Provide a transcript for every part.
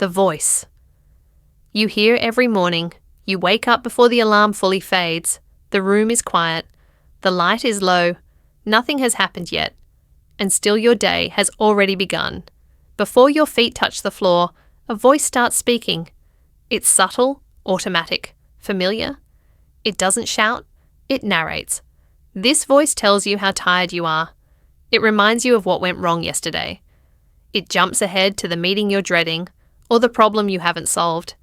the voice. You hear every morning, you wake up before the alarm fully fades, the room is quiet, the light is low, nothing has happened yet, and still your day has already begun. Before your feet touch the floor, a voice starts speaking. It's subtle, automatic, familiar. It doesn't shout, it narrates. This voice tells you how tired you are. It reminds you of what went wrong yesterday. It jumps ahead to the meeting you're dreading or the problem you haven't solved.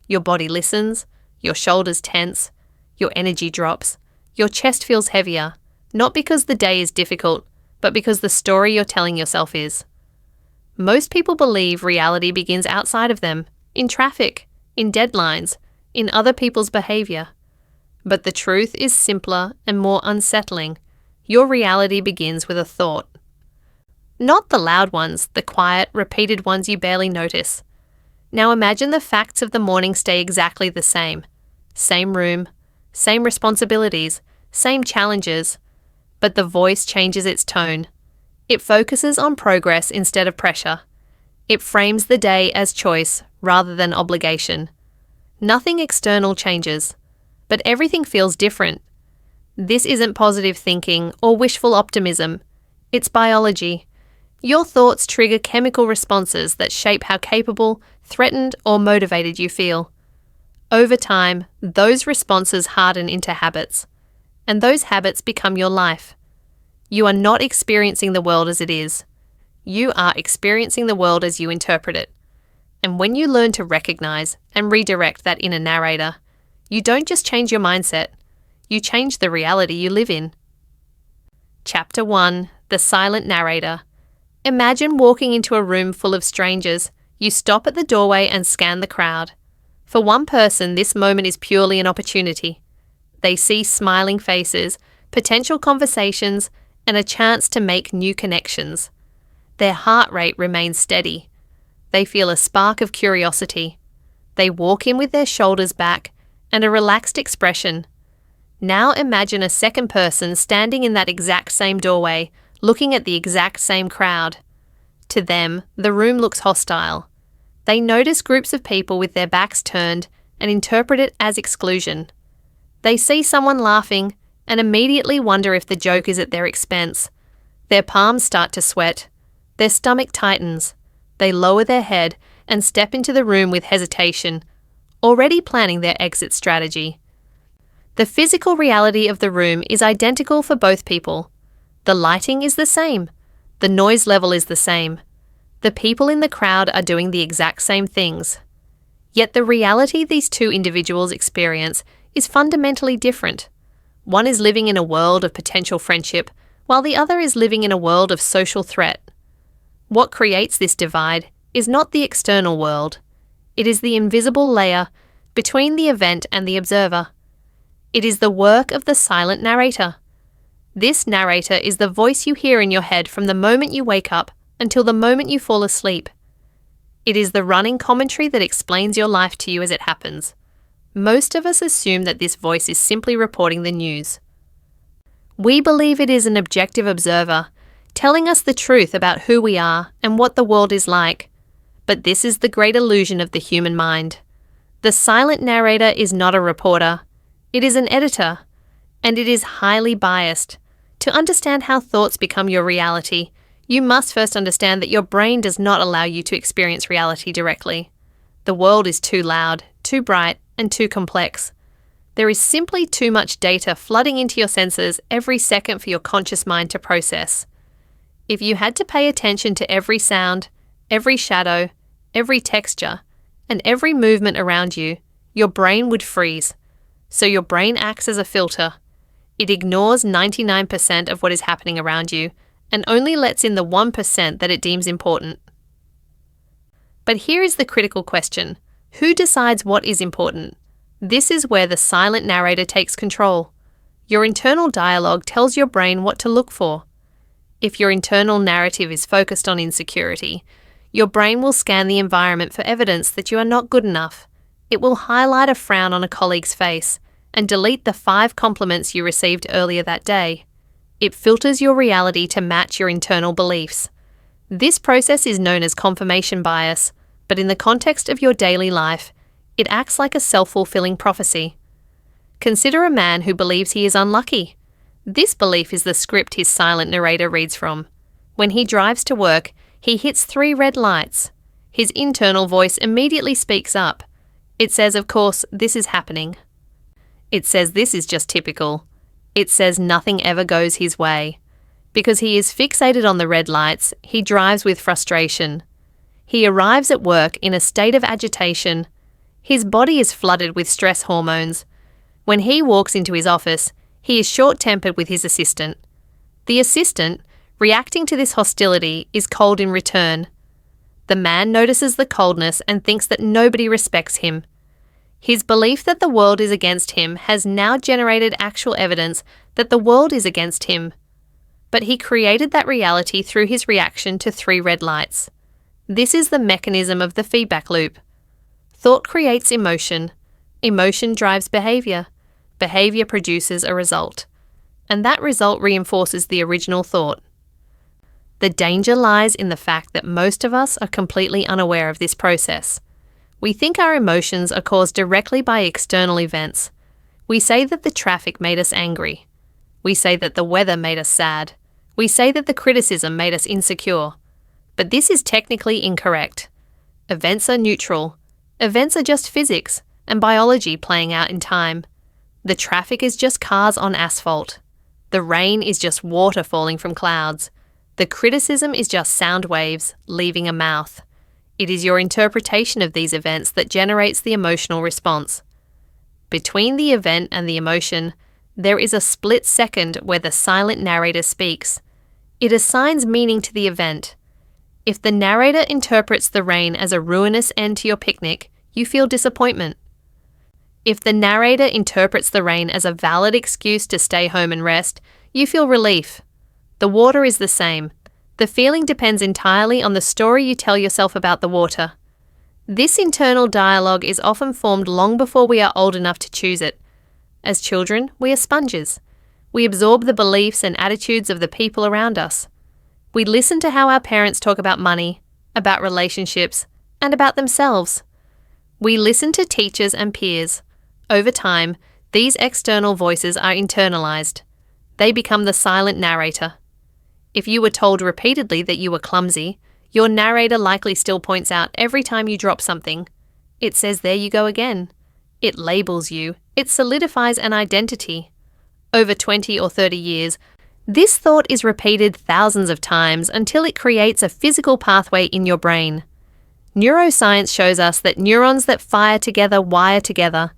Your body listens, your shoulders tense, your energy drops, your chest feels heavier, not because the day is difficult, but because the story you're telling yourself is. Most people believe reality begins outside of them, in traffic, in deadlines, in other people's behavior. But the truth is simpler and more unsettling. Your reality begins with a thought. Not the loud ones, the quiet, repeated ones you barely notice. Now imagine the facts of the morning stay exactly the same. Same room, same responsibilities, same challenges, but the voice changes its tone. It focuses on progress instead of pressure. It frames the day as choice rather than obligation. Nothing external changes, but everything feels different. This isn't positive thinking or wishful optimism. It's biology. Your thoughts trigger chemical responses that shape how capable, threatened, or motivated you feel. Over time, those responses harden into habits, and those habits become your life. You are not experiencing the world as it is. You are experiencing the world as you interpret it. And when you learn to recognize and redirect that inner narrator, you don't just change your mindset, you change the reality you live in. Chapter 1: The Silent Narrator. Imagine walking into a room full of strangers. You stop at the doorway and scan the crowd. For one person, this moment is purely an opportunity. They see smiling faces, potential conversations, and a chance to make new connections. Their heart rate remains steady. They feel a spark of curiosity. They walk in with their shoulders back and a relaxed expression. Now imagine a second person standing in that exact same doorway, looking at the exact same crowd. To them, the room looks hostile. They notice groups of people with their backs turned and interpret it as exclusion. They see someone laughing and immediately wonder if the joke is at their expense. Their palms start to sweat. Their stomach tightens. They lower their head and step into the room with hesitation, already planning their exit strategy. The physical reality of the room is identical for both people. The lighting is the same. The noise level is the same. The people in the crowd are doing the exact same things. Yet the reality these two individuals experience is fundamentally different. One is living in a world of potential friendship, while the other is living in a world of social threat. What creates this divide is not the external world. It is the invisible layer between the event and the observer. It is the work of the silent narrator. This narrator is the voice you hear in your head from the moment you wake up until the moment you fall asleep. It is the running commentary that explains your life to you as it happens. Most of us assume that this voice is simply reporting the news. We believe it is an objective observer, telling us the truth about who we are and what the world is like. But this is the great illusion of the human mind. The silent narrator is not a reporter. It is an editor, and it is highly biased. To understand how thoughts become your reality, you must first understand that your brain does not allow you to experience reality directly. The world is too loud, too bright, and too complex. There is simply too much data flooding into your senses every second for your conscious mind to process. If you had to pay attention to every sound, every shadow, every texture, and every movement around you, your brain would freeze. So your brain acts as a filter. It ignores 99% of what is happening around you and only lets in the 1% that it deems important. But here is the critical question. Who decides what is important? This is where the silent narrator takes control. Your internal dialogue tells your brain what to look for. If your internal narrative is focused on insecurity, your brain will scan the environment for evidence that you are not good enough. It will highlight a frown on a colleague's face and delete the 5 compliments you received earlier that day. It filters your reality to match your internal beliefs. This process is known as confirmation bias, but in the context of your daily life, it acts like a self-fulfilling prophecy. Consider a man who believes he is unlucky. This belief is the script his silent narrator reads from. When he drives to work, he hits 3 red lights. His internal voice immediately speaks up. It says, of course, this is happening. It says this is just typical. It says nothing ever goes his way. Because he is fixated on the red lights, he drives with frustration. He arrives at work in a state of agitation. His body is flooded with stress hormones. When he walks into his office, he is short-tempered with his assistant. The assistant, reacting to this hostility, is cold in return. The man notices the coldness and thinks that nobody respects him. His belief that the world is against him has now generated actual evidence that the world is against him. But he created that reality through his reaction to 3 red lights. This is the mechanism of the feedback loop. Thought creates emotion. Emotion drives behavior. Behavior produces a result. And that result reinforces the original thought. The danger lies in the fact that most of us are completely unaware of this process. We think our emotions are caused directly by external events. We say that the traffic made us angry. We say that the weather made us sad. We say that the criticism made us insecure. But this is technically incorrect. Events are neutral. Events are just physics and biology playing out in time. The traffic is just cars on asphalt. The rain is just water falling from clouds. The criticism is just sound waves leaving a mouth. It is your interpretation of these events that generates the emotional response. Between the event and the emotion, there is a split second where the silent narrator speaks. It assigns meaning to the event. If the narrator interprets the rain as a ruinous end to your picnic, you feel disappointment. If the narrator interprets the rain as a valid excuse to stay home and rest, you feel relief. The water is the same. The feeling depends entirely on the story you tell yourself about the water. This internal dialogue is often formed long before we are old enough to choose it. As children, we are sponges. We absorb the beliefs and attitudes of the people around us. We listen to how our parents talk about money, about relationships, and about themselves. We listen to teachers and peers. Over time, these external voices are internalized. They become the silent narrator. If you were told repeatedly that you were clumsy, your narrator likely still points out every time you drop something. It says, there you go again. It labels you. It solidifies an identity. Over 20 or 30 years, this thought is repeated thousands of times until it creates a physical pathway in your brain. Neuroscience shows us that neurons that fire together wire together.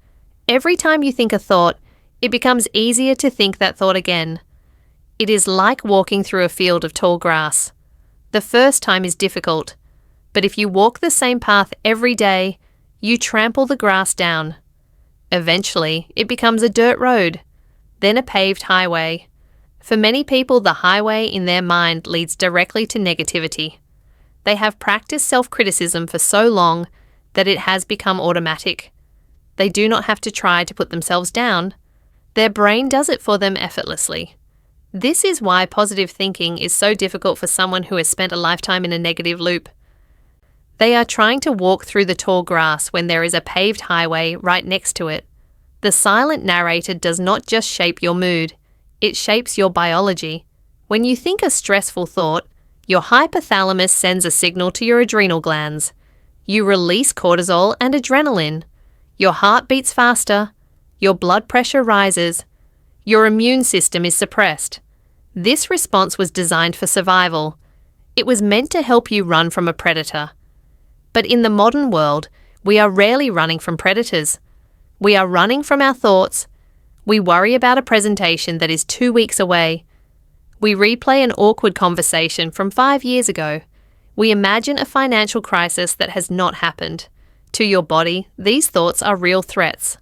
Every time you think a thought, it becomes easier to think that thought again. It is like walking through a field of tall grass. The first time is difficult, but if you walk the same path every day, you trample the grass down. Eventually, it becomes a dirt road, then a paved highway. For many people, the highway in their mind leads directly to negativity. They have practiced self-criticism for so long that it has become automatic. They do not have to try to put themselves down. Their brain does it for them effortlessly. This is why positive thinking is so difficult for someone who has spent a lifetime in a negative loop. They are trying to walk through the tall grass when there is a paved highway right next to it. The silent narrator does not just shape your mood, it shapes your biology. When you think a stressful thought, your hypothalamus sends a signal to your adrenal glands. You release cortisol and adrenaline. Your heart beats faster. Your blood pressure rises. Your immune system is suppressed. This response was designed for survival. It was meant to help you run from a predator. But in the modern world, we are rarely running from predators. We are running from our thoughts. We worry about a presentation that is 2 weeks away. We replay an awkward conversation from 5 years ago. We imagine a financial crisis that has not happened. To your body, these thoughts are real threats.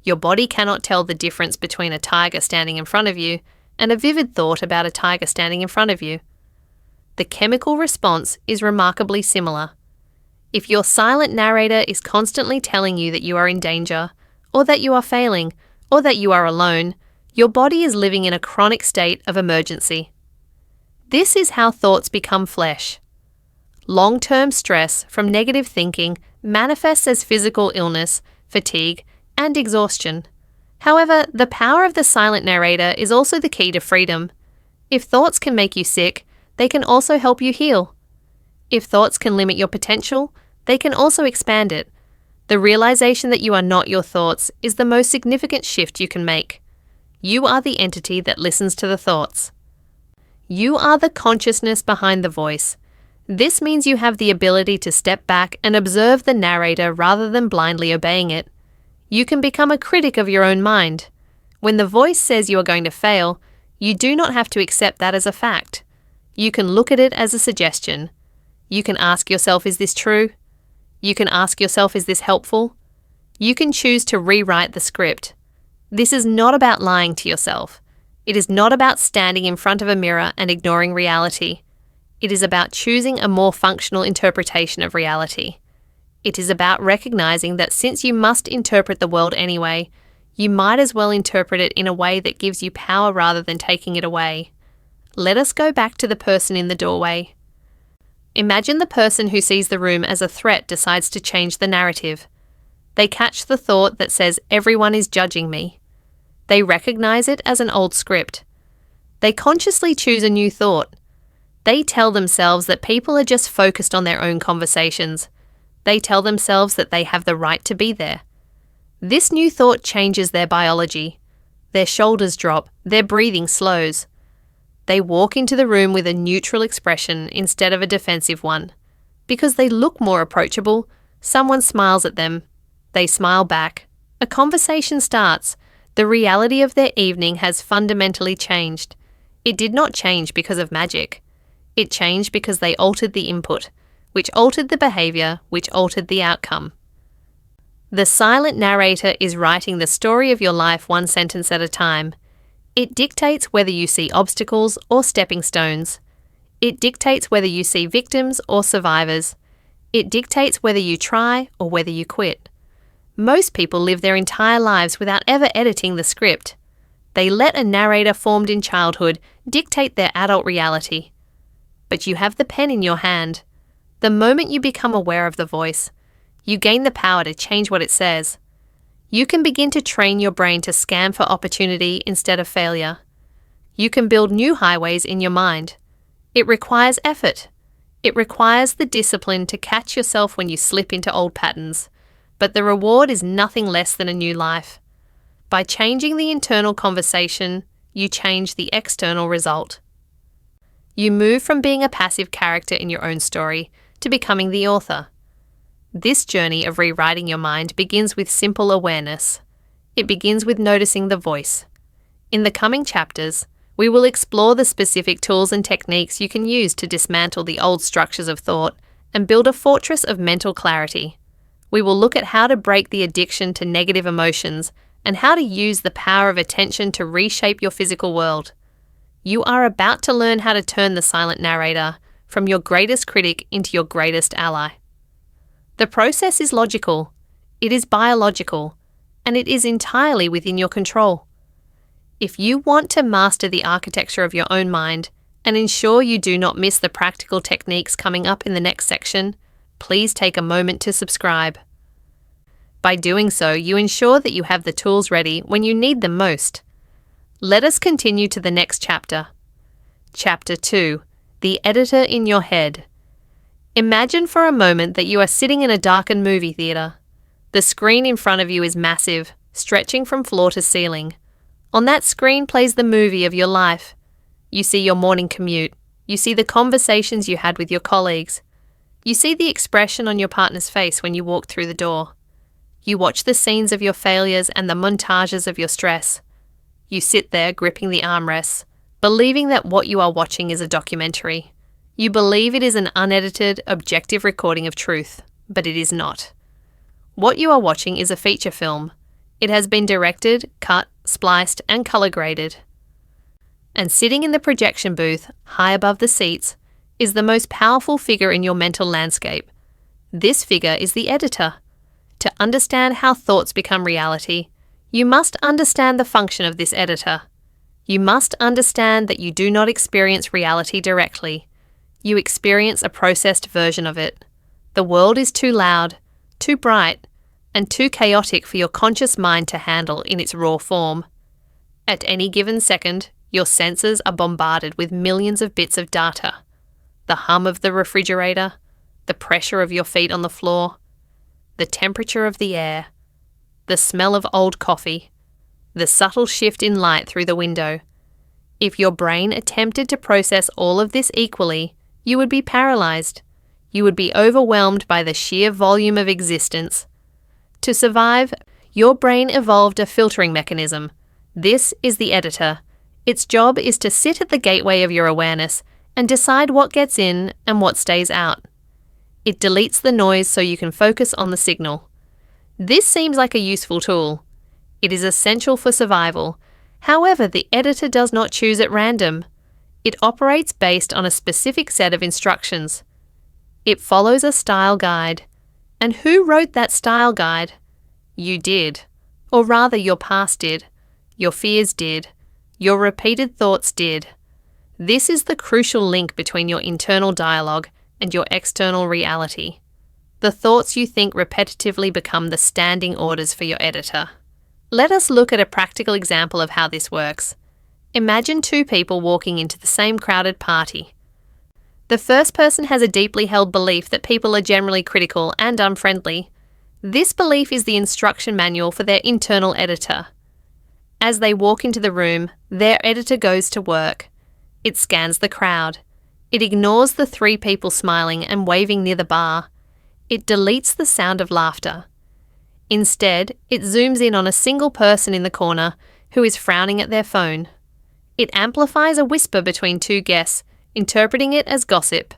Your body cannot tell the difference between a tiger standing in front of you and a vivid thought about a tiger standing in front of you. The chemical response is remarkably similar. If your silent narrator is constantly telling you that you are in danger, or that you are failing, or that you are alone, your body is living in a chronic state of emergency. This is how thoughts become flesh. Long-term stress from negative thinking manifests as physical illness, fatigue, and exhaustion. However, the power of the silent narrator is also the key to freedom. If thoughts can make you sick, they can also help you heal. If thoughts can limit your potential, they can also expand it. The realization that you are not your thoughts is the most significant shift you can make. You are the entity that listens to the thoughts. You are the consciousness behind the voice. This means you have the ability to step back and observe the narrator rather than blindly obeying it. You can become a critic of your own mind. When the voice says you are going to fail, you do not have to accept that as a fact. You can look at it as a suggestion. You can ask yourself, is this true? You can ask yourself, is this helpful? You can choose to rewrite the script. This is not about lying to yourself. It is not about standing in front of a mirror and ignoring reality. It is about choosing a more functional interpretation of reality. It is about recognizing that since you must interpret the world anyway, you might as well interpret it in a way that gives you power rather than taking it away. Let us go back to the person in the doorway. Imagine the person who sees the room as a threat decides to change the narrative. They catch the thought that says everyone is judging me. They recognize it as an old script. They consciously choose a new thought. They tell themselves that people are just focused on their own conversations. They tell themselves that they have the right to be there. This new thought changes their biology. Their shoulders drop, their breathing slows. They walk into the room with a neutral expression instead of a defensive one. Because they look more approachable, someone smiles at them. They smile back. A conversation starts. The reality of their evening has fundamentally changed. It did not change because of magic. It changed because they altered the input, which altered the behavior, which altered the outcome. The silent narrator is writing the story of your life one sentence at a time. It dictates whether you see obstacles or stepping stones. It dictates whether you see victims or survivors. It dictates whether you try or whether you quit. Most people live their entire lives without ever editing the script. They let a narrator formed in childhood dictate their adult reality. But you have the pen in your hand. The moment you become aware of the voice, you gain the power to change what it says. You can begin to train your brain to scan for opportunity instead of failure. You can build new highways in your mind. It requires effort. It requires the discipline to catch yourself when you slip into old patterns. But the reward is nothing less than a new life. By changing the internal conversation, you change the external result. You move from being a passive character in your own story to becoming the author. This journey of rewriting your mind begins with simple awareness. It begins with noticing the voice. In the coming chapters, we will explore the specific tools and techniques you can use to dismantle the old structures of thought and build a fortress of mental clarity. We will look at how to break the addiction to negative emotions and how to use the power of attention to reshape your physical world. You are about to learn how to turn the silent narrator from your greatest critic into your greatest ally. The process is logical, it is biological, and it is entirely within your control. If you want to master the architecture of your own mind and ensure you do not miss the practical techniques coming up in the next section, please take a moment to subscribe. By doing so, you ensure that you have the tools ready when you need them most. Let us continue to the next chapter. Chapter 2. The Editor in Your Head. Imagine for a moment that you are sitting in a darkened movie theatre. The screen in front of you is massive, stretching from floor to ceiling. On that screen plays the movie of your life. You see your morning commute. You see the conversations you had with your colleagues. You see the expression on your partner's face when you walk through the door. You watch the scenes of your failures and the montages of your stress. You sit there gripping the armrests, believing that what you are watching is a documentary. You believe it is an unedited, objective recording of truth, but it is not. What you are watching is a feature film. It has been directed, cut, spliced, and color graded. And sitting in the projection booth, high above the seats, is the most powerful figure in your mental landscape. This figure is the editor. To understand how thoughts become reality, you must understand the function of this editor. You must understand that you do not experience reality directly. You experience a processed version of it. The world is too loud, too bright, and too chaotic for your conscious mind to handle in its raw form. At any given second, your senses are bombarded with millions of bits of data. The hum of the refrigerator, the pressure of your feet on the floor, the temperature of the air, the smell of old coffee, the subtle shift in light through the window. If your brain attempted to process all of this equally, you would be paralyzed. You would be overwhelmed by the sheer volume of existence. To survive, your brain evolved a filtering mechanism. This is the editor. Its job is to sit at the gateway of your awareness and decide what gets in and what stays out. It deletes the noise so you can focus on the signal. This seems like a useful tool. It is essential for survival. However, the editor does not choose at random. It operates based on a specific set of instructions. It follows a style guide. And who wrote that style guide? You did. Or rather, your past did. Your fears did. Your repeated thoughts did. This is the crucial link between your internal dialogue and your external reality. The thoughts you think repetitively become the standing orders for your editor. Let us look at a practical example of how this works. Imagine two people walking into the same crowded party. The first person has a deeply held belief that people are generally critical and unfriendly. This belief is the instruction manual for their internal editor. As they walk into the room, their editor goes to work. It scans the crowd. It ignores the three people smiling and waving near the bar. It deletes the sound of laughter. Instead, it zooms in on a single person in the corner who is frowning at their phone. It amplifies a whisper between two guests, interpreting it as gossip.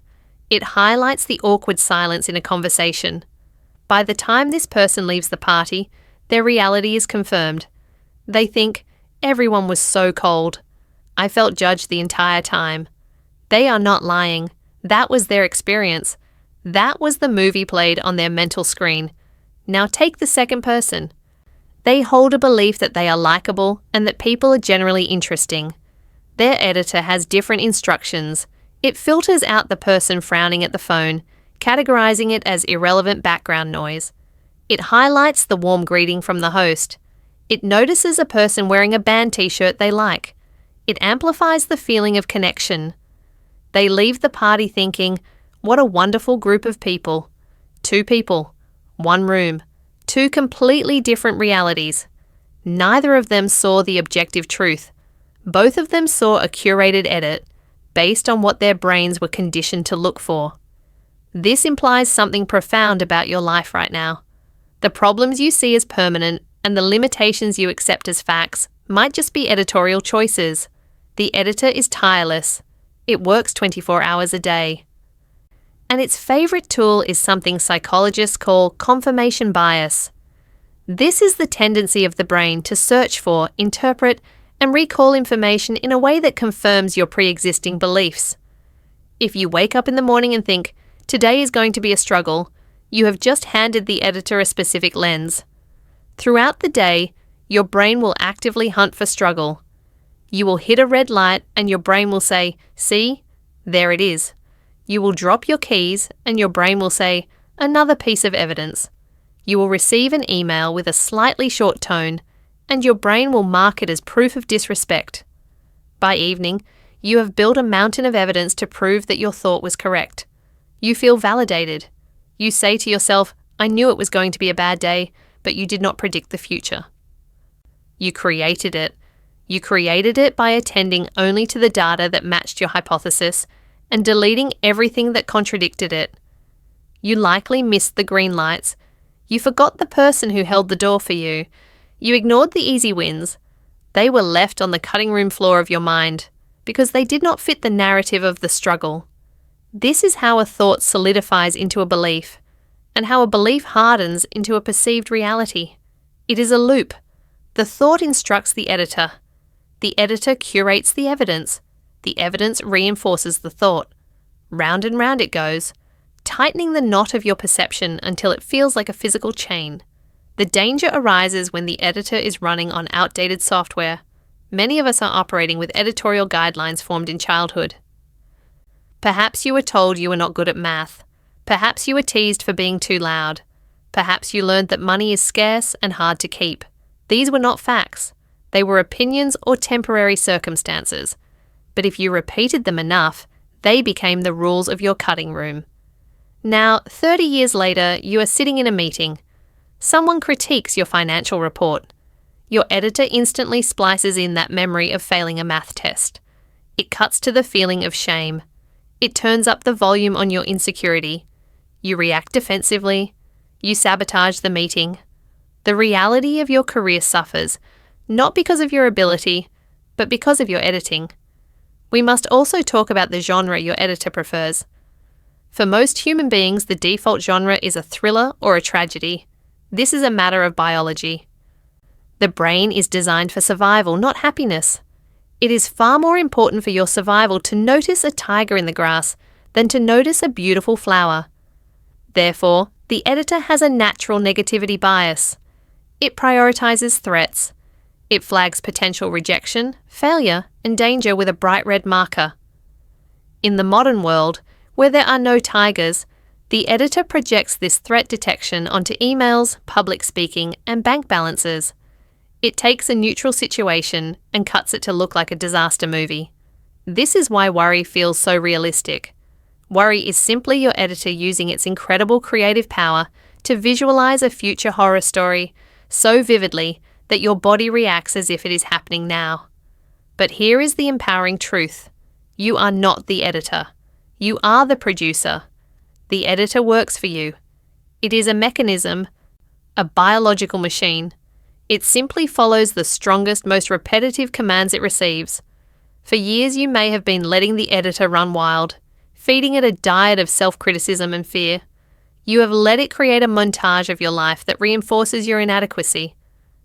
It highlights the awkward silence in a conversation. By the time this person leaves the party, their reality is confirmed. They think, everyone was so cold. I felt judged the entire time. They are not lying. That was their experience. That was the movie played on their mental screen. Now take the second person. They hold a belief that they are likable and that people are generally interesting. Their editor has different instructions. It filters out the person frowning at the phone, categorizing it as irrelevant background noise. It highlights the warm greeting from the host. It notices a person wearing a band t-shirt they like. It amplifies the feeling of connection. They leave the party thinking, what a wonderful group of people. 2 people, 1 room, 2 completely different realities. Neither of them saw the objective truth. Both of them saw a curated edit, based on what their brains were conditioned to look for. This implies something profound about your life right now. The problems you see as permanent and the limitations you accept as facts might just be editorial choices. The editor is tireless. It works 24 hours a day. And its favorite tool is something psychologists call confirmation bias. This is the tendency of the brain to search for, interpret, and recall information in a way that confirms your pre-existing beliefs. If you wake up in the morning and think, today is going to be a struggle, you have just handed the editor a specific lens. Throughout the day, your brain will actively hunt for struggle. You will hit a red light and your brain will say, see, there it is. You will drop your keys and your brain will say, another piece of evidence. You will receive an email with a slightly short tone and your brain will mark it as proof of disrespect. By evening, you have built a mountain of evidence to prove that your thought was correct. You feel validated. You say to yourself, I knew it was going to be a bad day, but you did not predict the future. You created it. You created it by attending only to the data that matched your hypothesis and deleting everything that contradicted it. You likely missed the green lights. You forgot the person who held the door for you. You ignored the easy wins. They were left on the cutting room floor of your mind because they did not fit the narrative of the struggle. This is how a thought solidifies into a belief, and how a belief hardens into a perceived reality. It is a loop. The thought instructs the editor. The editor curates the evidence. The evidence reinforces the thought. Round and round it goes, tightening the knot of your perception until it feels like a physical chain. The danger arises when the editor is running on outdated software. Many of us are operating with editorial guidelines formed in childhood. Perhaps you were told you were not good at math. Perhaps you were teased for being too loud. Perhaps you learned that money is scarce and hard to keep. These were not facts. They were opinions or temporary circumstances. But if you repeated them enough, they became the rules of your cutting room. Now, 30 years later, you are sitting in a meeting. Someone critiques your financial report. Your editor instantly splices in that memory of failing a math test. It cuts to the feeling of shame. It turns up the volume on your insecurity. You react defensively. You sabotage the meeting. The reality of your career suffers, not because of your ability, but because of your editing. We must also talk about the genre your editor prefers. For most human beings, the default genre is a thriller or a tragedy. This is a matter of biology. The brain is designed for survival, not happiness. It is far more important for your survival to notice a tiger in the grass than to notice a beautiful flower. Therefore, the editor has a natural negativity bias. It prioritizes threats. It flags potential rejection, failure, and danger with a bright red marker. In the modern world, where there are no tigers, the editor projects this threat detection onto emails, public speaking, and bank balances. It takes a neutral situation and cuts it to look like a disaster movie. This is why worry feels so realistic. Worry is simply your editor using its incredible creative power to visualize a future horror story so vividly that your body reacts as if it is happening now. But here is the empowering truth. You are not the editor. You are the producer. The editor works for you. It is a mechanism, a biological machine. It simply follows the strongest, most repetitive commands it receives. For years you may have been letting the editor run wild, feeding it a diet of self-criticism and fear. You have let it create a montage of your life that reinforces your inadequacy.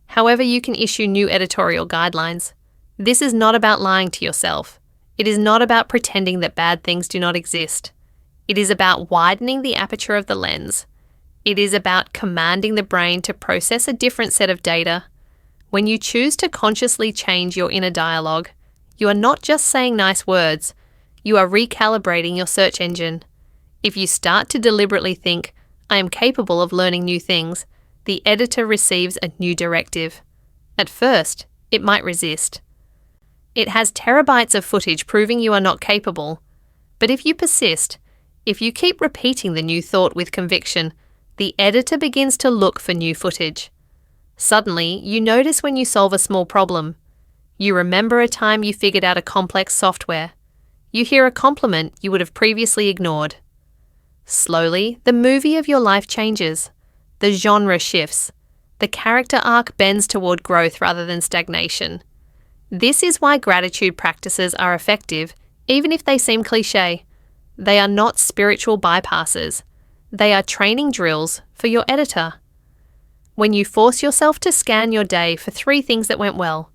However, you can issue new editorial guidelines. This is not about lying to yourself. It is not about pretending that bad things do not exist. It is about widening the aperture of the lens. It is about commanding the brain to process a different set of data. When you choose to consciously change your inner dialogue, you are not just saying nice words, you are recalibrating your search engine. If you start to deliberately think, I am capable of learning new things, the editor receives a new directive. At first, it might resist. It has terabytes of footage proving you are not capable. But if you persist, if you keep repeating the new thought with conviction, the editor begins to look for new footage. Suddenly, you notice when you solve a small problem. You remember a time you figured out a complex software. You hear a compliment you would have previously ignored. Slowly, the movie of your life changes. The genre shifts. The character arc bends toward growth rather than stagnation. This is why gratitude practices are effective, even if they seem cliché. They are not spiritual bypasses. They are training drills for your editor. When you force yourself to scan your day for 3 things that went well,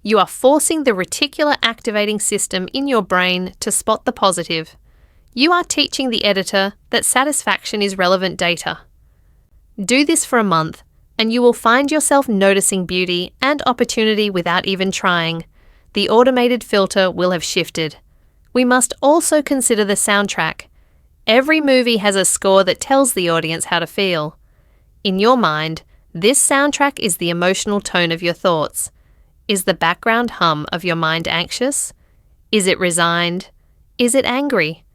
you are forcing the reticular activating system in your brain to spot the positive. You are teaching the editor that satisfaction is relevant data. Do this for a month, and you will find yourself noticing beauty and opportunity without even trying. The automated filter will have shifted. We must also consider the soundtrack. Every movie has a score that tells the audience how to feel. In your mind, this soundtrack is the emotional tone of your thoughts. Is the background hum of your mind anxious? Is it resigned? Is it angry?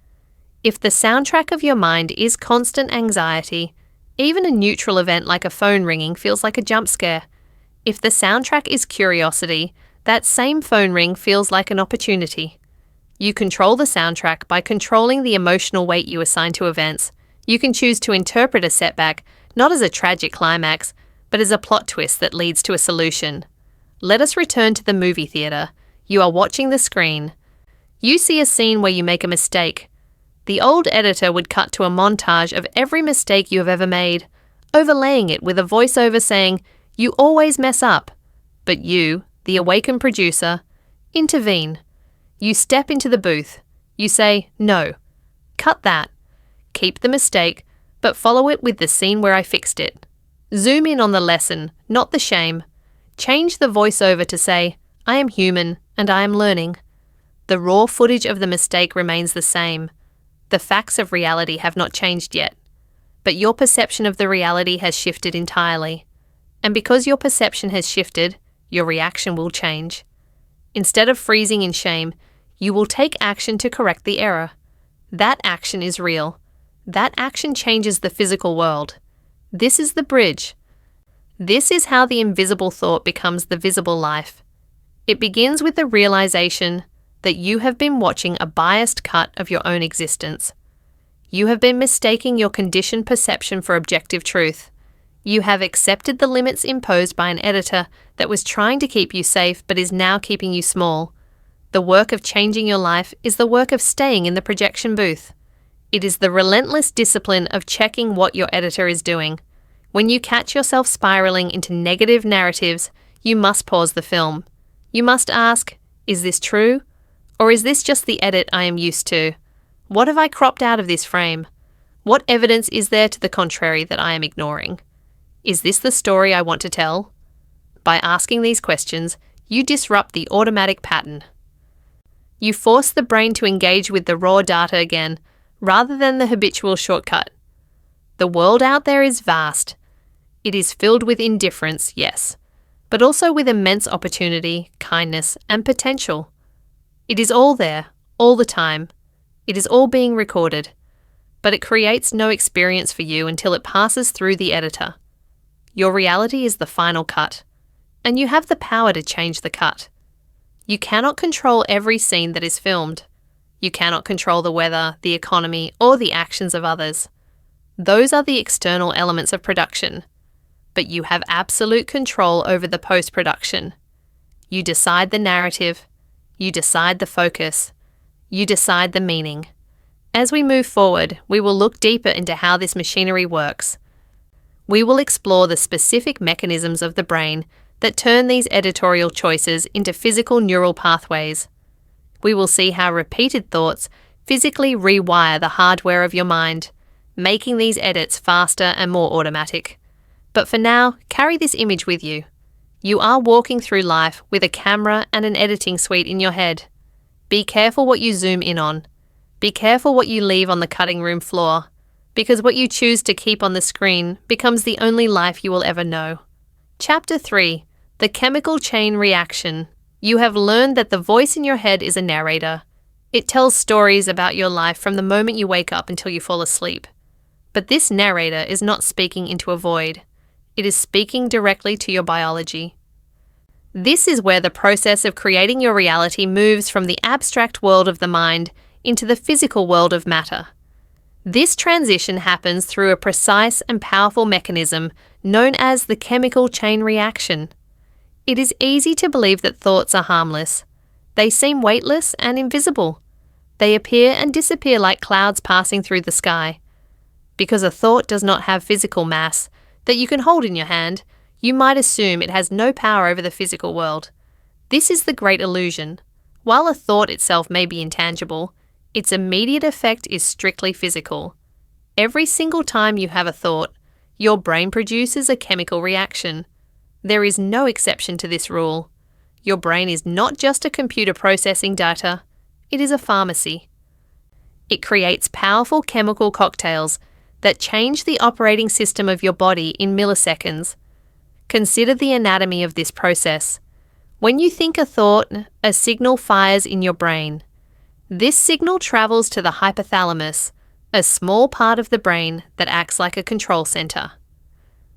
If the soundtrack of your mind is constant anxiety, even a neutral event like a phone ringing feels like a jump scare. If the soundtrack is curiosity, that same phone ring feels like an opportunity. You control the soundtrack by controlling the emotional weight you assign to events. You can choose to interpret a setback not as a tragic climax, but as a plot twist that leads to a solution. Let us return to the movie theatre. You are watching the screen. You see a scene where you make a mistake. The old editor would cut to a montage of every mistake you have ever made, overlaying it with a voiceover saying, "You always mess up." But you, the awakened producer, intervene. You step into the booth. You say, "No. Cut that. Keep the mistake, but follow it with the scene where I fixed it." Zoom in on the lesson, not the shame. Change the voiceover to say, "I am human and I am learning." The raw footage of the mistake remains the same. The facts of reality have not changed yet, but your perception of the reality has shifted entirely. And because your perception has shifted, your reaction will change. Instead of freezing in shame, you will take action to correct the error. That action is real. That action changes the physical world. This is the bridge. This is how the invisible thought becomes the visible life. It begins with the realization that you have been watching a biased cut of your own existence. You have been mistaking your conditioned perception for objective truth. You have accepted the limits imposed by an editor that was trying to keep you safe but is now keeping you small. The work of changing your life is the work of staying in the projection booth. It is the relentless discipline of checking what your editor is doing. When you catch yourself spiraling into negative narratives, you must pause the film. You must ask, is this true? Or is this just the edit I am used to? What have I cropped out of this frame? What evidence is there to the contrary that I am ignoring? Is this the story I want to tell? By asking these questions, you disrupt the automatic pattern. You force the brain to engage with the raw data again, rather than the habitual shortcut. The world out there is vast. It is filled with indifference, yes, but also with immense opportunity, kindness, and potential. It is all there, all the time. It is all being recorded, but it creates no experience for you until it passes through the editor. Your reality is the final cut, and you have the power to change the cut. You cannot control every scene that is filmed. You cannot control the weather, the economy, or the actions of others. Those are the external elements of production, but you have absolute control over the post-production. You decide the narrative, you decide the focus, you decide the meaning. As we move forward, we will look deeper into how this machinery works. We will explore the specific mechanisms of the brain that turn these editorial choices into physical neural pathways. We will see how repeated thoughts physically rewire the hardware of your mind, making these edits faster and more automatic. But for now, carry this image with you. You are walking through life with a camera and an editing suite in your head. Be careful what you zoom in on. Be careful what you leave on the cutting room floor, because what you choose to keep on the screen becomes the only life you will ever know. Chapter 3. The Chemical Chain Reaction. You have learned that the voice in your head is a narrator. It tells stories about your life from the moment you wake up until you fall asleep. But this narrator is not speaking into a void. It is speaking directly to your biology. This is where the process of creating your reality moves from the abstract world of the mind into the physical world of matter. This transition happens through a precise and powerful mechanism known as the chemical chain reaction. It is easy to believe that thoughts are harmless. They seem weightless and invisible. They appear and disappear like clouds passing through the sky. Because a thought does not have physical mass that you can hold in your hand, you might assume it has no power over the physical world. This is the great illusion. While a thought itself may be intangible, its immediate effect is strictly physical. Every single time you have a thought, your brain produces a chemical reaction. There is no exception to this rule. Your brain is not just a computer processing data, it is a pharmacy. It creates powerful chemical cocktails that change the operating system of your body in milliseconds. Consider the anatomy of this process. When you think a thought, a signal fires in your brain. This signal travels to the hypothalamus, a small part of the brain that acts like a control center.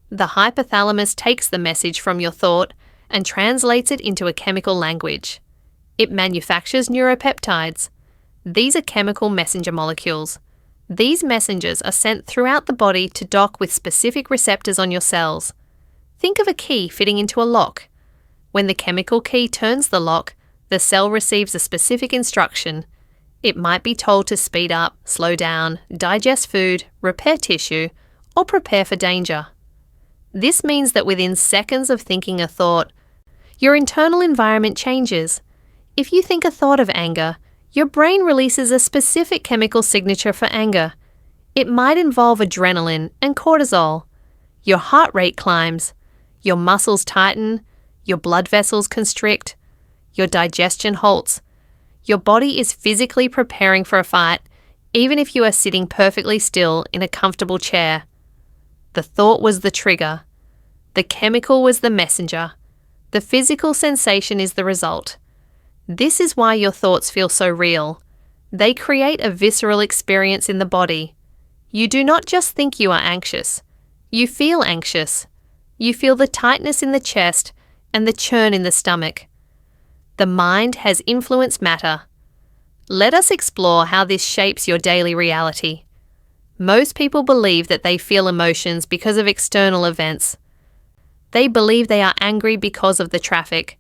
The hypothalamus takes the message from your thought and translates it into a chemical language. It manufactures neuropeptides. These are chemical messenger molecules. These messengers are sent throughout the body to dock with specific receptors on your cells. Think of a key fitting into a lock. When the chemical key turns the lock, the cell receives a specific instruction. It might be told to speed up, slow down, digest food, repair tissue, or prepare for danger. This means that within seconds of thinking a thought, your internal environment changes. If you think a thought of anger, your brain releases a specific chemical signature for anger. It might involve adrenaline and cortisol. Your heart rate climbs, your muscles tighten, your blood vessels constrict, your digestion halts. Your body is physically preparing for a fight. even if you are sitting perfectly still in a comfortable chair. The thought was the trigger. The chemical was the messenger. The physical sensation is the result. This is why your thoughts feel so real. They create a visceral experience in the body. You do not just think you are anxious. You feel anxious. You feel the tightness in the chest and the churn in the stomach. The mind has influenced matter. Let us explore how this shapes your daily reality. Most people believe that they feel emotions because of external events. They believe they are angry because of the traffic.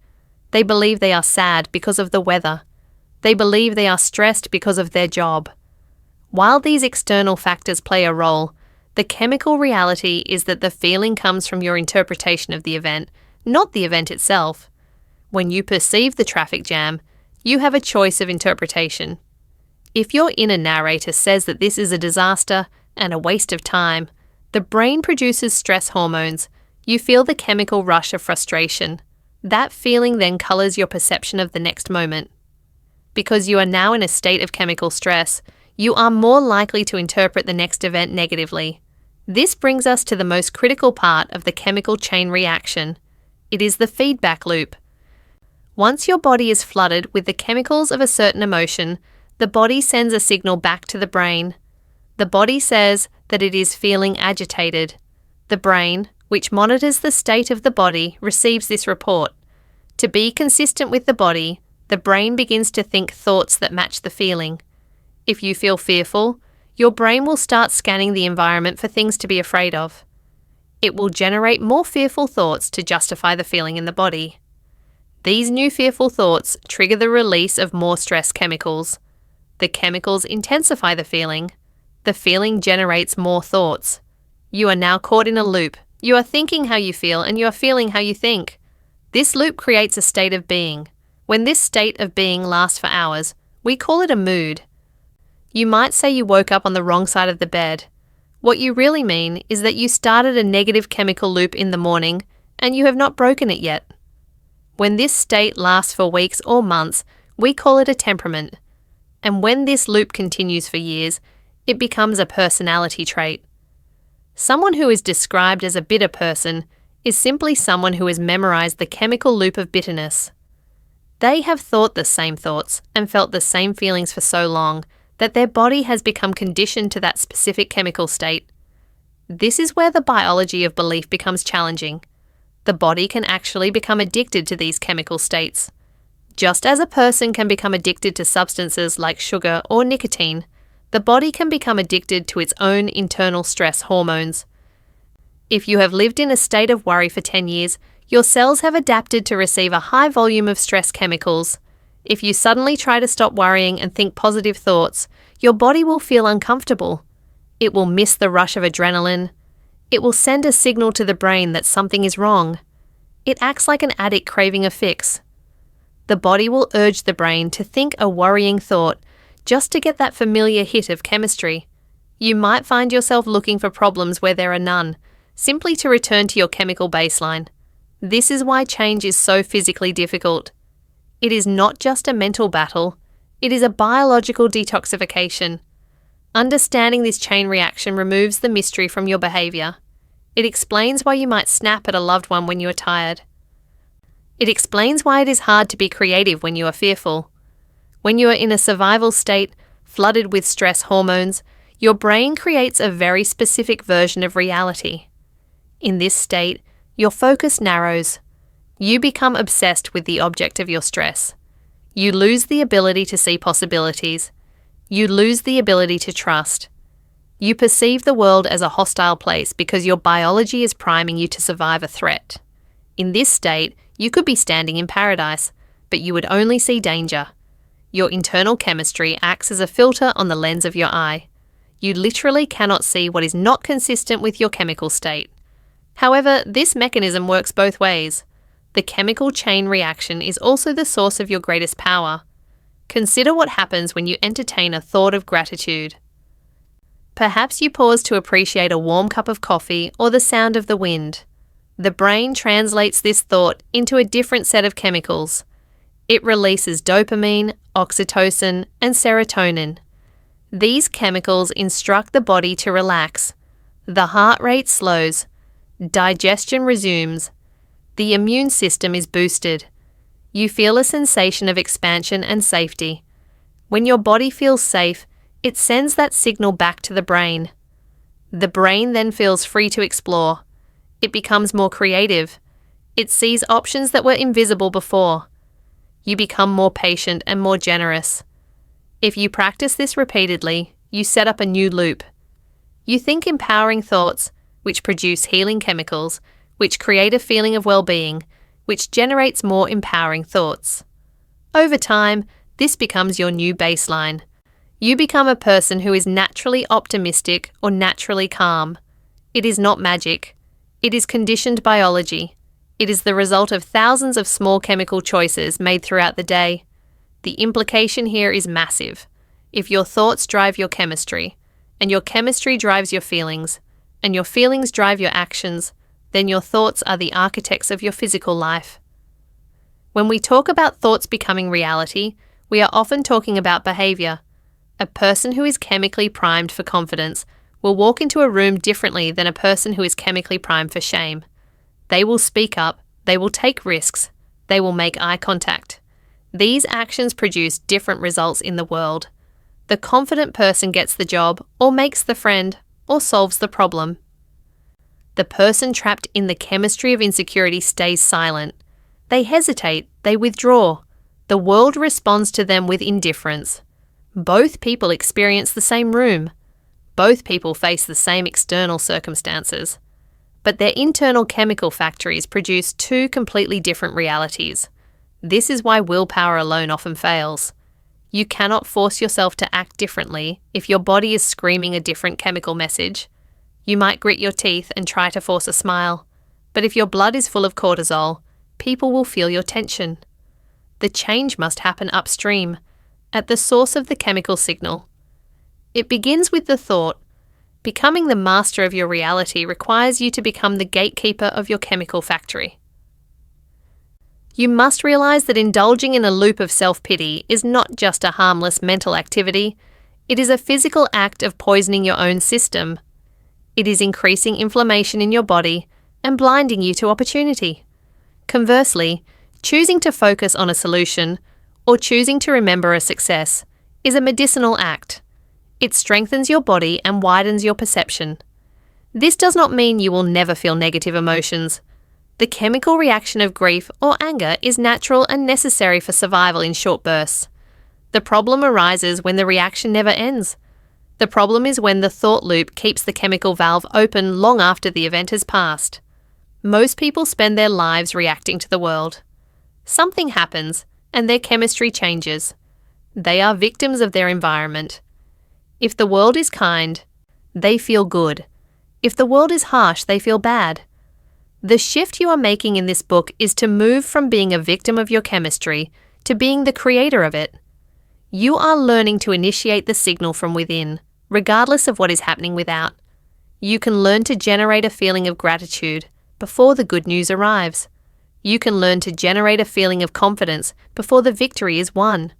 They believe they are sad because of the weather. They believe they are stressed because of their job. While these external factors play a role, the chemical reality is that the feeling comes from your interpretation of the event, not the event itself. When you perceive the traffic jam, you have a choice of interpretation. If your inner narrator says that this is a disaster and a waste of time, the brain produces stress hormones. You feel the chemical rush of frustration. That feeling then colours your perception of the next moment. Because you are now in a state of chemical stress, you are more likely to interpret the next event negatively. This brings us to the most critical part of the chemical chain reaction. It is the feedback loop. Once your body is flooded with the chemicals of a certain emotion, the body sends a signal back to the brain. The body says that it is feeling agitated. The brain, which monitors the state of the body, receives this report. To be consistent with the body, the brain begins to think thoughts that match the feeling. If you feel fearful, your brain will start scanning the environment for things to be afraid of. It will generate more fearful thoughts to justify the feeling in the body. These new fearful thoughts trigger the release of more stress chemicals. The chemicals intensify the feeling. The feeling generates more thoughts. You are now caught in a loop. You are thinking how you feel and you are feeling how you think. This loop creates a state of being. When this state of being lasts for hours, we call it a mood. You might say you woke up on the wrong side of the bed. What you really mean is that you started a negative chemical loop in the morning and you have not broken it yet. When this state lasts for weeks or months, we call it a temperament. And when this loop continues for years, it becomes a personality trait. Someone who is described as a bitter person is simply someone who has memorized the chemical loop of bitterness. They have thought the same thoughts and felt the same feelings for so long that their body has become conditioned to that specific chemical state. This is where the biology of belief becomes challenging. The body can actually become addicted to these chemical states. Just as a person can become addicted to substances like sugar or nicotine, the body can become addicted to its own internal stress hormones. If you have lived in a state of worry for 10 years, your cells have adapted to receive a high volume of stress chemicals. If you suddenly try to stop worrying and think positive thoughts, your body will feel uncomfortable. It will miss the rush of adrenaline. It will send a signal to the brain that something is wrong. It acts like an addict craving a fix. The body will urge the brain to think a worrying thought just to get that familiar hit of chemistry. You might find yourself looking for problems where there are none, simply to return to your chemical baseline. This is why change is so physically difficult. It is not just a mental battle, it is a biological detoxification. Understanding this chain reaction removes the mystery from your behaviour. It explains why you might snap at a loved one when you are tired. It explains why it is hard to be creative when you are fearful. When you are in a survival state, flooded with stress hormones, your brain creates a very specific version of reality. In this state, your focus narrows. You become obsessed with the object of your stress. You lose the ability to see possibilities. You lose the ability to trust. You perceive the world as a hostile place because your biology is priming you to survive a threat. In this state, you could be standing in paradise, but you would only see danger. Your internal chemistry acts as a filter on the lens of your eye. You literally cannot see what is not consistent with your chemical state. However, this mechanism works both ways. The chemical chain reaction is also the source of your greatest power. Consider what happens when you entertain a thought of gratitude. Perhaps you pause to appreciate a warm cup of coffee or the sound of the wind. The brain translates this thought into a different set of chemicals. It releases dopamine, oxytocin, and serotonin. These chemicals instruct the body to relax. The heart rate slows. Digestion resumes. The immune system is boosted. You feel a sensation of expansion and safety. When your body feels safe, it sends that signal back to the brain. The brain then feels free to explore. It becomes more creative. It sees options that were invisible before. You become more patient and more generous. If you practice this repeatedly, you set up a new loop. You think empowering thoughts, which produce healing chemicals, which create a feeling of well-being, which generates more empowering thoughts. Over time, this becomes your new baseline. You become a person who is naturally optimistic or naturally calm. It is not magic. It is conditioned biology. It is the result of thousands of small chemical choices made throughout the day. The implication here is massive. If your thoughts drive your chemistry, and your chemistry drives your feelings, and your feelings drive your actions, then your thoughts are the architects of your physical life. When we talk about thoughts becoming reality, we are often talking about behavior. A person who is chemically primed for confidence will walk into a room differently than a person who is chemically primed for shame. They will speak up, they will take risks, they will make eye contact. These actions produce different results in the world. The confident person gets the job, or makes the friend, or solves the problem. The person trapped in the chemistry of insecurity stays silent. They hesitate, they withdraw. The world responds to them with indifference. Both people experience the same room. Both people face the same external circumstances. But their internal chemical factories produce two completely different realities. This is why willpower alone often fails. You cannot force yourself to act differently if your body is screaming a different chemical message. You might grit your teeth and try to force a smile, but if your blood is full of cortisol, people will feel your tension. The change must happen upstream, at the source of the chemical signal. It begins with the thought. Becoming the master of your reality requires you to become the gatekeeper of your chemical factory. You must realize that indulging in a loop of self-pity is not just a harmless mental activity. It is a physical act of poisoning your own system. It is increasing inflammation in your body and blinding you to opportunity. Conversely, choosing to focus on a solution or choosing to remember a success is a medicinal act. It strengthens your body and widens your perception. This does not mean you will never feel negative emotions. The chemical reaction of grief or anger is natural and necessary for survival in short bursts. The problem arises when the reaction never ends. The problem is when the thought loop keeps the chemical valve open long after the event has passed. Most people spend their lives reacting to the world. Something happens, and their chemistry changes. They are victims of their environment. If the world is kind, they feel good. If the world is harsh, they feel bad. The shift you are making in this book is to move from being a victim of your chemistry to being the creator of it. You are learning to initiate the signal from within, regardless of what is happening without. You can learn to generate a feeling of gratitude before the good news arrives. You can learn to generate a feeling of confidence before the victory is won.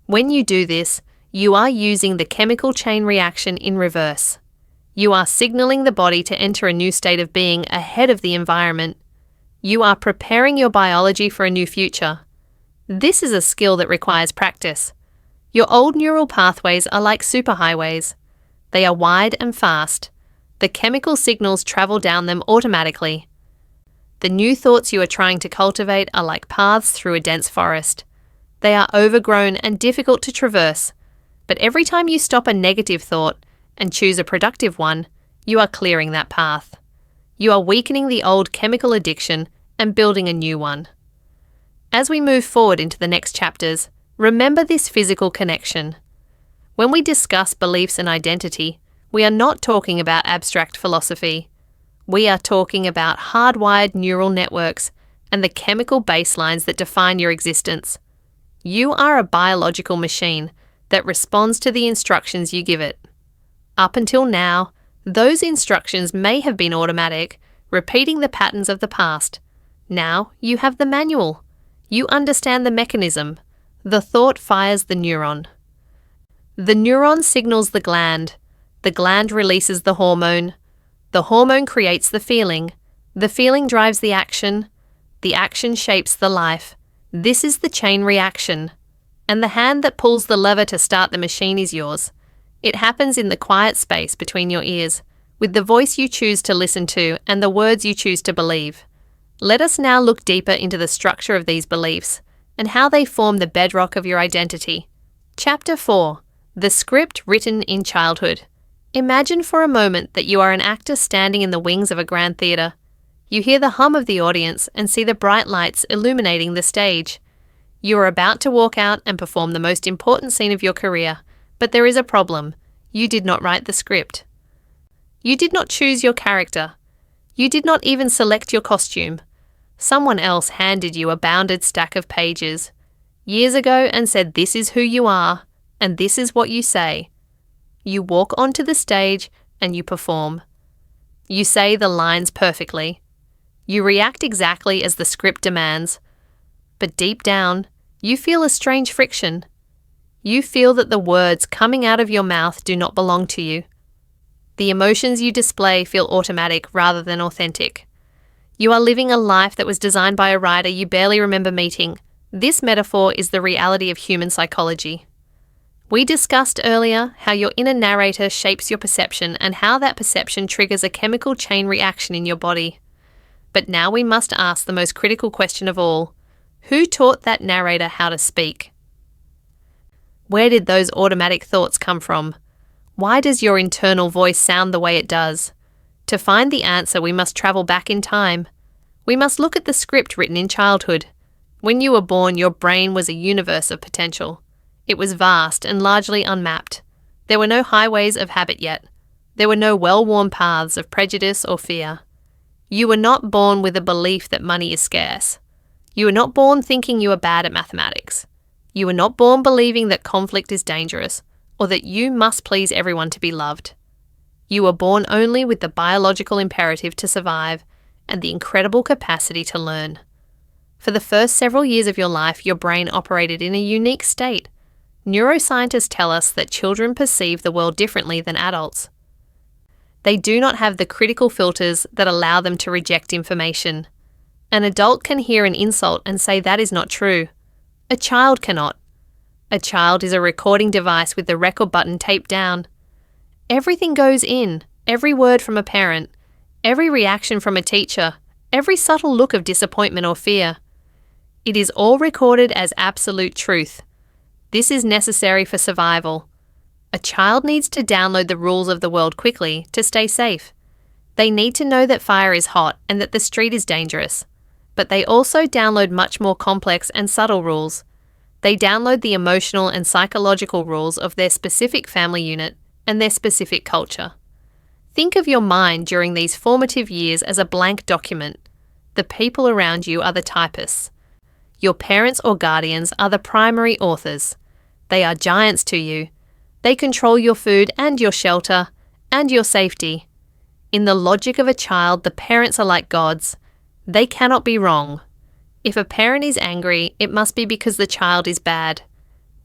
When you do this, you are using the chemical chain reaction in reverse. You are signaling the body to enter a new state of being ahead of the environment. You are preparing your biology for a new future. This is a skill that requires practice. Your old neural pathways are like superhighways. They are wide and fast. The chemical signals travel down them automatically. The new thoughts you are trying to cultivate are like paths through a dense forest. They are overgrown and difficult to traverse, but every time you stop a negative thought and choose a productive one, you are clearing that path. You are weakening the old chemical addiction and building a new one. As we move forward into the next chapters, remember this physical connection. When we discuss beliefs and identity, we are not talking about abstract philosophy. We are talking about hardwired neural networks and the chemical baselines that define your existence. You are a biological machine that responds to the instructions you give it. Up until now, those instructions may have been automatic, repeating the patterns of the past. Now you have the manual. You understand the mechanism. The thought fires the neuron. The neuron signals the gland. The gland releases the hormone. The hormone creates the feeling. The feeling drives the action. The action shapes the life. This is the chain reaction. And the hand that pulls the lever to start the machine is yours. It happens in the quiet space between your ears, with the voice you choose to listen to and the words you choose to believe. Let us now look deeper into the structure of these beliefs and how they form the bedrock of your identity. Chapter 4. The Script Written in Childhood. Imagine for a moment that you are an actor standing in the wings of a grand theatre. You hear the hum of the audience and see the bright lights illuminating the stage. You are about to walk out and perform the most important scene of your career, but there is a problem. You did not write the script. You did not choose your character. You did not even select your costume. Someone else handed you a bounded stack of pages years ago and said, "This is who you are, and this is what you say." You walk onto the stage and you perform. You say the lines perfectly. You react exactly as the script demands. But deep down, you feel a strange friction. You feel that the words coming out of your mouth do not belong to you. The emotions you display feel automatic rather than authentic. You are living a life that was designed by a writer you barely remember meeting. This metaphor is the reality of human psychology. We discussed earlier how your inner narrator shapes your perception and how that perception triggers a chemical chain reaction in your body. But now we must ask the most critical question of all. Who taught that narrator how to speak? Where did those automatic thoughts come from? Why does your internal voice sound the way it does? To find the answer, we must travel back in time. We must look at the script written in childhood. When you were born, your brain was a universe of potential. It was vast and largely unmapped. There were no highways of habit yet. There were no well-worn paths of prejudice or fear. You were not born with a belief that money is scarce. You were not born thinking you were bad at mathematics. You were not born believing that conflict is dangerous, or that you must please everyone to be loved. You were born only with the biological imperative to survive and the incredible capacity to learn. For the first several years of your life, your brain operated in a unique state. Neuroscientists tell us that children perceive the world differently than adults. They do not have the critical filters that allow them to reject information. An adult can hear an insult and say that is not true. A child cannot. A child is a recording device with the record button taped down. Everything goes in, every word from a parent, every reaction from a teacher, every subtle look of disappointment or fear. It is all recorded as absolute truth. This is necessary for survival. A child needs to download the rules of the world quickly to stay safe. They need to know that fire is hot and that the street is dangerous. But they also download much more complex and subtle rules. They download the emotional and psychological rules of their specific family unit and their specific culture. Think of your mind during these formative years as a blank document. The people around you are the typists. Your parents or guardians are the primary authors. They are giants to you. They control your food and your shelter and your safety. In the logic of a child, the parents are like gods. They cannot be wrong. If a parent is angry, it must be because the child is bad.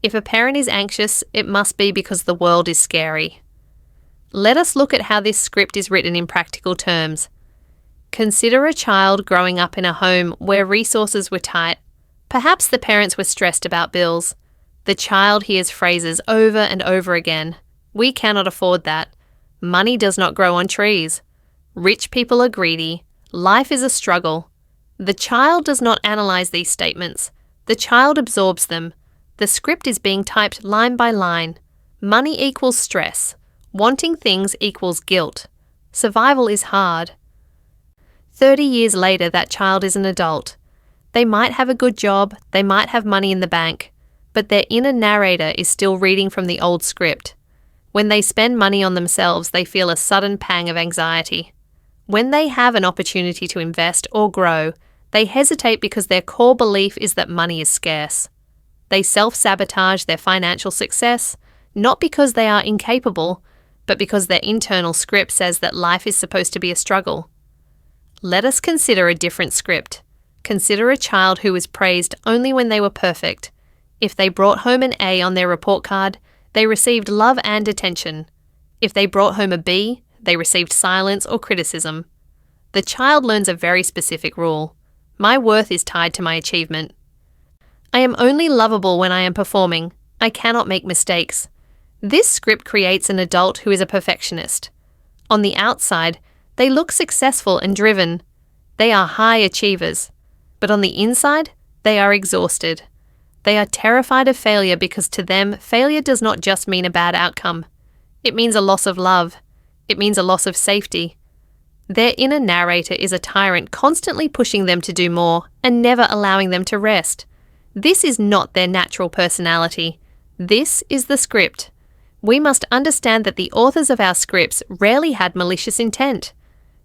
If a parent is anxious, it must be because the world is scary. Let us look at how this script is written in practical terms. Consider a child growing up in a home where resources were tight. Perhaps the parents were stressed about bills. The child hears phrases over and over again. We cannot afford that. Money does not grow on trees. Rich people are greedy. Life is a struggle. The child does not analyze these statements. The child absorbs them. The script is being typed line by line. Money equals stress. Wanting things equals guilt. Survival is hard. 30 years later, that child is an adult. They might have a good job, they might have money in the bank, but their inner narrator is still reading from the old script. When they spend money on themselves, they feel a sudden pang of anxiety. When they have an opportunity to invest or grow, they hesitate because their core belief is that money is scarce. They self-sabotage their financial success, not because they are incapable, but because their internal script says that life is supposed to be a struggle. Let us consider a different script. Consider a child who was praised only when they were perfect. If they brought home an A on their report card, they received love and attention. If they brought home a B, they received silence or criticism. The child learns a very specific rule. My worth is tied to my achievement. I am only lovable when I am performing. I cannot make mistakes. This script creates an adult who is a perfectionist. On the outside, they look successful and driven. They are high achievers. But on the inside, they are exhausted. They are terrified of failure because to them, failure does not just mean a bad outcome. It means a loss of love. It means a loss of safety. Their inner narrator is a tyrant constantly pushing them to do more and never allowing them to rest. This is not their natural personality. This is the script. We must understand that the authors of our scripts rarely had malicious intent.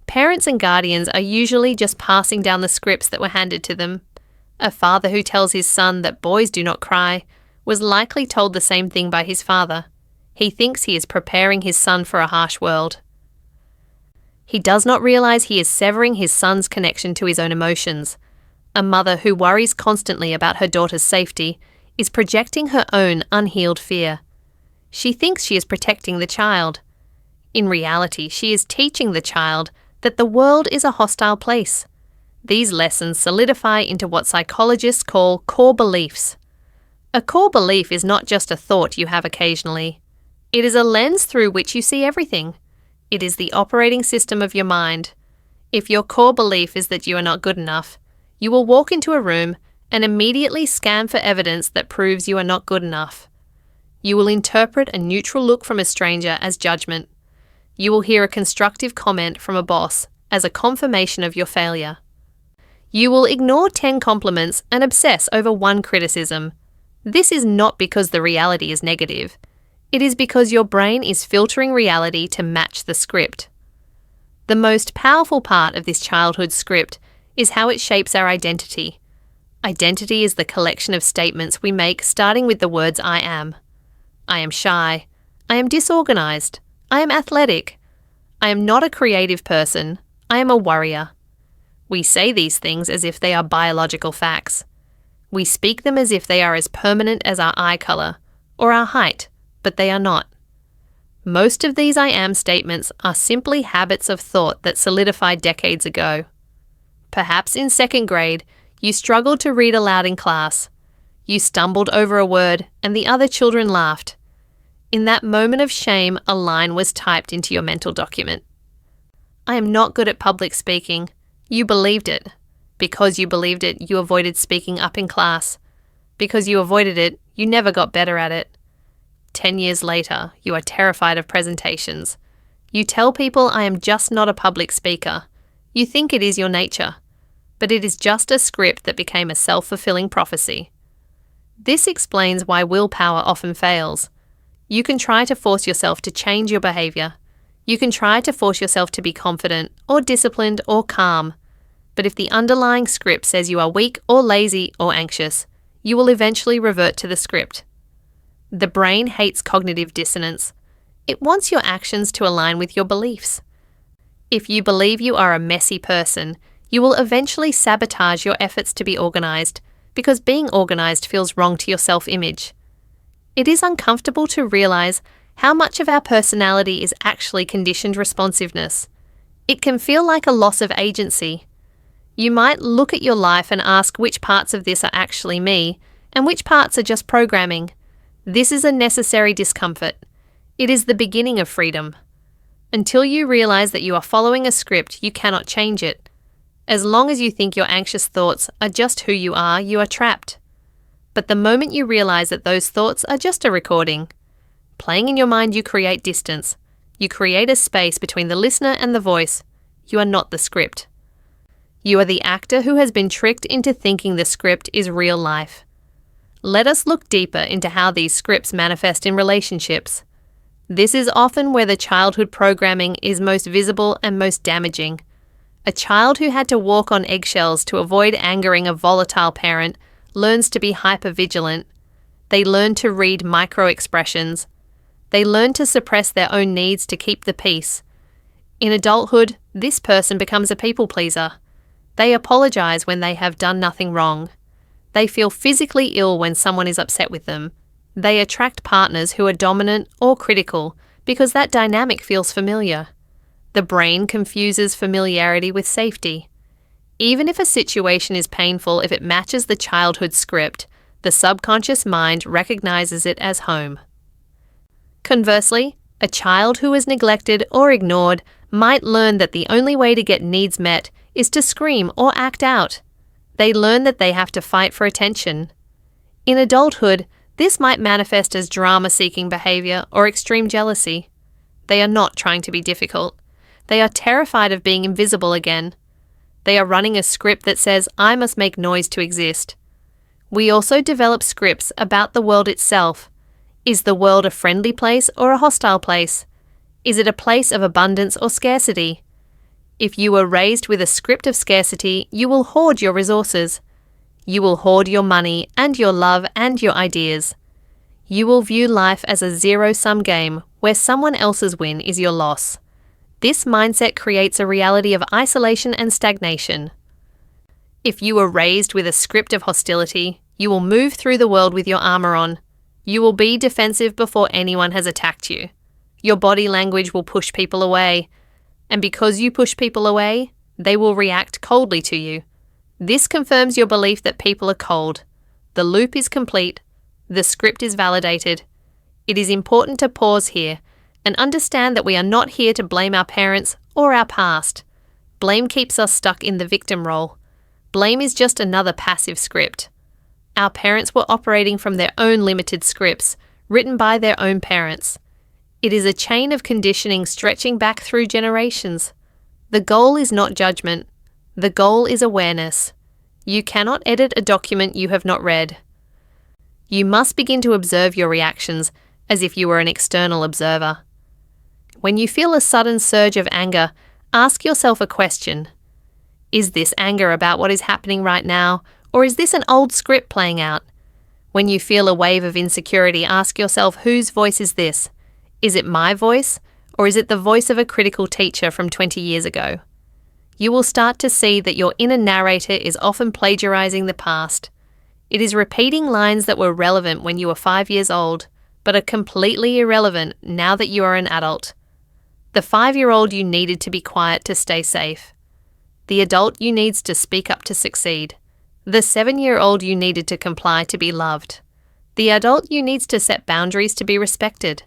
Parents and guardians are usually just passing down the scripts that were handed to them. A father who tells his son that boys do not cry was likely told the same thing by his father. He thinks he is preparing his son for a harsh world. He does not realize he is severing his son's connection to his own emotions. A mother who worries constantly about her daughter's safety is projecting her own unhealed fear. She thinks she is protecting the child. In reality, she is teaching the child that the world is a hostile place. These lessons solidify into what psychologists call core beliefs. A core belief is not just a thought you have occasionally. It is a lens through which you see everything. It is the operating system of your mind. If your core belief is that you are not good enough, you will walk into a room and immediately scan for evidence that proves you are not good enough. You will interpret a neutral look from a stranger as judgment. You will hear a constructive comment from a boss as a confirmation of your failure. You will ignore 10 compliments and obsess over one criticism. This is not because the reality is negative. It is because your brain is filtering reality to match the script. The most powerful part of this childhood script is how it shapes our identity. Identity is the collection of statements we make starting with the words I am. I am shy. I am disorganized. I am athletic. I am not a creative person. I am a worrier. We say these things as if they are biological facts. We speak them as if they are as permanent as our eye color or our height, but they are not. Most of these I am statements are simply habits of thought that solidified decades ago. Perhaps in second grade, you struggled to read aloud in class. You stumbled over a word and the other children laughed. In that moment of shame, a line was typed into your mental document. I am not good at public speaking. You believed it. Because you believed it, you avoided speaking up in class. Because you avoided it, you never got better at it. 10 years later, you are terrified of presentations. You tell people I am just not a public speaker. You think it is your nature. But it is just a script that became a self-fulfilling prophecy. This explains why willpower often fails. You can try to force yourself to change your behavior. You can try to force yourself to be confident or disciplined or calm. But if the underlying script says you are weak or lazy or anxious, you will eventually revert to the script. The brain hates cognitive dissonance. It wants your actions to align with your beliefs. If you believe you are a messy person, you will eventually sabotage your efforts to be organized because being organized feels wrong to your self-image. It is uncomfortable to realize how much of our personality is actually conditioned responsiveness. It can feel like a loss of agency. You might look at your life and ask which parts of this are actually me and which parts are just programming. This is a necessary discomfort. It is the beginning of freedom. Until you realize that you are following a script, you cannot change it. As long as you think your anxious thoughts are just who you are trapped. But the moment you realize that those thoughts are just a recording, playing in your mind, you create distance. You create a space between the listener and the voice. You are not the script. You are the actor who has been tricked into thinking the script is real life. Let us look deeper into how these scripts manifest in relationships. This is often where the childhood programming is most visible and most damaging. A child who had to walk on eggshells to avoid angering a volatile parent learns to be hypervigilant. They learn to read micro-expressions. They learn to suppress their own needs to keep the peace. In adulthood, this person becomes a people pleaser. They apologize when they have done nothing wrong. They feel physically ill when someone is upset with them. They attract partners who are dominant or critical because that dynamic feels familiar. The brain confuses familiarity with safety. Even if a situation is painful, if it matches the childhood script, the subconscious mind recognizes it as home. Conversely, a child who is neglected or ignored might learn that the only way to get needs met is to scream or act out. They learn that they have to fight for attention. In adulthood, this might manifest as drama-seeking behavior or extreme jealousy. They are not trying to be difficult. They are terrified of being invisible again. They are running a script that says, I must make noise to exist. We also develop scripts about the world itself. Is the world a friendly place or a hostile place? Is it a place of abundance or scarcity? If you were raised with a script of scarcity, you will hoard your resources. You will hoard your money and your love and your ideas. You will view life as a zero-sum game where someone else's win is your loss. This mindset creates a reality of isolation and stagnation. If you were raised with a script of hostility, you will move through the world with your armor on. You will be defensive before anyone has attacked you. Your body language will push people away. And because you push people away, they will react coldly to you. This confirms your belief that people are cold. The loop is complete. The script is validated. It is important to pause here and understand that we are not here to blame our parents or our past. Blame keeps us stuck in the victim role. Blame is just another passive script. Our parents were operating from their own limited scripts, written by their own parents. It is a chain of conditioning stretching back through generations. The goal is not judgment. The goal is awareness. You cannot edit a document you have not read. You must begin to observe your reactions as if you were an external observer. When you feel a sudden surge of anger, ask yourself a question. Is this anger about what is happening right now, or is this an old script playing out? When you feel a wave of insecurity, ask yourself, whose voice is this? Is it my voice, or is it the voice of a critical teacher from 20 years ago? You will start to see that your inner narrator is often plagiarizing the past. It is repeating lines that were relevant when you were 5 years old, but are completely irrelevant now that you are an adult. The 5-year-old you needed to be quiet to stay safe. The adult you needs to speak up to succeed. The 7-year-old you needed to comply to be loved. The adult you needs to set boundaries to be respected.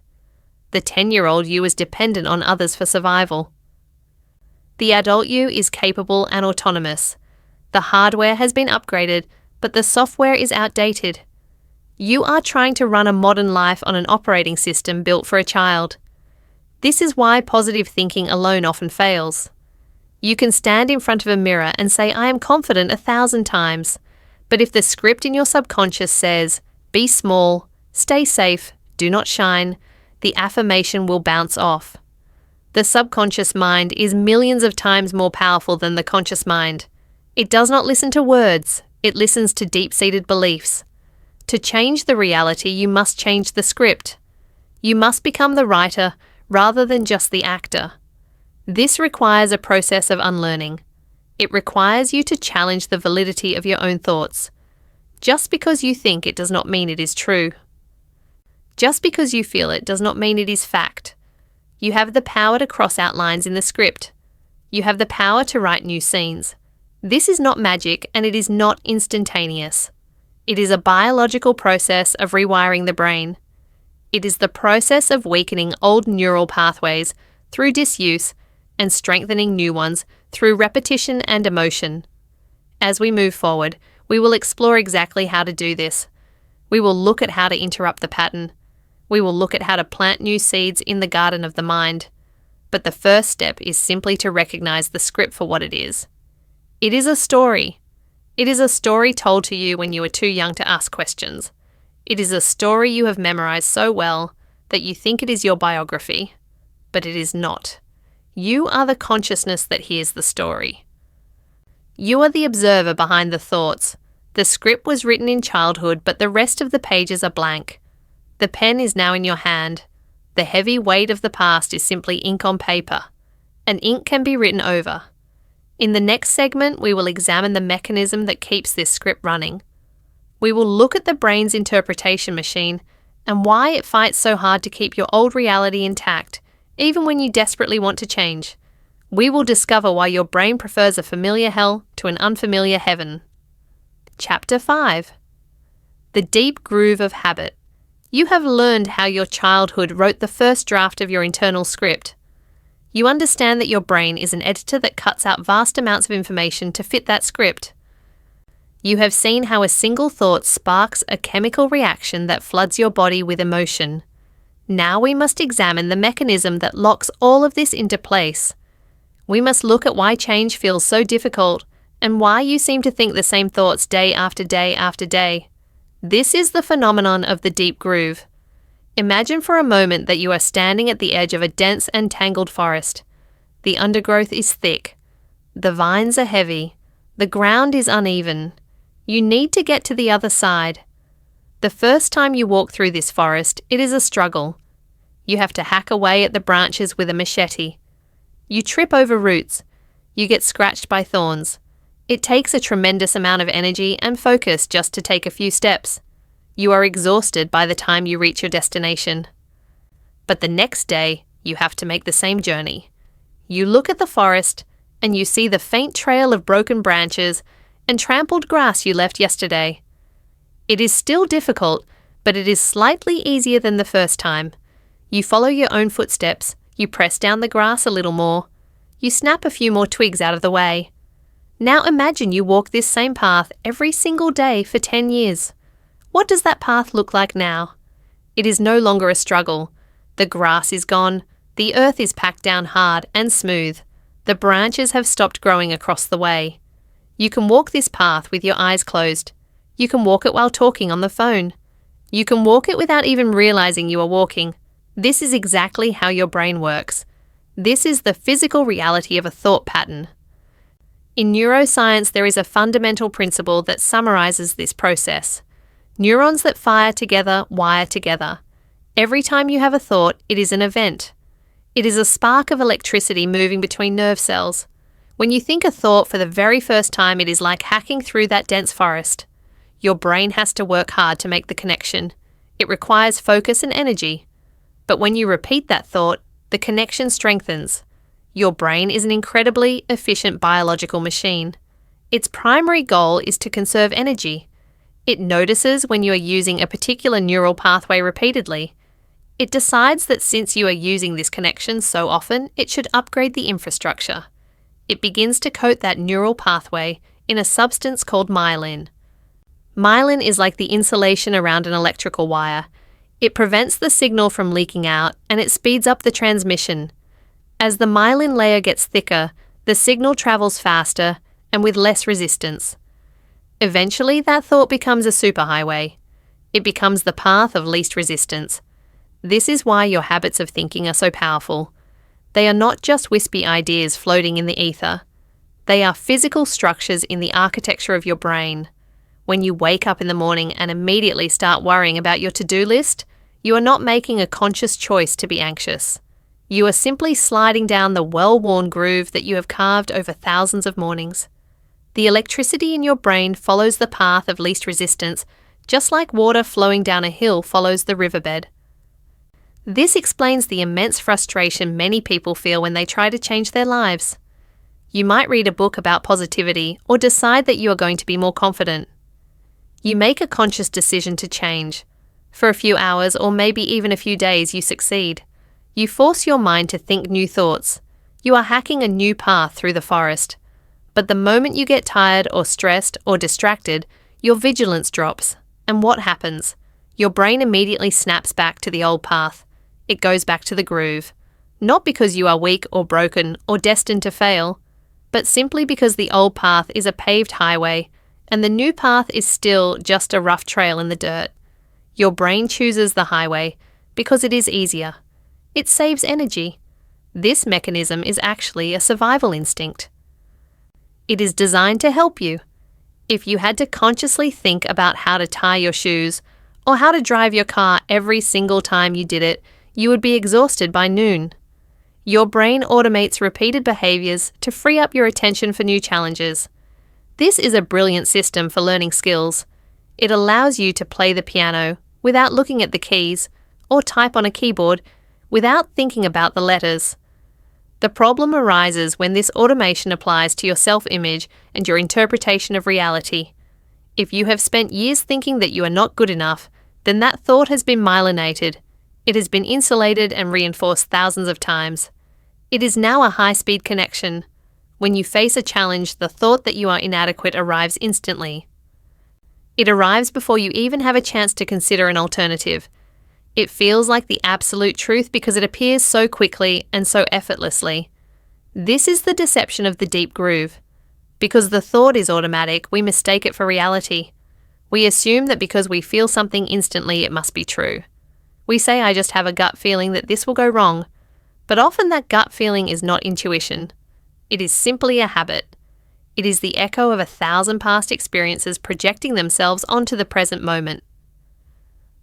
The 10-year-old you is dependent on others for survival. The adult you is capable and autonomous. The hardware has been upgraded, but the software is outdated. You are trying to run a modern life on an operating system built for a child. This is why positive thinking alone often fails. You can stand in front of a mirror and say, I am confident 1,000 times. But if the script in your subconscious says, be small, stay safe, do not shine, the affirmation will bounce off. The subconscious mind is millions of times more powerful than the conscious mind. It does not listen to words, it listens to deep-seated beliefs. To change the reality, you must change the script. You must become the writer rather than just the actor. This requires a process of unlearning. It requires you to challenge the validity of your own thoughts. Just because you think it does not mean it is true. Just because you feel it does not mean it is fact. You have the power to cross out lines in the script. You have the power to write new scenes. This is not magic and it is not instantaneous. It is a biological process of rewiring the brain. It is the process of weakening old neural pathways through disuse and strengthening new ones through repetition and emotion. As we move forward, we will explore exactly how to do this. We will look at how to interrupt the pattern. We will look at how to plant new seeds in the garden of the mind. But the first step is simply to recognize the script for what it is. It is a story. It is a story told to you when you were too young to ask questions. It is a story you have memorized so well that you think it is your biography, but it is not. You are the consciousness that hears the story. You are the observer behind the thoughts. The script was written in childhood, but the rest of the pages are blank. The pen is now in your hand. The heavy weight of the past is simply ink on paper, and ink can be written over. In the next segment, we will examine the mechanism that keeps this script running. We will look at the brain's interpretation machine and why it fights so hard to keep your old reality intact, even when you desperately want to change. We will discover why your brain prefers a familiar hell to an unfamiliar heaven. Chapter 5. The Deep Groove of Habit. You have learned how your childhood wrote the first draft of your internal script. You understand that your brain is an editor that cuts out vast amounts of information to fit that script. You have seen how a single thought sparks a chemical reaction that floods your body with emotion. Now we must examine the mechanism that locks all of this into place. We must look at why change feels so difficult and why you seem to think the same thoughts day after day after day. This is the phenomenon of the deep groove. Imagine for a moment that you are standing at the edge of a dense and tangled forest. The undergrowth is thick. The vines are heavy. The ground is uneven. You need to get to the other side. The first time you walk through this forest, it is a struggle. You have to hack away at the branches with a machete. You trip over roots. You get scratched by thorns. It takes a tremendous amount of energy and focus just to take a few steps. You are exhausted by the time you reach your destination. But the next day, you have to make the same journey. You look at the forest, and you see the faint trail of broken branches and trampled grass you left yesterday. It is still difficult, but it is slightly easier than the first time. You follow your own footsteps, you press down the grass a little more, you snap a few more twigs out of the way. Now imagine you walk this same path every single day for 10 years. What does that path look like now? It is no longer a struggle. The grass is gone, the earth is packed down hard and smooth. The branches have stopped growing across the way. You can walk this path with your eyes closed. You can walk it while talking on the phone. You can walk it without even realizing you are walking. This is exactly how your brain works. This is the physical reality of a thought pattern. In neuroscience, there is a fundamental principle that summarizes this process. Neurons that fire together wire together. Every time you have a thought, it is an event. It is a spark of electricity moving between nerve cells. When you think a thought for the very first time, it is like hacking through that dense forest. Your brain has to work hard to make the connection. It requires focus and energy. But when you repeat that thought, the connection strengthens. Your brain is an incredibly efficient biological machine. Its primary goal is to conserve energy. It notices when you are using a particular neural pathway repeatedly. It decides that since you are using this connection so often, it should upgrade the infrastructure. It begins to coat that neural pathway in a substance called myelin. Myelin is like the insulation around an electrical wire. It prevents the signal from leaking out and it speeds up the transmission. As the myelin layer gets thicker, the signal travels faster and with less resistance. Eventually, that thought becomes a superhighway. It becomes the path of least resistance. This is why your habits of thinking are so powerful. They are not just wispy ideas floating in the ether. They are physical structures in the architecture of your brain. When you wake up in the morning and immediately start worrying about your to-do list, you are not making a conscious choice to be anxious. You are simply sliding down the well-worn groove that you have carved over thousands of mornings. The electricity in your brain follows the path of least resistance, just like water flowing down a hill follows the riverbed. This explains the immense frustration many people feel when they try to change their lives. You might read a book about positivity or decide that you are going to be more confident. You make a conscious decision to change. For a few hours or maybe even a few days, you succeed. You force your mind to think new thoughts. You are hacking a new path through the forest. But the moment you get tired or stressed or distracted, your vigilance drops. And what happens? Your brain immediately snaps back to the old path. It goes back to the groove. Not because you are weak or broken or destined to fail, but simply because the old path is a paved highway and the new path is still just a rough trail in the dirt. Your brain chooses the highway because it is easier. It saves energy. This mechanism is actually a survival instinct. It is designed to help you. If you had to consciously think about how to tie your shoes or how to drive your car every single time you did it, you would be exhausted by noon. Your brain automates repeated behaviors to free up your attention for new challenges. This is a brilliant system for learning skills. It allows you to play the piano, without looking at the keys, or type on a keyboard without thinking about the letters. The problem arises when this automation applies to your self-image and your interpretation of reality. If you have spent years thinking that you are not good enough, then that thought has been myelinated. It has been insulated and reinforced thousands of times. It is now a high-speed connection. When you face a challenge, the thought that you are inadequate arrives instantly. It arrives before you even have a chance to consider an alternative. It feels like the absolute truth because it appears so quickly and so effortlessly. This is the deception of the deep groove. Because the thought is automatic, we mistake it for reality. We assume that because we feel something instantly, it must be true. We say, I just have a gut feeling that this will go wrong. But often that gut feeling is not intuition. It is simply a habit. It is the echo of 1,000 past experiences projecting themselves onto the present moment.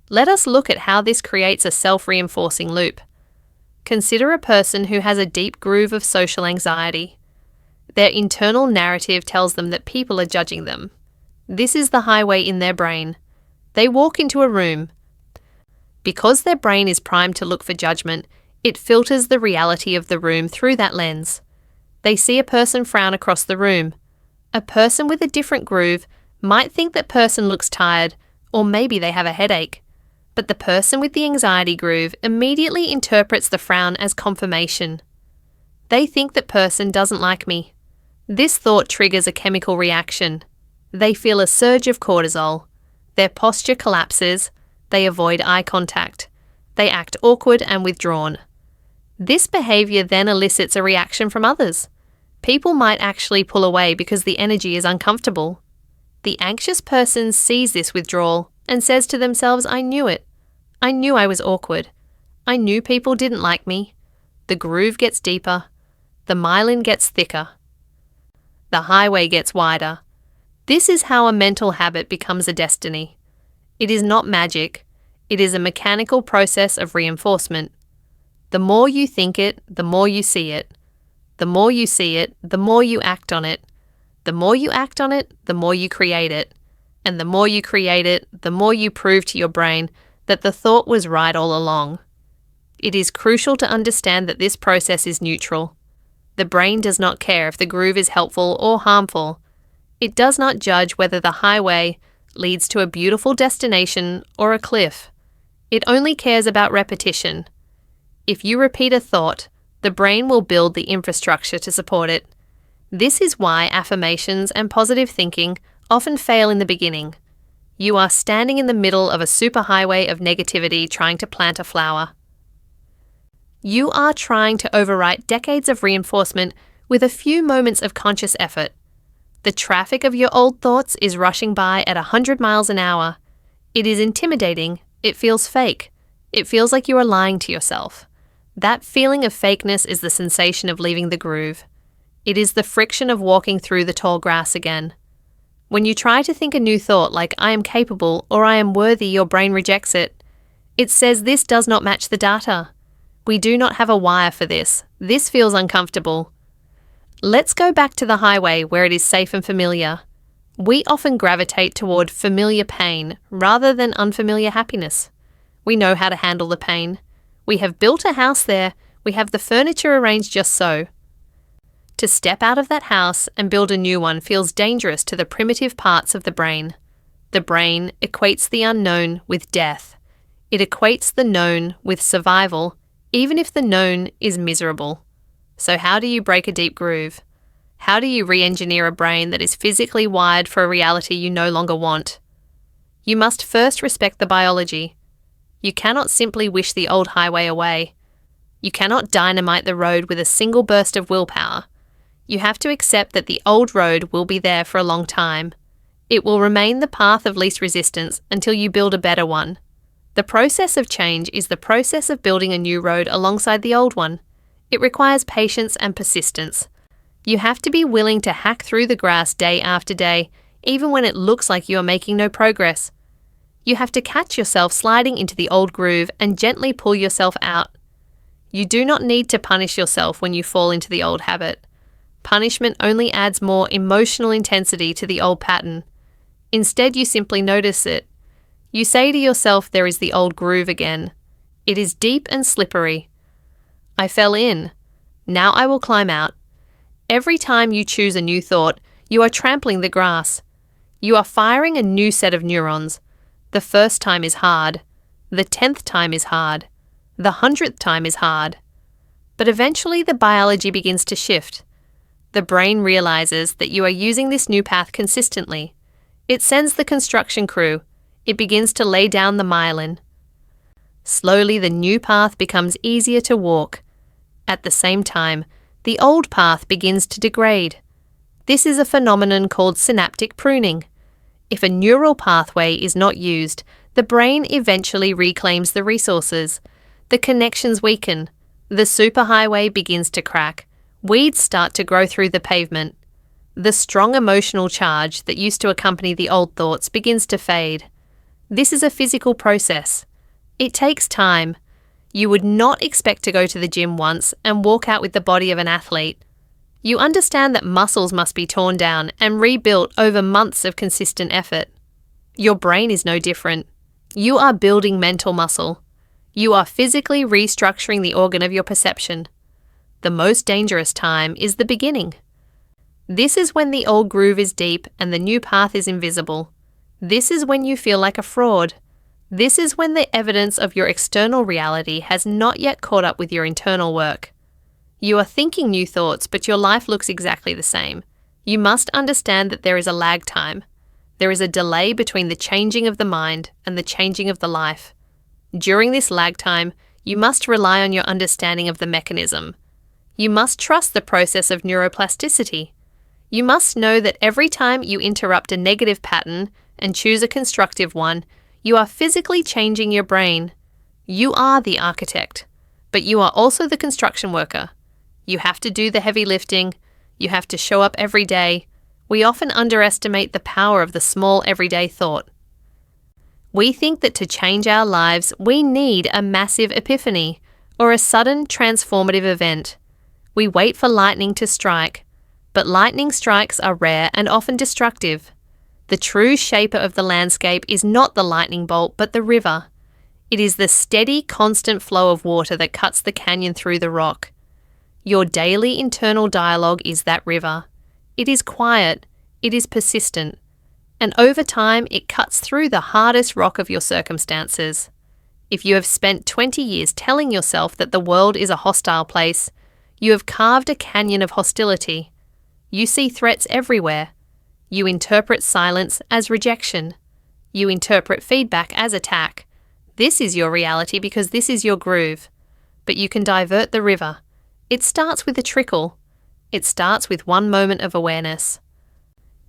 Let us look at how this creates a self-reinforcing loop. Consider a person who has a deep groove of social anxiety. Their internal narrative tells them that people are judging them. This is the highway in their brain. They walk into a room. Because their brain is primed to look for judgment, it filters the reality of the room through that lens. They see a person frown across the room. A person with a different groove might think that person looks tired, or maybe they have a headache. But the person with the anxiety groove immediately interprets the frown as confirmation. They think that person doesn't like me. This thought triggers a chemical reaction. They feel a surge of cortisol. Their posture collapses. They avoid eye contact. They act awkward and withdrawn. This behavior then elicits a reaction from others. People might actually pull away because the energy is uncomfortable. The anxious person sees this withdrawal and says to themselves, I knew it. I knew I was awkward. I knew people didn't like me. The groove gets deeper. The myelin gets thicker. The highway gets wider. This is how a mental habit becomes a destiny. It is not magic. It is a mechanical process of reinforcement. The more you think it, the more you see it. The more you see it, the more you act on it. The more you act on it, the more you create it. And the more you create it, the more you prove to your brain that the thought was right all along. It is crucial to understand that this process is neutral. The brain does not care if the groove is helpful or harmful. It does not judge whether the highway leads to a beautiful destination or a cliff. It only cares about repetition. If you repeat a thought, the brain will build the infrastructure to support it. This is why affirmations and positive thinking often fail in the beginning. You are standing in the middle of a superhighway of negativity trying to plant a flower. You are trying to overwrite decades of reinforcement with a few moments of conscious effort. The traffic of your old thoughts is rushing by at 100 miles an hour. It is intimidating. It feels fake. It feels like you are lying to yourself. That feeling of fakeness is the sensation of leaving the groove. It is the friction of walking through the tall grass again. When you try to think a new thought like I am capable or I am worthy, your brain rejects it. It says this does not match the data. We do not have a wire for this. This feels uncomfortable. Let's go back to the highway where it is safe and familiar. We often gravitate toward familiar pain rather than unfamiliar happiness. We know how to handle the pain. We have built a house there. We have the furniture arranged just so. To step out of that house and build a new one feels dangerous to the primitive parts of the brain. The brain equates the unknown with death. It equates the known with survival, even if the known is miserable. So how do you break a deep groove? How do you re-engineer a brain that is physically wired for a reality you no longer want? You must first respect the biology. You cannot simply wish the old highway away. You cannot dynamite the road with a single burst of willpower. You have to accept that the old road will be there for a long time. It will remain the path of least resistance until you build a better one. The process of change is the process of building a new road alongside the old one. It requires patience and persistence. You have to be willing to hack through the grass day after day, even when it looks like you are making no progress. You have to catch yourself sliding into the old groove and gently pull yourself out. You do not need to punish yourself when you fall into the old habit. Punishment only adds more emotional intensity to the old pattern. Instead, you simply notice it. You say to yourself there is the old groove again. It is deep and slippery. I fell in. Now I will climb out. Every time you choose a new thought, you are trampling the grass. You are firing a new set of neurons. The first time is hard. The 10th time is hard. The 100th time is hard. But eventually the biology begins to shift. The brain realizes that you are using this new path consistently. It sends the construction crew. It begins to lay down the myelin. Slowly the new path becomes easier to walk. At the same time, the old path begins to degrade. This is a phenomenon called synaptic pruning. If a neural pathway is not used, the brain eventually reclaims the resources. The connections weaken. The superhighway begins to crack. Weeds start to grow through the pavement. The strong emotional charge that used to accompany the old thoughts begins to fade. This is a physical process. It takes time. You would not expect to go to the gym once and walk out with the body of an athlete. You understand that muscles must be torn down and rebuilt over months of consistent effort. Your brain is no different. You are building mental muscle. You are physically restructuring the organ of your perception. The most dangerous time is the beginning. This is when the old groove is deep and the new path is invisible. This is when you feel like a fraud. This is when the evidence of your external reality has not yet caught up with your internal work. You are thinking new thoughts, but your life looks exactly the same. You must understand that there is a lag time. There is a delay between the changing of the mind and the changing of the life. During this lag time, you must rely on your understanding of the mechanism. You must trust the process of neuroplasticity. You must know that every time you interrupt a negative pattern and choose a constructive one, you are physically changing your brain. You are the architect, but you are also the construction worker. You have to do the heavy lifting. You have to show up every day. We often underestimate the power of the small everyday thought. We think that to change our lives, we need a massive epiphany or a sudden transformative event. We wait for lightning to strike, but lightning strikes are rare and often destructive. The true shaper of the landscape is not the lightning bolt, but the river. It is the steady, constant flow of water that cuts the canyon through the rock. Your daily internal dialogue is that river. It is quiet, it is persistent, and over time it cuts through the hardest rock of your circumstances. If you have spent 20 years telling yourself that the world is a hostile place, you have carved a canyon of hostility. You see threats everywhere. You interpret silence as rejection. You interpret feedback as attack. This is your reality because this is your groove. But you can divert the river. It starts with a trickle. It starts with one moment of awareness.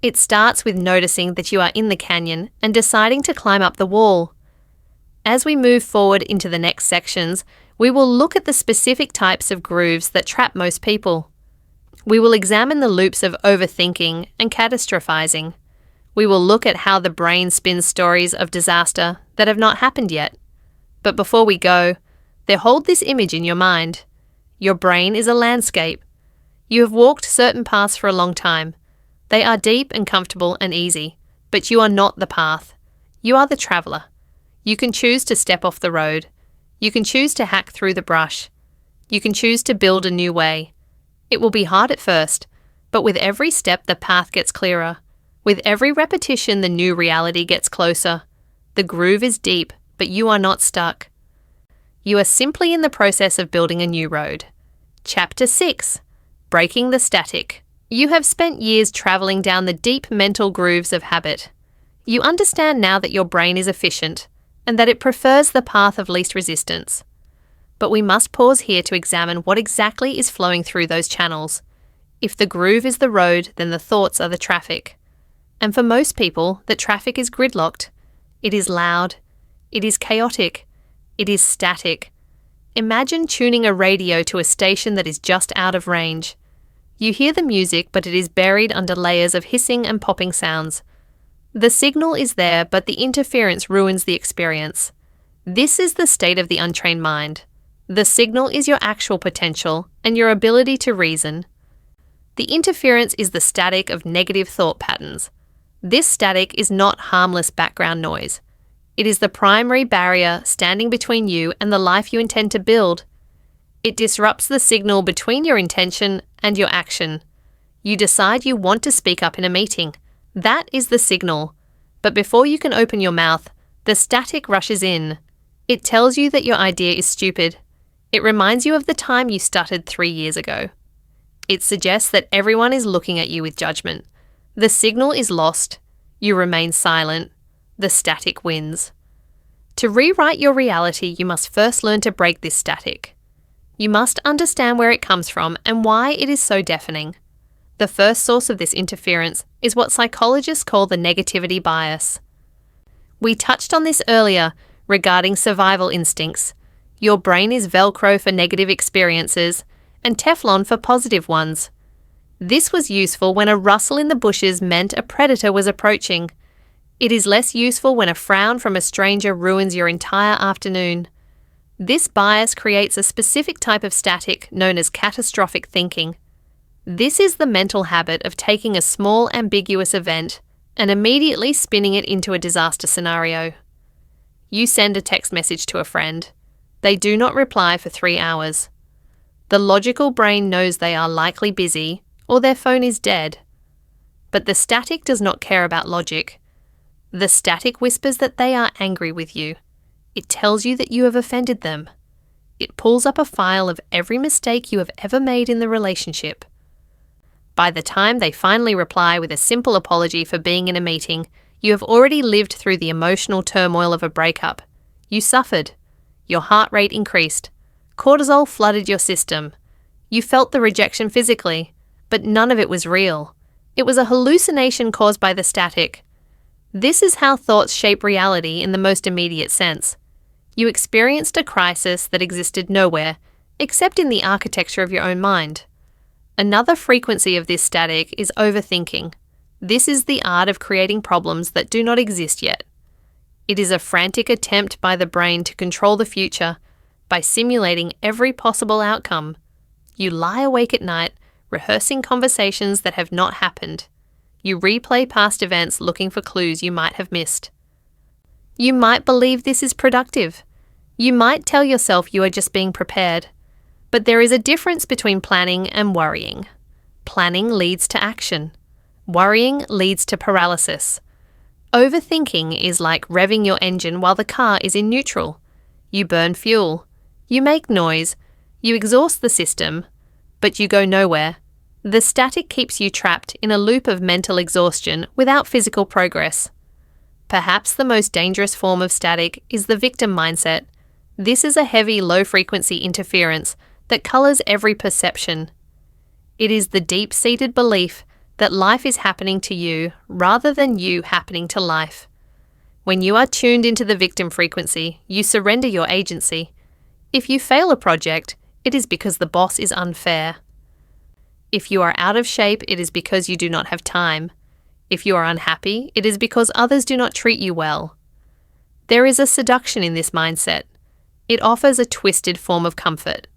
It starts with noticing that you are in the canyon and deciding to climb up the wall. As we move forward into the next sections, we will look at the specific types of grooves that trap most people. We will examine the loops of overthinking and catastrophizing. We will look at how the brain spins stories of disaster that have not happened yet. But before we go, there hold this image in your mind. Your brain is a landscape. You have walked certain paths for a long time. They are deep and comfortable and easy, but you are not the path. You are the traveller. You can choose to step off the road. You can choose to hack through the brush. You can choose to build a new way. It will be hard at first, but with every step the path gets clearer. With every repetition the new reality gets closer. The groove is deep, but you are not stuck. You are simply in the process of building a new road. Chapter 6. Breaking the Static. You have spent years travelling down the deep mental grooves of habit. You understand now that your brain is efficient and that it prefers the path of least resistance. But we must pause here to examine what exactly is flowing through those channels. If the groove is the road, then the thoughts are the traffic. And for most people, the traffic is gridlocked. It is loud. It is chaotic. It is static. Imagine tuning a radio to a station that is just out of range. You hear the music, but it is buried under layers of hissing and popping sounds. The signal is there, but the interference ruins the experience. This is the state of the untrained mind. The signal is your actual potential and your ability to reason. The interference is the static of negative thought patterns. This static is not harmless background noise. It is the primary barrier standing between you and the life you intend to build. It disrupts the signal between your intention and your action. You decide you want to speak up in a meeting. That is the signal. But before you can open your mouth, the static rushes in. It tells you that your idea is stupid. It reminds you of the time you stuttered 3 years ago. It suggests that everyone is looking at you with judgment. The signal is lost. You remain silent. The static wins. To rewrite your reality, you must first learn to break this static. You must understand where it comes from and why it is so deafening. The first source of this interference is what psychologists call the negativity bias. We touched on this earlier regarding survival instincts. Your brain is Velcro for negative experiences and Teflon for positive ones. This was useful when a rustle in the bushes meant a predator was approaching. It is less useful when a frown from a stranger ruins your entire afternoon. This bias creates a specific type of static known as catastrophic thinking. This is the mental habit of taking a small ambiguous event and immediately spinning it into a disaster scenario. You send a text message to a friend. They do not reply for 3 hours. The logical brain knows they are likely busy or their phone is dead. But the static does not care about logic. The static whispers that they are angry with you. It tells you that you have offended them. It pulls up a file of every mistake you have ever made in the relationship. By the time they finally reply with a simple apology for being in a meeting, you have already lived through the emotional turmoil of a breakup. You suffered. Your heart rate increased. Cortisol flooded your system. You felt the rejection physically, but none of it was real. It was a hallucination caused by the static. This is how thoughts shape reality in the most immediate sense. You experienced a crisis that existed nowhere, except in the architecture of your own mind. Another frequency of this static is overthinking. This is the art of creating problems that do not exist yet. It is a frantic attempt by the brain to control the future by simulating every possible outcome. You lie awake at night, rehearsing conversations that have not happened. You replay past events looking for clues you might have missed. You might believe this is productive. You might tell yourself you are just being prepared. But there is a difference between planning and worrying. Planning leads to action. Worrying leads to paralysis. Overthinking is like revving your engine while the car is in neutral. You burn fuel. You make noise. You exhaust the system, but you go nowhere. The static keeps you trapped in a loop of mental exhaustion without physical progress. Perhaps the most dangerous form of static is the victim mindset. This is a heavy, low-frequency interference that colours every perception. It is the deep-seated belief that life is happening to you rather than you happening to life. When you are tuned into the victim frequency, you surrender your agency. If you fail a project, it is because the boss is unfair. If you are out of shape, it is because you do not have time. If you are unhappy, it is because others do not treat you well. There is a seduction in this mindset. It offers a twisted form of comfort.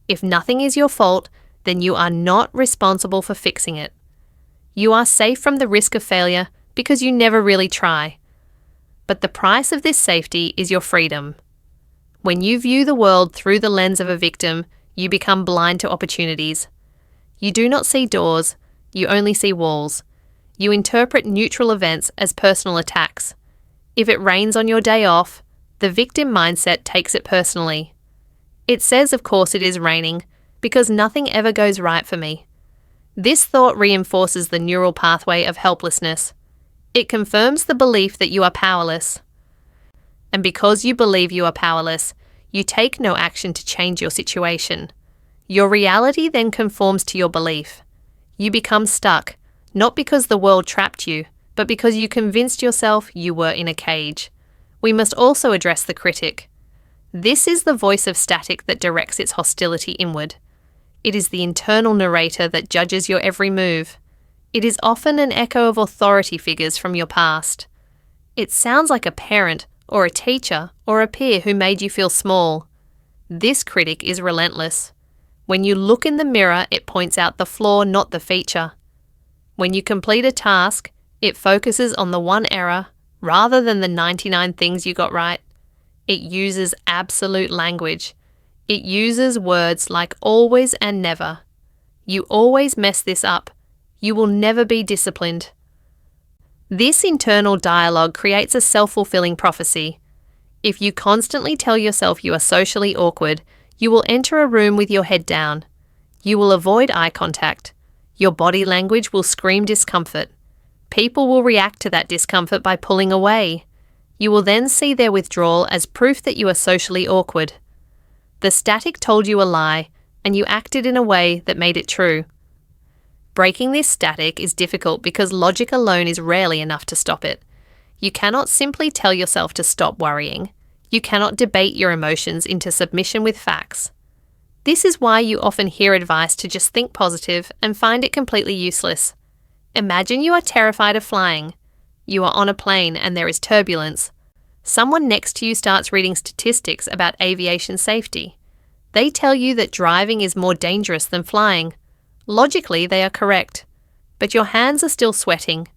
If nothing is your fault, then you are not responsible for fixing it. You are safe from the risk of failure because you never really try. But the price of this safety is your freedom. When you view the world through the lens of a victim, you become blind to opportunities. You do not see doors, you only see walls. You interpret neutral events as personal attacks. If it rains on your day off, the victim mindset takes it personally. It says, of course it is raining, because nothing ever goes right for me. This thought reinforces the neural pathway of helplessness. It confirms the belief that you are powerless. And because you believe you are powerless, you take no action to change your situation. Your reality then conforms to your belief. You become stuck, not because the world trapped you, but because you convinced yourself you were in a cage. We must also address the critic. This is the voice of static that directs its hostility inward. It is the internal narrator that judges your every move. It is often an echo of authority figures from your past. It sounds like a parent or a teacher or a peer who made you feel small. This critic is relentless. When you look in the mirror, it points out the flaw, not the feature. When you complete a task, it focuses on the one error rather than the 99 things you got right. It uses absolute language. It uses words like always and never. You always mess this up. You will never be disciplined. This internal dialogue creates a self-fulfilling prophecy. If you constantly tell yourself you are socially awkward, you will enter a room with your head down. You will avoid eye contact. Your body language will scream discomfort. People will react to that discomfort by pulling away. You will then see their withdrawal as proof that you are socially awkward. The static told you a lie, and you acted in a way that made it true. Breaking this static is difficult because logic alone is rarely enough to stop it. You cannot simply tell yourself to stop worrying. You cannot debate your emotions into submission with facts. This is why you often hear advice to just think positive and find it completely useless. Imagine you are terrified of flying. You are on a plane and there is turbulence. Someone next to you starts reading statistics about aviation safety. They tell you that driving is more dangerous than flying. Logically, they are correct. But your hands are still sweating.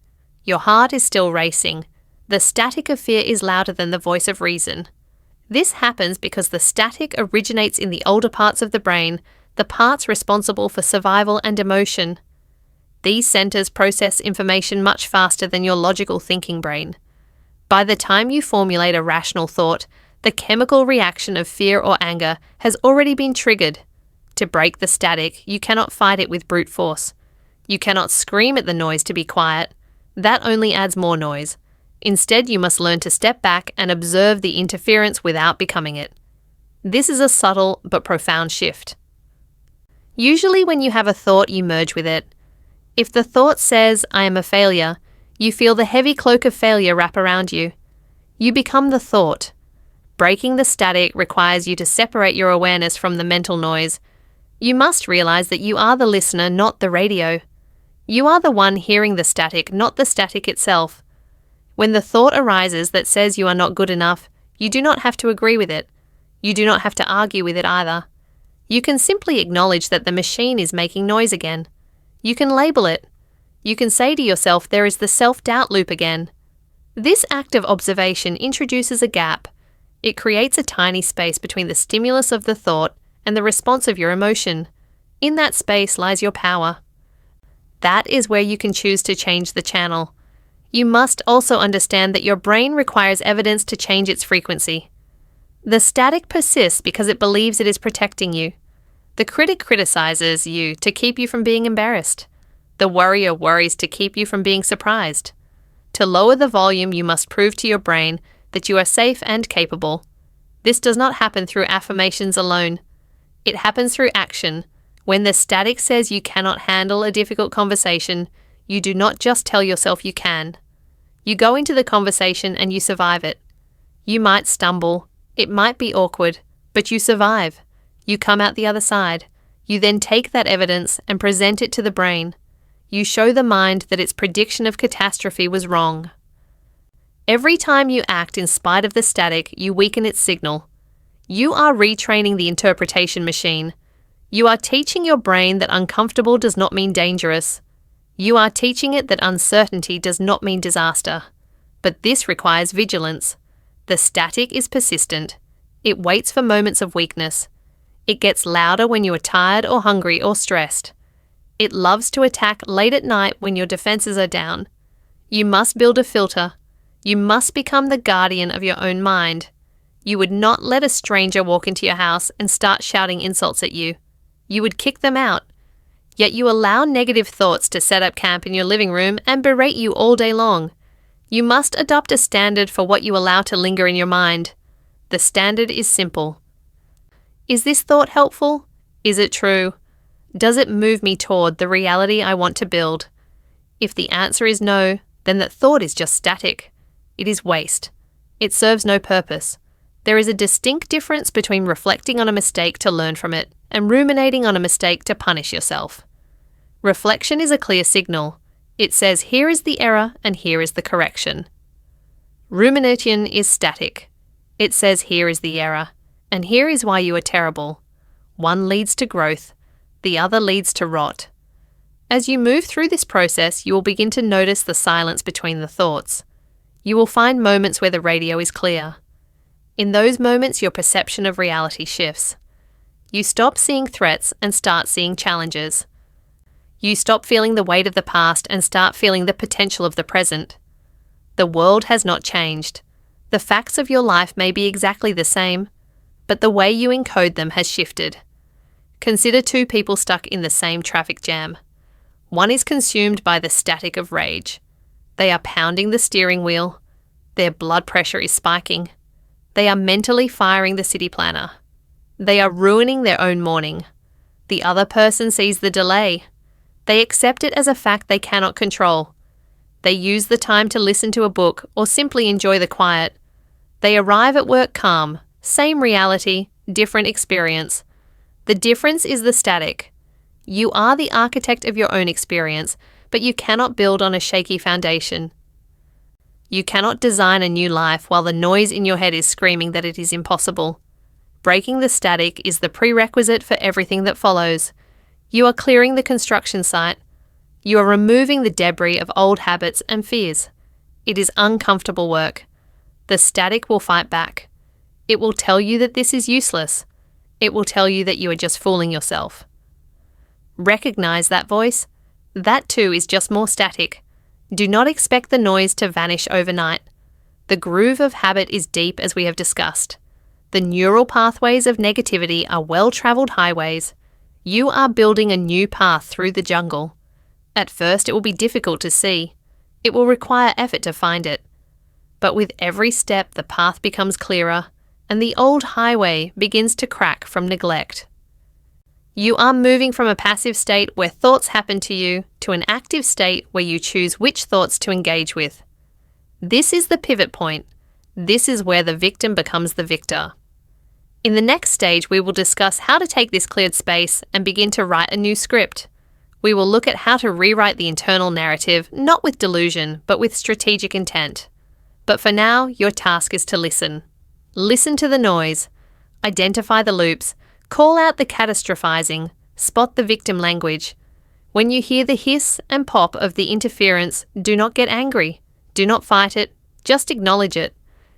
Your heart is still racing. The static of fear is louder than the voice of reason. This happens because the static originates in the older parts of the brain, the parts responsible for survival and emotion. These centers process information much faster than your logical thinking brain. By the time you formulate a rational thought, the chemical reaction of fear or anger has already been triggered. To break the static, you cannot fight it with brute force. You cannot scream at the noise to be quiet. That only adds more noise. Instead, you must learn to step back and observe the interference without becoming it. This is a subtle but profound shift. Usually when you have a thought, you merge with it. If the thought says, "I am a failure," you feel the heavy cloak of failure wrap around you. You become the thought. Breaking the static requires you to separate your awareness from the mental noise. You must realize that you are the listener, not the radio. You are the one hearing the static, not the static itself. When the thought arises that says you are not good enough, you do not have to agree with it. You do not have to argue with it either. You can simply acknowledge that the machine is making noise again. You can label it. You can say to yourself, there is the self-doubt loop again. This act of observation introduces a gap. It creates a tiny space between the stimulus of the thought and the response of your emotion. In that space lies your power. That is where you can choose to change the channel. You must also understand that your brain requires evidence to change its frequency. The static persists because it believes it is protecting you. The critic criticizes you to keep you from being embarrassed. The worrier worries to keep you from being surprised. To lower the volume, you must prove to your brain that you are safe and capable. This does not happen through affirmations alone. It happens through action. When the static says you cannot handle a difficult conversation, you do not just tell yourself you can. You go into the conversation and you survive it. You might stumble. It might be awkward, but you survive. You come out the other side. You then take that evidence and present it to the brain. You show the mind that its prediction of catastrophe was wrong. Every time you act in spite of the static, you weaken its signal. You are retraining the interpretation machine. You are teaching your brain that uncomfortable does not mean dangerous. You are teaching it that uncertainty does not mean disaster. But this requires vigilance. The static is persistent. It waits for moments of weakness. It gets louder when you are tired or hungry or stressed. It loves to attack late at night when your defenses are down. You must build a filter. You must become the guardian of your own mind. You would not let a stranger walk into your house and start shouting insults at you. You would kick them out. Yet you allow negative thoughts to set up camp in your living room and berate you all day long. You must adopt a standard for what you allow to linger in your mind. The standard is simple. Is this thought helpful? Is it true? Does it move me toward the reality I want to build? If the answer is no, then that thought is just static. It is waste. It serves no purpose. There is a distinct difference between reflecting on a mistake to learn from it and ruminating on a mistake to punish yourself. Reflection is a clear signal. It says here is the error and here is the correction. Rumination is static. It says here is the error and here is why you are terrible. One leads to growth. The other leads to rot. As you move through this process, you will begin to notice the silence between the thoughts. You will find moments where the radio is clear. In those moments, your perception of reality shifts. You stop seeing threats and start seeing challenges. You stop feeling the weight of the past and start feeling the potential of the present. The world has not changed. The facts of your life may be exactly the same, but the way you encode them has shifted. Consider two people stuck in the same traffic jam. One is consumed by the static of rage. They are pounding the steering wheel. Their blood pressure is spiking. They are mentally firing the city planner. They are ruining their own morning. The other person sees the delay. They accept it as a fact they cannot control. They use the time to listen to a book or simply enjoy the quiet. They arrive at work calm. Same reality, different experience. The difference is the static. You are the architect of your own experience, but you cannot build on a shaky foundation. You cannot design a new life while the noise in your head is screaming that it is impossible. Breaking the static is the prerequisite for everything that follows. You are clearing the construction site. You are removing the debris of old habits and fears. It is uncomfortable work. The static will fight back. It will tell you that this is useless. It will tell you that you are just fooling yourself. Recognize that voice. That too is just more static. Do not expect the noise to vanish overnight. The groove of habit is deep, as we have discussed. The neural pathways of negativity are well-traveled highways. You are building a new path through the jungle. At first, it will be difficult to see. It will require effort to find it. But with every step, the path becomes clearer, and the old highway begins to crack from neglect. You are moving from a passive state where thoughts happen to you to an active state where you choose which thoughts to engage with. This is the pivot point. This is where the victim becomes the victor. In the next stage, we will discuss how to take this cleared space and begin to write a new script. We will look at how to rewrite the internal narrative, not with delusion, but with strategic intent. But for now, your task is to listen. Listen to the noise. Identify the loops. Call out the catastrophizing. Spot the victim language. When you hear the hiss and pop of the interference, do not get angry. Do not fight it. Just acknowledge it.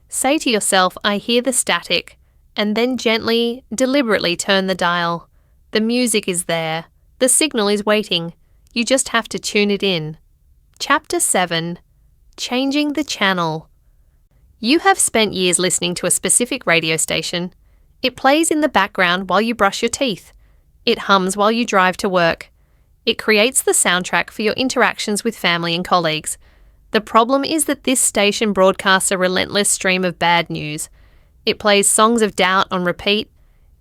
Say to yourself, I hear the static, and then gently, deliberately turn the dial. The music is there. The signal is waiting. You just have to tune it in. Chapter 7. Changing the Channel. You have spent years listening to a specific radio station. It plays in the background while you brush your teeth. It hums while you drive to work. It creates the soundtrack for your interactions with family and colleagues. The problem is that this station broadcasts a relentless stream of bad news. It plays songs of doubt on repeat.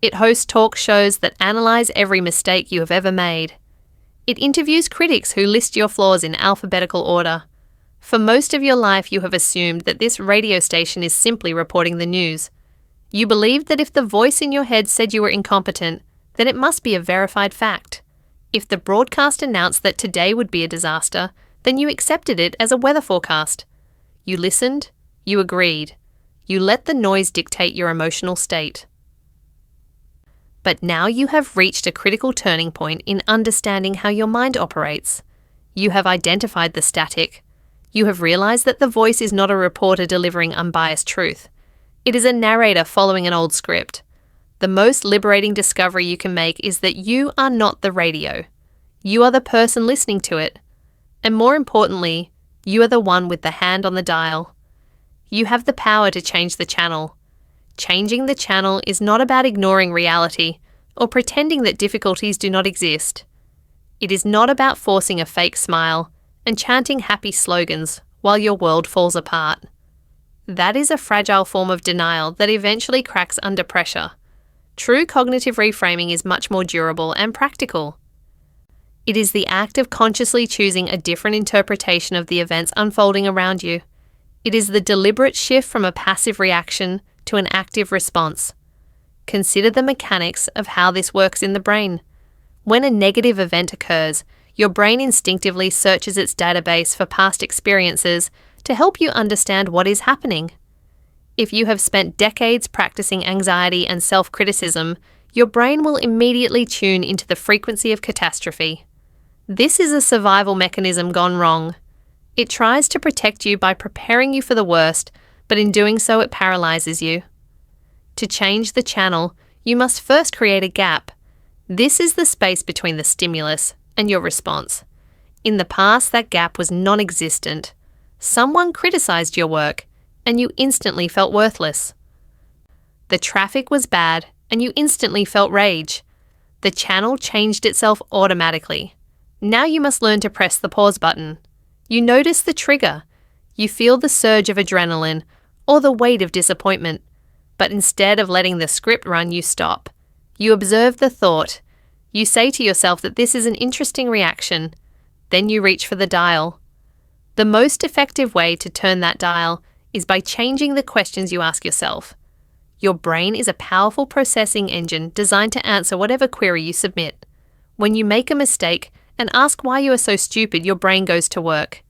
It hosts talk shows that analyze every mistake you have ever made. It interviews critics who list your flaws in alphabetical order. For most of your life, you have assumed that this radio station is simply reporting the news. You believed that if the voice in your head said you were incompetent, then it must be a verified fact. If the broadcast announced that today would be a disaster, then you accepted it as a weather forecast. You listened, you agreed. You let the noise dictate your emotional state. But now you have reached a critical turning point in understanding how your mind operates. You have identified the static. You have realized that the voice is not a reporter delivering unbiased truth. It is a narrator following an old script. The most liberating discovery you can make is that you are not the radio. You are the person listening to it. And more importantly, you are the one with the hand on the dial. You have the power to change the channel. Changing the channel is not about ignoring reality or pretending that difficulties do not exist. It is not about forcing a fake smile and chanting happy slogans while your world falls apart. That is a fragile form of denial that eventually cracks under pressure. True cognitive reframing is much more durable and practical. It is the act of consciously choosing a different interpretation of the events unfolding around you. It is the deliberate shift from a passive reaction to an active response. Consider the mechanics of how this works in the brain. When a negative event occurs, your brain instinctively searches its database for past experiences to help you understand what is happening. If you have spent decades practicing anxiety and self-criticism, your brain will immediately tune into the frequency of catastrophe. This is a survival mechanism gone wrong. It tries to protect you by preparing you for the worst, but in doing so it paralyzes you. To change the channel, you must first create a gap. This is the space between the stimulus and your response. In the past, that gap was non-existent. Someone criticized your work, and you instantly felt worthless. The traffic was bad, and you instantly felt rage. The channel changed itself automatically. Now you must learn to press the pause button. You notice the trigger. You feel the surge of adrenaline or the weight of disappointment. But instead of letting the script run, you stop. You observe the thought. You say to yourself that this is an interesting reaction. Then you reach for the dial. The most effective way to turn that dial is by changing the questions you ask yourself. Your brain is a powerful processing engine designed to answer whatever query you submit. When you make a mistake and ask why you are so stupid, your brain goes to work.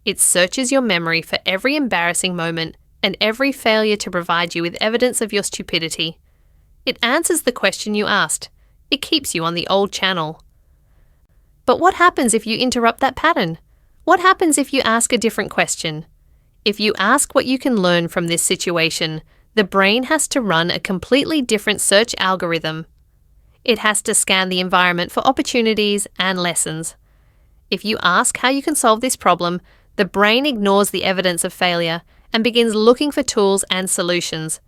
It searches your memory for every embarrassing moment and every failure to provide you with evidence of your stupidity. It answers the question you asked. It keeps you on the old channel. But what happens if you interrupt that pattern? What happens if you ask a different question? If you ask what you can learn from this situation, the brain has to run a completely different search algorithm. It has to scan the environment for opportunities and lessons. If you ask how you can solve this problem, the brain ignores the evidence of failure and begins looking for tools and solutions.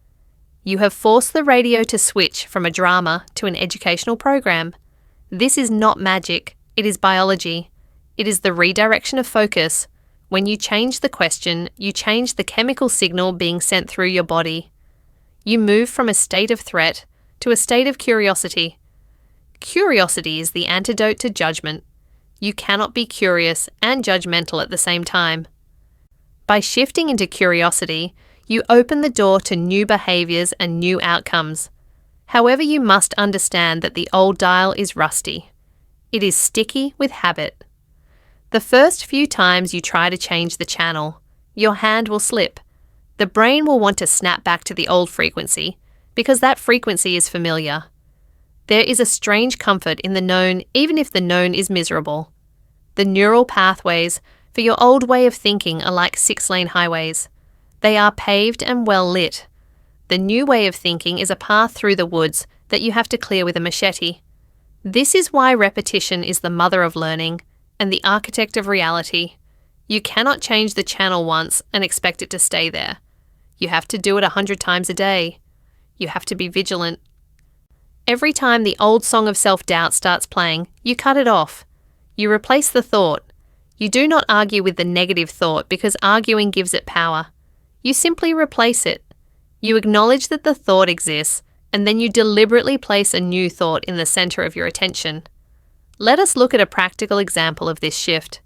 You have forced the radio to switch from a drama to an educational program. This is not magic, it is biology. It is the redirection of focus. When you change the question, you change the chemical signal being sent through your body. You move from a state of threat to a state of curiosity. Curiosity is the antidote to judgment. You cannot be curious and judgmental at the same time. By shifting into curiosity, you open the door to new behaviors and new outcomes. However, you must understand that the old dial is rusty. It is sticky with habit. The first few times you try to change the channel, your hand will slip. The brain will want to snap back to the old frequency because that frequency is familiar. There is a strange comfort in the known, even if the known is miserable. The neural pathways for your old way of thinking are like 6-lane highways. They are paved and well lit. The new way of thinking is a path through the woods that you have to clear with a machete. This is why repetition is the mother of learning and the architect of reality. You cannot change the channel once and expect it to stay there. You have to do it 100 times a day. You have to be vigilant. Every time the old song of self-doubt starts playing, you cut it off. You replace the thought. You do not argue with the negative thought because arguing gives it power. You simply replace it. You acknowledge that the thought exists, and then you deliberately place a new thought in the center of your attention. Let us look at a practical example of this shift.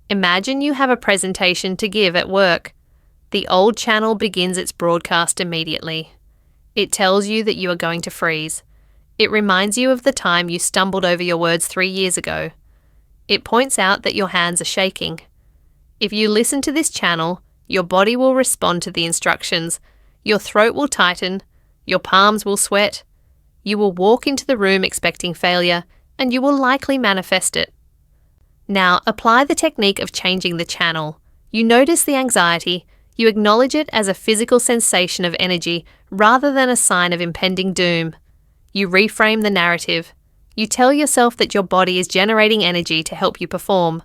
Imagine you have a presentation to give at work. The old channel begins its broadcast immediately. It tells you that you are going to freeze. It reminds you of the time you stumbled over your words 3 years ago. It points out that your hands are shaking. If you listen to this channel, your body will respond to the instructions. Your throat will tighten. Your palms will sweat. You will walk into the room expecting failure, and you will likely manifest it. Now, apply the technique of changing the channel. You notice the anxiety. You acknowledge it as a physical sensation of energy rather than a sign of impending doom. You reframe the narrative. You tell yourself that your body is generating energy to help you perform.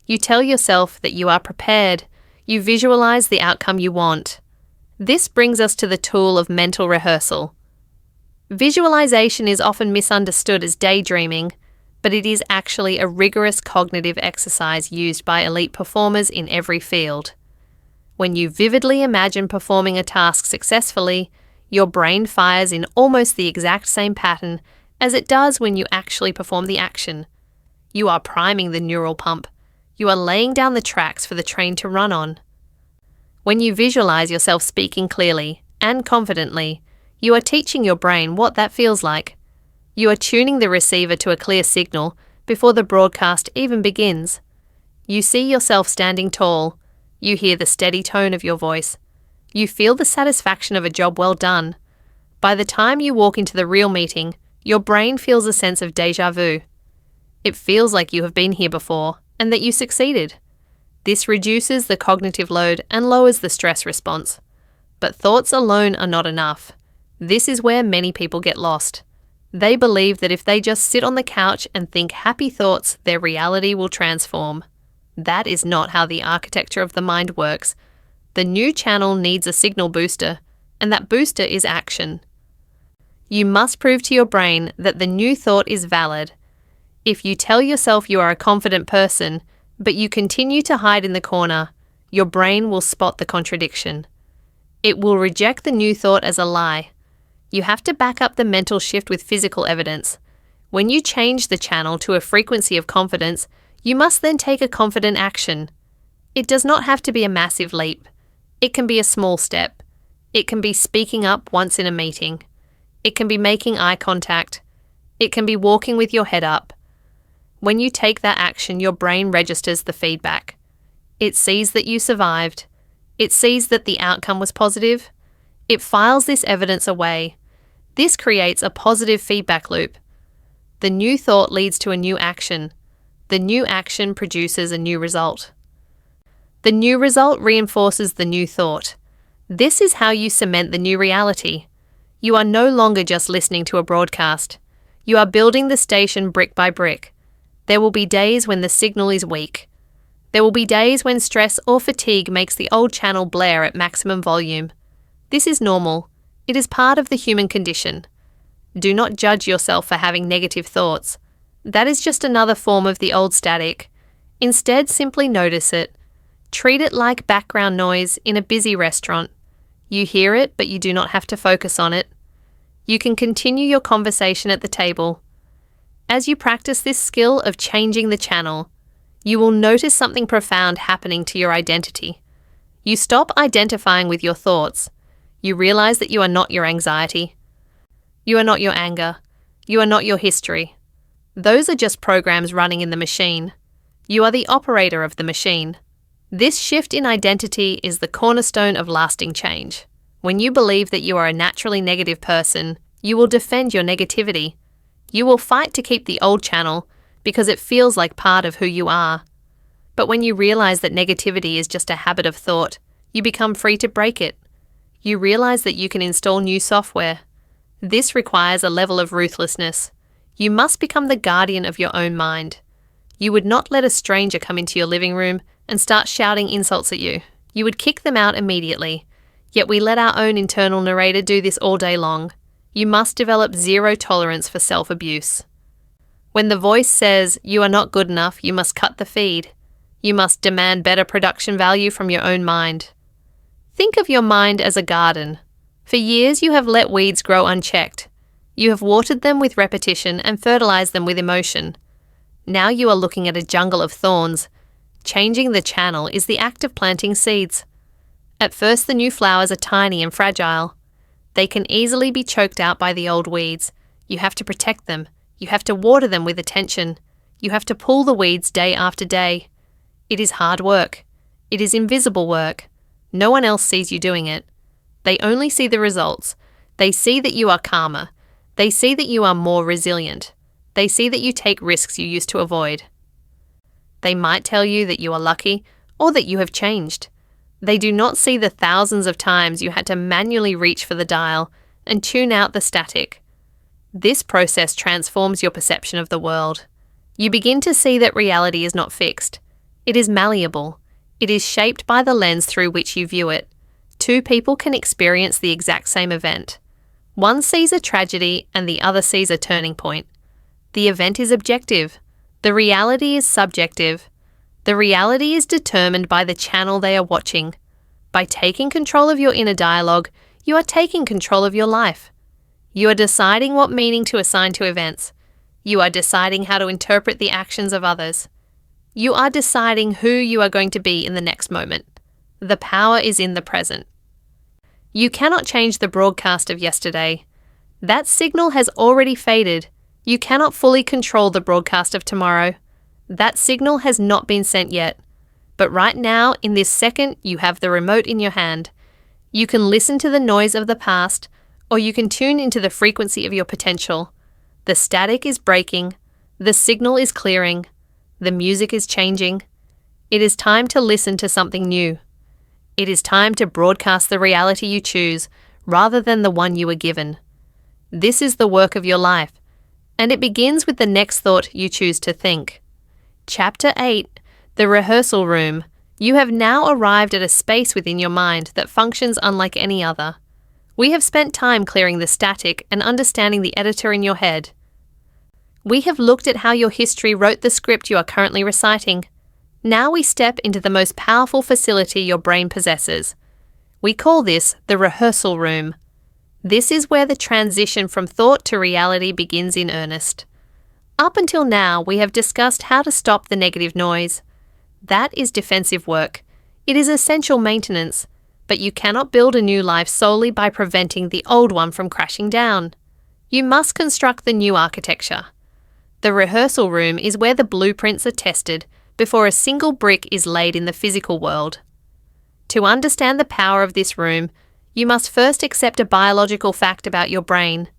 You tell yourself that you are prepared. You visualize the outcome you want. This brings us to the tool of mental rehearsal. Visualization is often misunderstood as daydreaming, but it is actually a rigorous cognitive exercise used by elite performers in every field. When you vividly imagine performing a task successfully, your brain fires in almost the exact same pattern as it does when you actually perform the action. You are priming the neural pump. You are laying down the tracks for the train to run on. When you visualize yourself speaking clearly and confidently, you are teaching your brain what that feels like. You are tuning the receiver to a clear signal before the broadcast even begins. You see yourself standing tall. You hear the steady tone of your voice. You feel the satisfaction of a job well done. By the time you walk into the real meeting, your brain feels a sense of déjà vu. It feels like you have been here before and that you succeeded. This reduces the cognitive load and lowers the stress response. But thoughts alone are not enough. This is where many people get lost. They believe that if they just sit on the couch and think happy thoughts, their reality will transform. That is not how the architecture of the mind works. The new channel needs a signal booster, and that booster is action. You must prove to your brain that the new thought is valid. If you tell yourself you are a confident person, but you continue to hide in the corner, your brain will spot the contradiction. It will reject the new thought as a lie. You have to back up the mental shift with physical evidence. When you change the channel to a frequency of confidence, you must then take a confident action. It does not have to be a massive leap. It can be a small step. It can be speaking up once in a meeting. It can be making eye contact. It can be walking with your head up. When you take that action, your brain registers the feedback. It sees that you survived. It sees that the outcome was positive. It files this evidence away. This creates a positive feedback loop. The new thought leads to a new action. The new action produces a new result. The new result reinforces the new thought. This is how you cement the new reality. You are no longer just listening to a broadcast. You are building the station brick by brick. There will be days when the signal is weak. There will be days when stress or fatigue makes the old channel blare at maximum volume. This is normal. It is part of the human condition. Do not judge yourself for having negative thoughts. That is just another form of the old static. Instead, simply notice it. Treat it like background noise in a busy restaurant. You hear it, but you do not have to focus on it. You can continue your conversation at the table. As you practice this skill of changing the channel, you will notice something profound happening to your identity. You stop identifying with your thoughts. You realize that you are not your anxiety. You are not your anger. You are not your history. Those are just programs running in the machine. You are the operator of the machine. This shift in identity is the cornerstone of lasting change. When you believe that you are a naturally negative person, you will defend your negativity. You will fight to keep the old channel because it feels like part of who you are. But when you realize that negativity is just a habit of thought, you become free to break it. You realize that you can install new software. This requires a level of ruthlessness. You must become the guardian of your own mind. You would not let a stranger come into your living room and start shouting insults at you. You would kick them out immediately. Yet we let our own internal narrator do this all day long. You must develop zero tolerance for self-abuse. When the voice says you are not good enough, you must cut the feed. You must demand better production value from your own mind. Think of your mind as a garden. For years you have let weeds grow unchecked. You have watered them with repetition and fertilized them with emotion. Now you are looking at a jungle of thorns. Changing the channel is the act of planting seeds. At first the new flowers are tiny and fragile. They can easily be choked out by the old weeds. You have to protect them. You have to water them with attention. You have to pull the weeds day after day. It is hard work. It is invisible work. No one else sees you doing it. They only see the results. They see that you are calmer. They see that you are more resilient. They see that you take risks you used to avoid. They might tell you that you are lucky or that you have changed. They do not see the thousands of times you had to manually reach for the dial and tune out the static. This process transforms your perception of the world. You begin to see that reality is not fixed. It is malleable. It is shaped by the lens through which you view it. Two people can experience the exact same event. One sees a tragedy and the other sees a turning point. The event is objective. The reality is subjective. The reality is determined by the channel they are watching. By taking control of your inner dialogue, you are taking control of your life. You are deciding what meaning to assign to events. You are deciding how to interpret the actions of others. You are deciding who you are going to be in the next moment. The power is in the present. You cannot change the broadcast of yesterday. That signal has already faded. You cannot fully control the broadcast of tomorrow. That signal has not been sent yet. But right now, in this second, you have the remote in your hand. You can listen to the noise of the past, or you can tune into the frequency of your potential. The static is breaking. The signal is clearing. The music is changing. It is time to listen to something new. It is time to broadcast the reality you choose rather than the one you were given. This is the work of your life, and it begins with the next thought you choose to think. Chapter 8, The Rehearsal Room. You have now arrived at a space within your mind that functions unlike any other. We have spent time clearing the static and understanding the editor in your head. We have looked at how your history wrote the script you are currently reciting. Now we step into the most powerful facility your brain possesses. We call this the rehearsal room. This is where the transition from thought to reality begins in earnest. Up until now, we have discussed how to stop the negative noise. That is defensive work. It is essential maintenance, but you cannot build a new life solely by preventing the old one from crashing down. You must construct the new architecture. The rehearsal room is where the blueprints are tested before a single brick is laid in the physical world. To understand the power of this room, you must first accept a biological fact about your brain.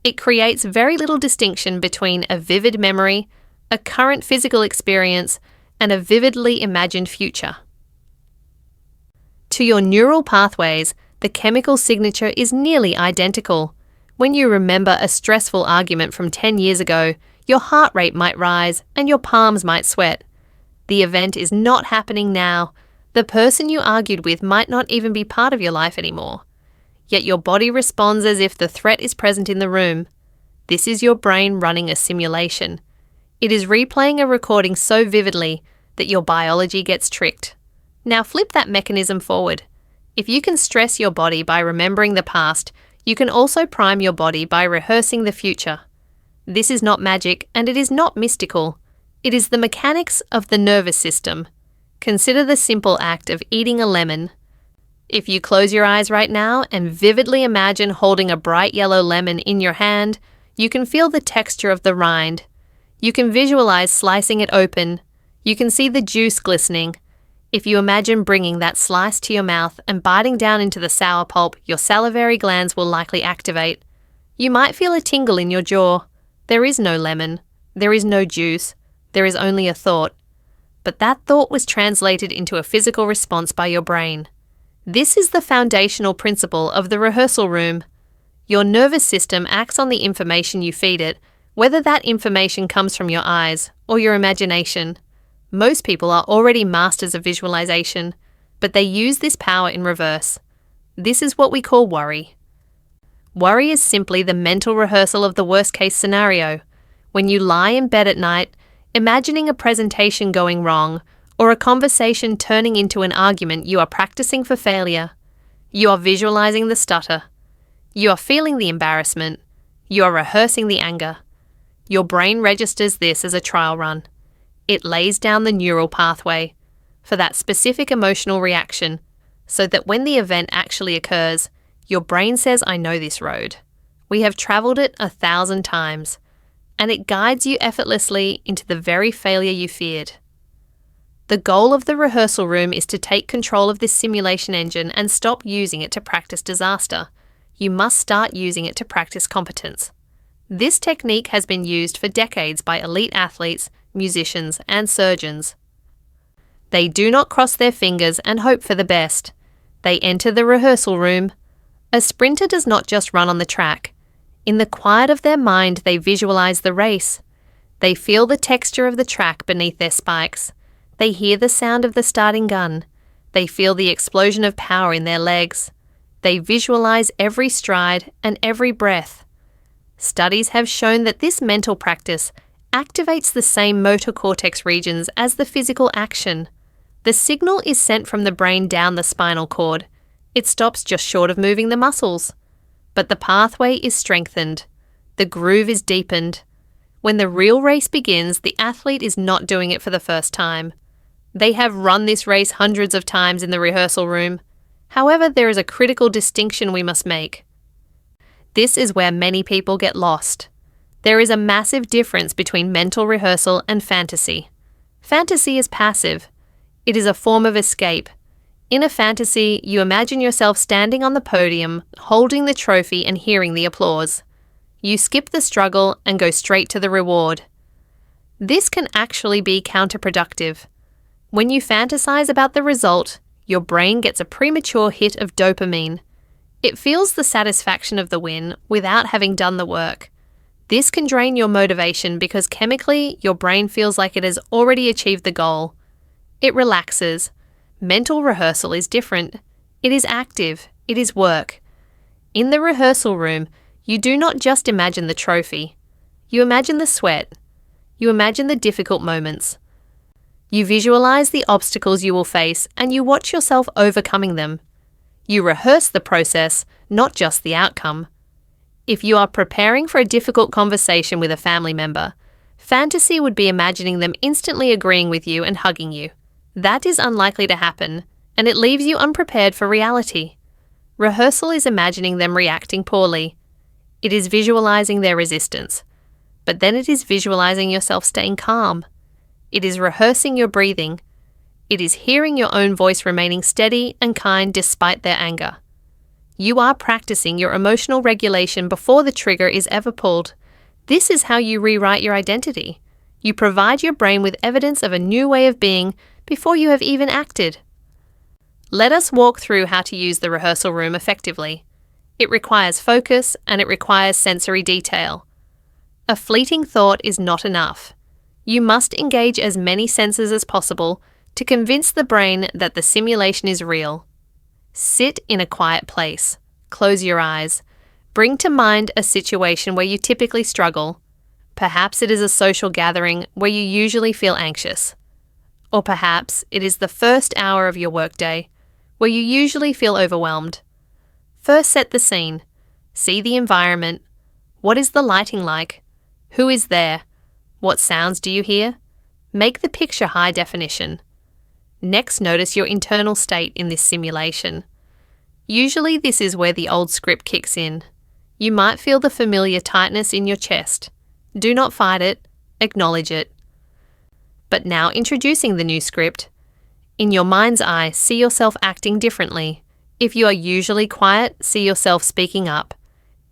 It creates very little distinction between a vivid memory, a current physical experience, and a vividly imagined future. To your neural pathways, the chemical signature is nearly identical. When you remember a stressful argument from 10 years ago, your heart rate might rise and your palms might sweat. The event is not happening now. The person you argued with might not even be part of your life anymore. Yet your body responds as if the threat is present in the room. This is your brain running a simulation. It is replaying a recording so vividly that your biology gets tricked. Now flip that mechanism forward. If you can stress your body by remembering the past, you can also prime your body by rehearsing the future. This is not magic and it is not mystical. It is the mechanics of the nervous system. Consider the simple act of eating a lemon. If you close your eyes right now and vividly imagine holding a bright yellow lemon in your hand, you can feel the texture of the rind. You can visualize slicing it open. You can see the juice glistening. If you imagine bringing that slice to your mouth and biting down into the sour pulp, your salivary glands will likely activate. You might feel a tingle in your jaw. There is no lemon. There is no juice. There is only a thought. But that thought was translated into a physical response by your brain. This is the foundational principle of the rehearsal room. Your nervous system acts on the information you feed it, whether that information comes from your eyes or your imagination. Most people are already masters of visualization, but they use this power in reverse. This is what we call worry. Worry is simply the mental rehearsal of the worst-case scenario. When you lie in bed at night, imagining a presentation going wrong or a conversation turning into an argument, you are practicing for failure. You are visualizing the stutter. You are feeling the embarrassment. You are rehearsing the anger. Your brain registers this as a trial run. It lays down the neural pathway for that specific emotional reaction so that when the event actually occurs, your brain says, I know this road. We have traveled it 1,000 times, and it guides you effortlessly into the very failure you feared. The goal of the rehearsal room is to take control of this simulation engine and stop using it to practice disaster. You must start using it to practice competence. This technique has been used for decades by elite athletes, musicians, and surgeons. They do not cross their fingers and hope for the best. They enter the rehearsal room. A sprinter does not just run on the track. In the quiet of their mind, they visualize the race. They feel the texture of the track beneath their spikes. They hear the sound of the starting gun. They feel the explosion of power in their legs. They visualize every stride and every breath. Studies have shown that this mental practice activates the same motor cortex regions as the physical action. The signal is sent from the brain down the spinal cord. It stops just short of moving the muscles. But the pathway is strengthened. The groove is deepened. When the real race begins, the athlete is not doing it for the first time. They have run this race hundreds of times in the rehearsal room. However, there is a critical distinction we must make. This is where many people get lost. There is a massive difference between mental rehearsal and fantasy. Fantasy is passive. It is a form of escape. In a fantasy, you imagine yourself standing on the podium, holding the trophy and hearing the applause. You skip the struggle and go straight to the reward. This can actually be counterproductive. When you fantasize about the result, your brain gets a premature hit of dopamine. It feels the satisfaction of the win without having done the work. This can drain your motivation because chemically, your brain feels like it has already achieved the goal. It relaxes. Mental rehearsal is different. It is active. It is work. In the rehearsal room, you do not just imagine the trophy. You imagine the sweat. You imagine the difficult moments. You visualize the obstacles you will face and you watch yourself overcoming them. You rehearse the process, not just the outcome. If you are preparing for a difficult conversation with a family member, fantasy would be imagining them instantly agreeing with you and hugging you. That is unlikely to happen, and it leaves you unprepared for reality. Rehearsal is imagining them reacting poorly. It is visualizing their resistance. But then it is visualizing yourself staying calm. It is rehearsing your breathing. It is hearing your own voice remaining steady and kind despite their anger. You are practicing your emotional regulation before the trigger is ever pulled. This is how you rewrite your identity. You provide your brain with evidence of a new way of being before you have even acted. Let us walk through how to use the rehearsal room effectively. It requires focus and it requires sensory detail. A fleeting thought is not enough. You must engage as many senses as possible to convince the brain that the simulation is real. Sit in a quiet place. Close your eyes. Bring to mind a situation where you typically struggle. Perhaps it is a social gathering where you usually feel anxious. Or perhaps it is the first hour of your workday where you usually feel overwhelmed. First, set the scene. See the environment. What is the lighting like? Who is there? What sounds do you hear? Make the picture high definition. Next, notice your internal state in this simulation. Usually this is where the old script kicks in. You might feel the familiar tightness in your chest. Do not fight it. Acknowledge it. But now introducing the new script. In your mind's eye, see yourself acting differently. If you are usually quiet, see yourself speaking up.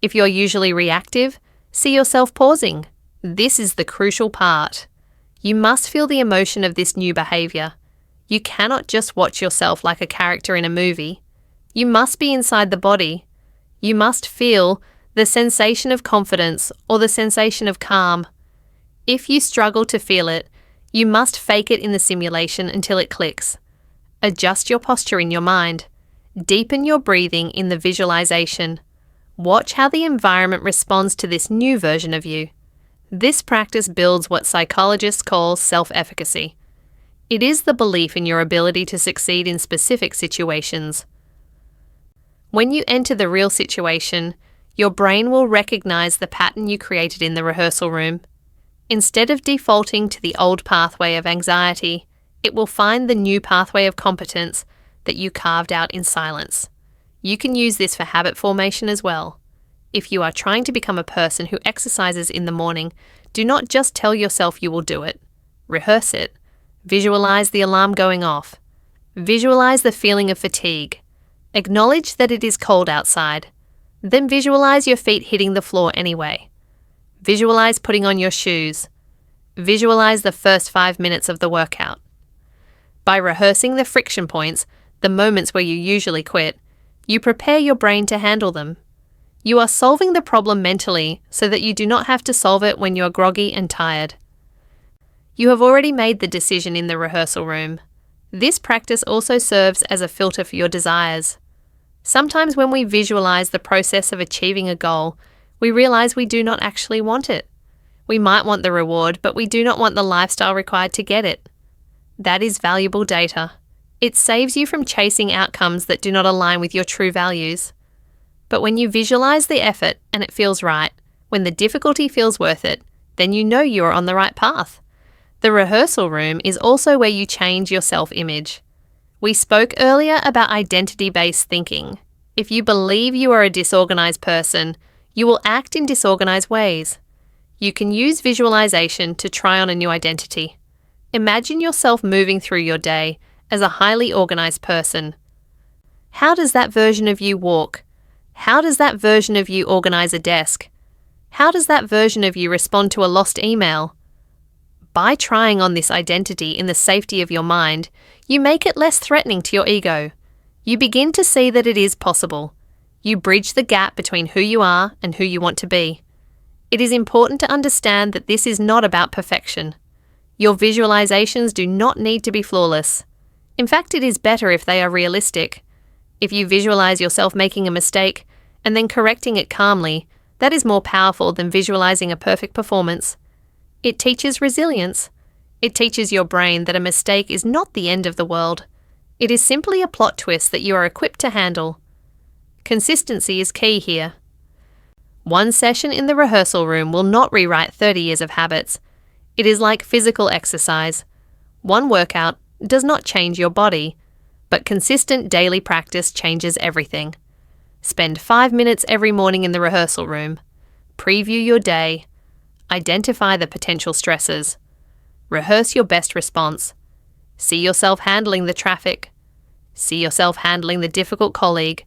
If you're usually reactive, see yourself pausing. This is the crucial part. You must feel the emotion of this new behavior. You cannot just watch yourself like a character in a movie. You must be inside the body. You must feel the sensation of confidence or the sensation of calm. If you struggle to feel it, you must fake it in the simulation until it clicks. Adjust your posture in your mind. Deepen your breathing in the visualization. Watch how the environment responds to this new version of you. This practice builds what psychologists call self-efficacy. It is the belief in your ability to succeed in specific situations. When you enter the real situation, your brain will recognize the pattern you created in the rehearsal room. Instead of defaulting to the old pathway of anxiety, it will find the new pathway of competence that you carved out in silence. You can use this for habit formation as well. If you are trying to become a person who exercises in the morning, do not just tell yourself you will do it. Rehearse it. Visualize the alarm going off. Visualize the feeling of fatigue. Acknowledge that it is cold outside. Then visualize your feet hitting the floor anyway. Visualize putting on your shoes. Visualize the first 5 minutes of the workout. By rehearsing the friction points, the moments where you usually quit, you prepare your brain to handle them. You are solving the problem mentally so that you do not have to solve it when you are groggy and tired. You have already made the decision in the rehearsal room. This practice also serves as a filter for your desires. Sometimes when we visualize the process of achieving a goal, we realize we do not actually want it. We might want the reward, but we do not want the lifestyle required to get it. That is valuable data. It saves you from chasing outcomes that do not align with your true values. But when you visualize the effort and it feels right, when the difficulty feels worth it, then you know you are on the right path. The rehearsal room is also where you change your self-image. We spoke earlier about identity-based thinking. If you believe you are a disorganized person, you will act in disorganized ways. You can use visualization to try on a new identity. Imagine yourself moving through your day as a highly organized person. How does that version of you walk? How does that version of you organize a desk? How does that version of you respond to a lost email? By trying on this identity in the safety of your mind, you make it less threatening to your ego. You begin to see that it is possible. You bridge the gap between who you are and who you want to be. It is important to understand that this is not about perfection. Your visualizations do not need to be flawless. In fact, it is better if they are realistic. If you visualize yourself making a mistake and then correcting it calmly, that is more powerful than visualizing a perfect performance. It teaches resilience. It teaches your brain that a mistake is not the end of the world. It is simply a plot twist that you are equipped to handle. Consistency is key here. One session in the rehearsal room will not rewrite 30 years of habits. It is like physical exercise. One workout does not change your body, but consistent daily practice changes everything. Spend 5 minutes every morning in the rehearsal room. Preview your day. Identify the potential stresses. Rehearse your best response. See yourself handling the traffic. See yourself handling the difficult colleague.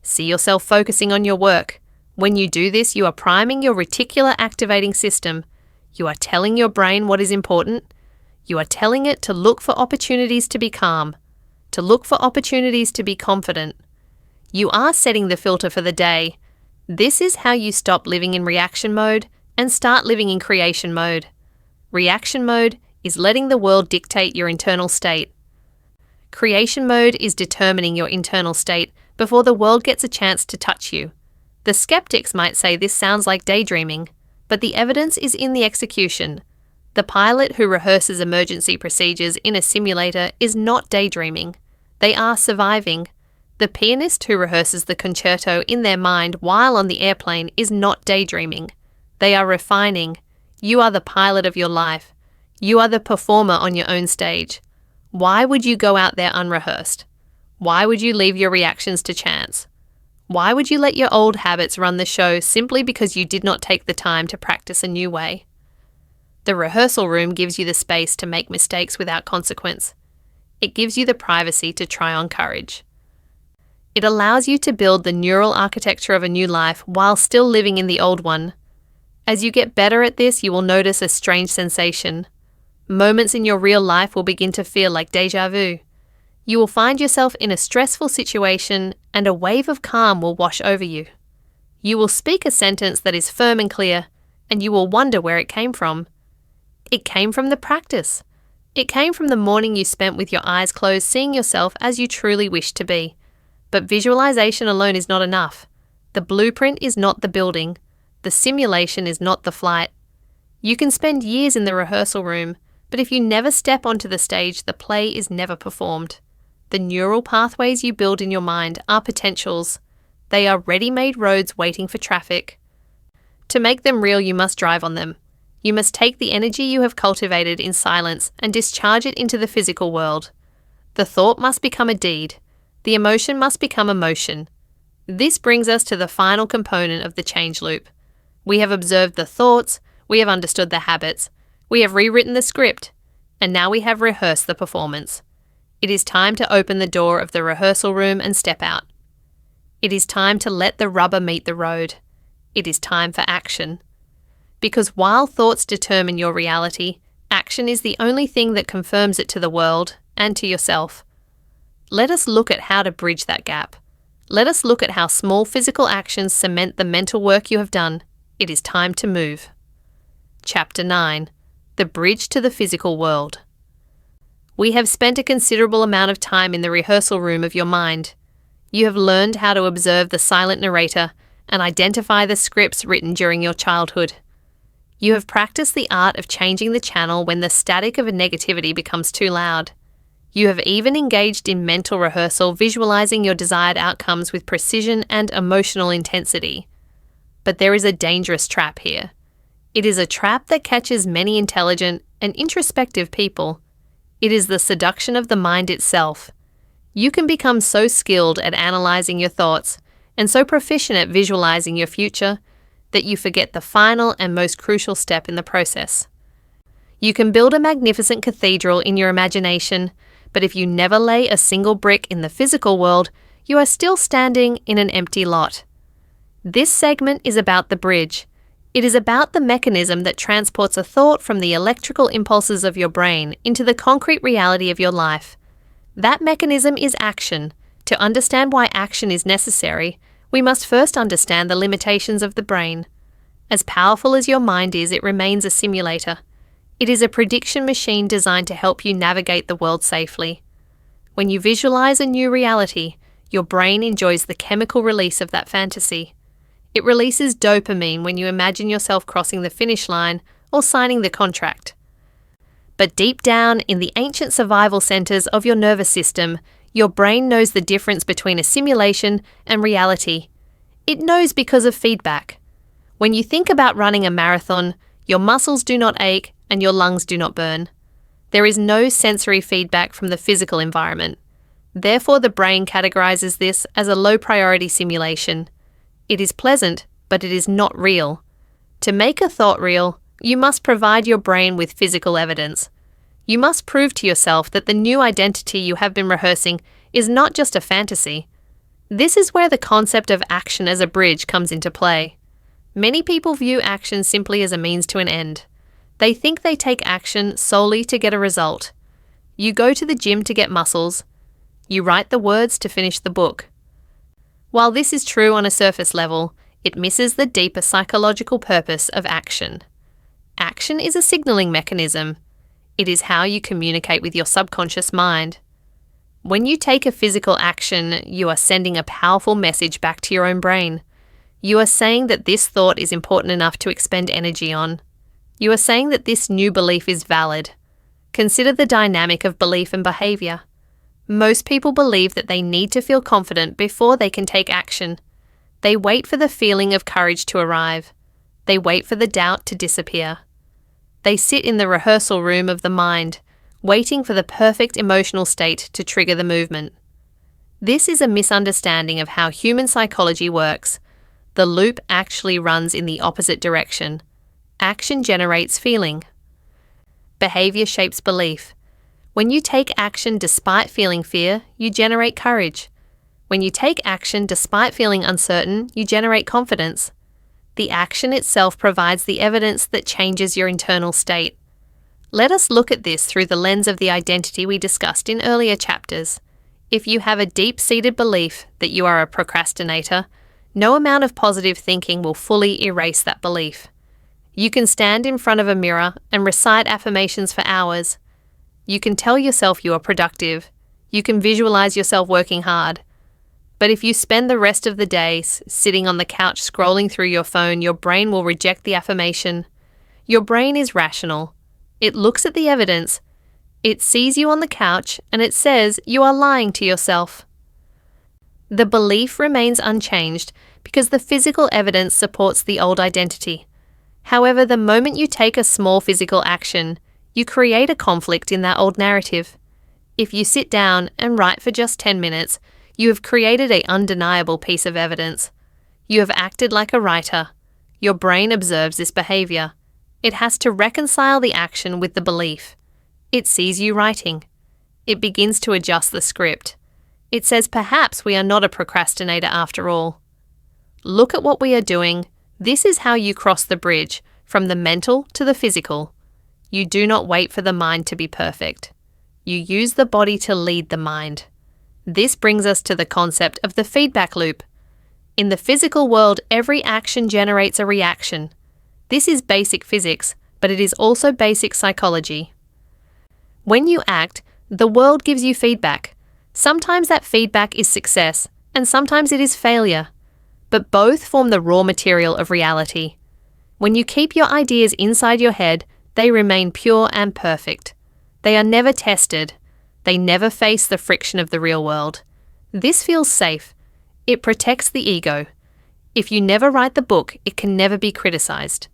See yourself focusing on your work. When you do this, you are priming your reticular activating system. You are telling your brain what is important. You are telling it to look for opportunities to be calm, to look for opportunities to be confident. You are setting the filter for the day. This is how you stop living in reaction mode and start living in creation mode. Reaction mode is letting the world dictate your internal state. Creation mode is determining your internal state before the world gets a chance to touch you. The skeptics might say this sounds like daydreaming, but the evidence is in the execution. The pilot who rehearses emergency procedures in a simulator is not daydreaming. They are surviving. The pianist who rehearses the concerto in their mind while on the airplane is not daydreaming. They are refining. You are the pilot of your life. You are the performer on your own stage. Why would you go out there unrehearsed? Why would you leave your reactions to chance? Why would you let your old habits run the show simply because you did not take the time to practice a new way? The rehearsal room gives you the space to make mistakes without consequence. It gives you the privacy to try on courage. It allows you to build the neural architecture of a new life while still living in the old one. As you get better at this, you will notice a strange sensation. Moments in your real life will begin to feel like déjà vu. You will find yourself in a stressful situation and a wave of calm will wash over you. You will speak a sentence that is firm and clear, and you will wonder where it came from. It came from the practice. It came from the morning you spent with your eyes closed, seeing yourself as you truly wish to be. But visualization alone is not enough. The blueprint is not the building. The simulation is not the flight. You can spend years in the rehearsal room, but if you never step onto the stage, the play is never performed. The neural pathways you build in your mind are potentials. They are ready-made roads waiting for traffic. To make them real, you must drive on them. You must take the energy you have cultivated in silence and discharge it into the physical world. The thought must become a deed. The emotion must become a motion. This brings us to the final component of the change loop. We have observed the thoughts, we have understood the habits, we have rewritten the script, and now we have rehearsed the performance. It is time to open the door of the rehearsal room and step out. It is time to let the rubber meet the road. It is time for action. Because while thoughts determine your reality, action is the only thing that confirms it to the world and to yourself. Let us look at how to bridge that gap. Let us look at how small physical actions cement the mental work you have done. It is time to move. Chapter 9. The Bridge to the Physical World. We have spent a considerable amount of time in the rehearsal room of your mind. You have learned how to observe the silent narrator and identify the scripts written during your childhood. You have practiced the art of changing the channel when the static of a negativity becomes too loud. You have even engaged in mental rehearsal, visualizing your desired outcomes with precision and emotional intensity. But there is a dangerous trap here. It is a trap that catches many intelligent and introspective people. It is the seduction of the mind itself. You can become so skilled at analyzing your thoughts and so proficient at visualizing your future that you forget the final and most crucial step in the process. You can build a magnificent cathedral in your imagination, but if you never lay a single brick in the physical world, you are still standing in an empty lot. This segment is about the bridge. It is about the mechanism that transports a thought from the electrical impulses of your brain into the concrete reality of your life. That mechanism is action. To understand why action is necessary, we must first understand the limitations of the brain. As powerful as your mind is, it remains a simulator. It is a prediction machine designed to help you navigate the world safely. When you visualize a new reality, your brain enjoys the chemical release of that fantasy. It releases dopamine when you imagine yourself crossing the finish line or signing the contract. But deep down in the ancient survival centers of your nervous system, your brain knows the difference between a simulation and reality. It knows because of feedback. When you think about running a marathon, your muscles do not ache and your lungs do not burn. There is no sensory feedback from the physical environment. Therefore, the brain categorizes this as a low-priority simulation. It is pleasant, but it is not real. To make a thought real, you must provide your brain with physical evidence. You must prove to yourself that the new identity you have been rehearsing is not just a fantasy. This is where the concept of action as a bridge comes into play. Many people view action simply as a means to an end. They think they take action solely to get a result. You go to the gym to get muscles. You write the words to finish the book. While this is true on a surface level, it misses the deeper psychological purpose of action. Action is a signaling mechanism. It is how you communicate with your subconscious mind. When you take a physical action, you are sending a powerful message back to your own brain. You are saying that this thought is important enough to expend energy on. You are saying that this new belief is valid. Consider the dynamic of belief and behavior. Most people believe that they need to feel confident before they can take action. They wait for the feeling of courage to arrive. They wait for the doubt to disappear. They sit in the rehearsal room of the mind, waiting for the perfect emotional state to trigger the movement. This is a misunderstanding of how human psychology works. The loop actually runs in the opposite direction. Action generates feeling. Behavior shapes belief. When you take action despite feeling fear, you generate courage. When you take action despite feeling uncertain, you generate confidence. The action itself provides the evidence that changes your internal state. Let us look at this through the lens of the identity we discussed in earlier chapters. If you have a deep-seated belief that you are a procrastinator, no amount of positive thinking will fully erase that belief. You can stand in front of a mirror and recite affirmations for hours. You can tell yourself you are productive. You can visualize yourself working hard. But if you spend the rest of the day sitting on the couch scrolling through your phone, your brain will reject the affirmation. Your brain is rational. It looks at the evidence. It sees you on the couch and it says you are lying to yourself. The belief remains unchanged because the physical evidence supports the old identity. However, the moment you take a small physical action, you create a conflict in that old narrative. If you sit down and write for just 10 minutes, you have created an undeniable piece of evidence. You have acted like a writer. Your brain observes this behavior. It has to reconcile the action with the belief. It sees you writing. It begins to adjust the script. It says perhaps we are not a procrastinator after all. Look at what we are doing. This is how you cross the bridge from the mental to the physical. You do not wait for the mind to be perfect. You use the body to lead the mind. This brings us to the concept of the feedback loop. In the physical world, every action generates a reaction. This is basic physics, but it is also basic psychology. When you act, the world gives you feedback. Sometimes that feedback is success, and sometimes it is failure. But both form the raw material of reality. When you keep your ideas inside your head, they remain pure and perfect. They are never tested. They never face the friction of the real world. This feels safe. It protects the ego. If you never write the book, it can never be criticized.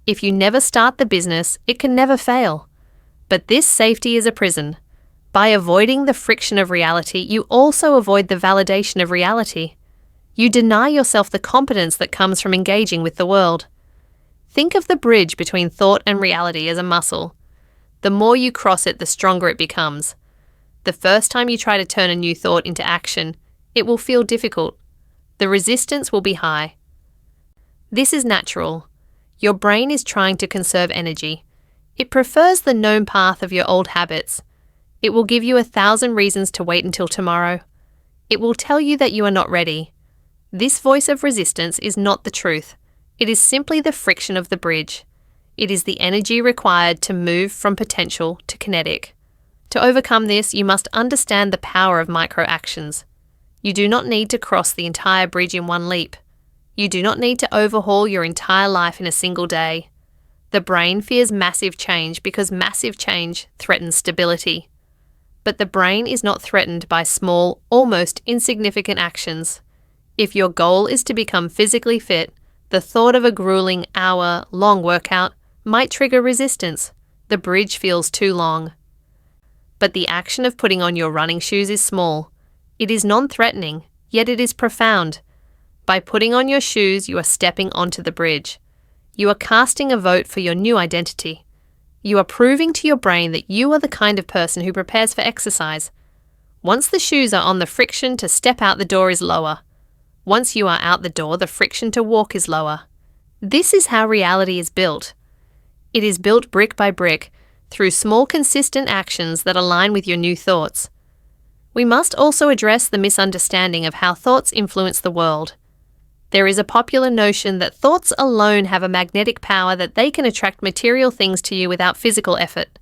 If you never start the business, it can never fail. But this safety is a prison. By avoiding the friction of reality, you also avoid the validation of reality. You deny yourself the competence that comes from engaging with the world. Think of the bridge between thought and reality as a muscle. The more you cross it, the stronger it becomes. The first time you try to turn a new thought into action, it will feel difficult. The resistance will be high. This is natural. Your brain is trying to conserve energy. It prefers the known path of your old habits. It will give you 1,000 reasons to wait until tomorrow. It will tell you that you are not ready. This voice of resistance is not the truth. It is simply the friction of the bridge. It is the energy required to move from potential to kinetic. To overcome this, you must understand the power of micro-actions. You do not need to cross the entire bridge in one leap. You do not need to overhaul your entire life in a single day. The brain fears massive change because massive change threatens stability. But the brain is not threatened by small, almost insignificant actions. If your goal is to become physically fit, the thought of a grueling hour-long workout might trigger resistance. The bridge feels too long. But the action of putting on your running shoes is small. It is non-threatening, yet it is profound. By putting on your shoes, you are stepping onto the bridge. You are casting a vote for your new identity. You are proving to your brain that you are the kind of person who prepares for exercise. Once the shoes are on, the friction to step out the door is lower. Once you are out the door, the friction to walk is lower. This is how reality is built. It is built brick by brick, through small consistent actions that align with your new thoughts. We must also address the misunderstanding of how thoughts influence the world. There is a popular notion that thoughts alone have a magnetic power that they can attract material things to you without physical effort.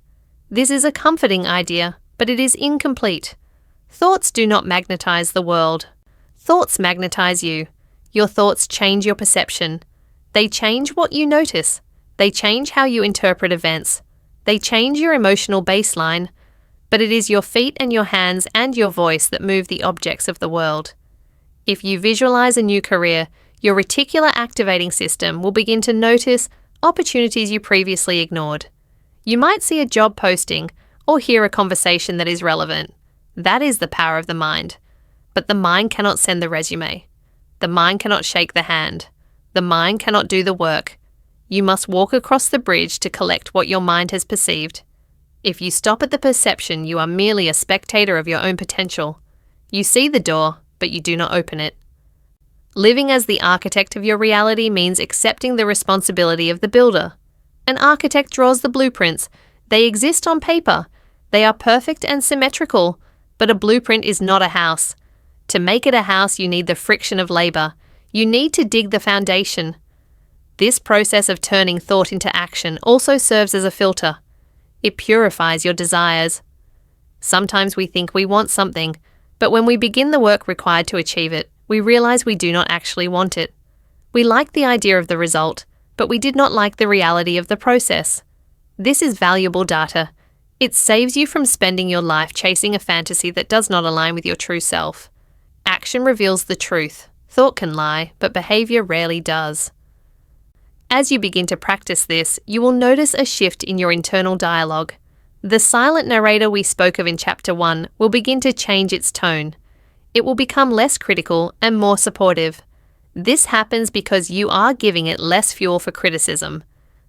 This is a comforting idea, but it is incomplete. Thoughts do not magnetize the world. Thoughts magnetize you. Your thoughts change your perception. They change what you notice. They change how you interpret events. They change your emotional baseline. But it is your feet and your hands and your voice that move the objects of the world. If you visualize a new career, your reticular activating system will begin to notice opportunities you previously ignored. You might see a job posting or hear a conversation that is relevant. That is the power of the mind. But the mind cannot send the resume. The mind cannot shake the hand. The mind cannot do the work. You must walk across the bridge to collect what your mind has perceived. If you stop at the perception, you are merely a spectator of your own potential. You see the door, but you do not open it. Living as the architect of your reality means accepting the responsibility of the builder. An architect draws the blueprints. They exist on paper. They are perfect and symmetrical, but a blueprint is not a house. To make it a house, you need the friction of labor. You need to dig the foundation. This process of turning thought into action also serves as a filter. It purifies your desires. Sometimes we think we want something, but when we begin the work required to achieve it, we realize we do not actually want it. We like the idea of the result, but we did not like the reality of the process. This is valuable data. It saves you from spending your life chasing a fantasy that does not align with your true self. Action reveals the truth. Thought can lie, but behavior rarely does. As you begin to practice this, you will notice a shift in your internal dialogue. The silent narrator we spoke of in Chapter 1 will begin to change its tone. It will become less critical and more supportive. This happens because you are giving it less fuel for criticism.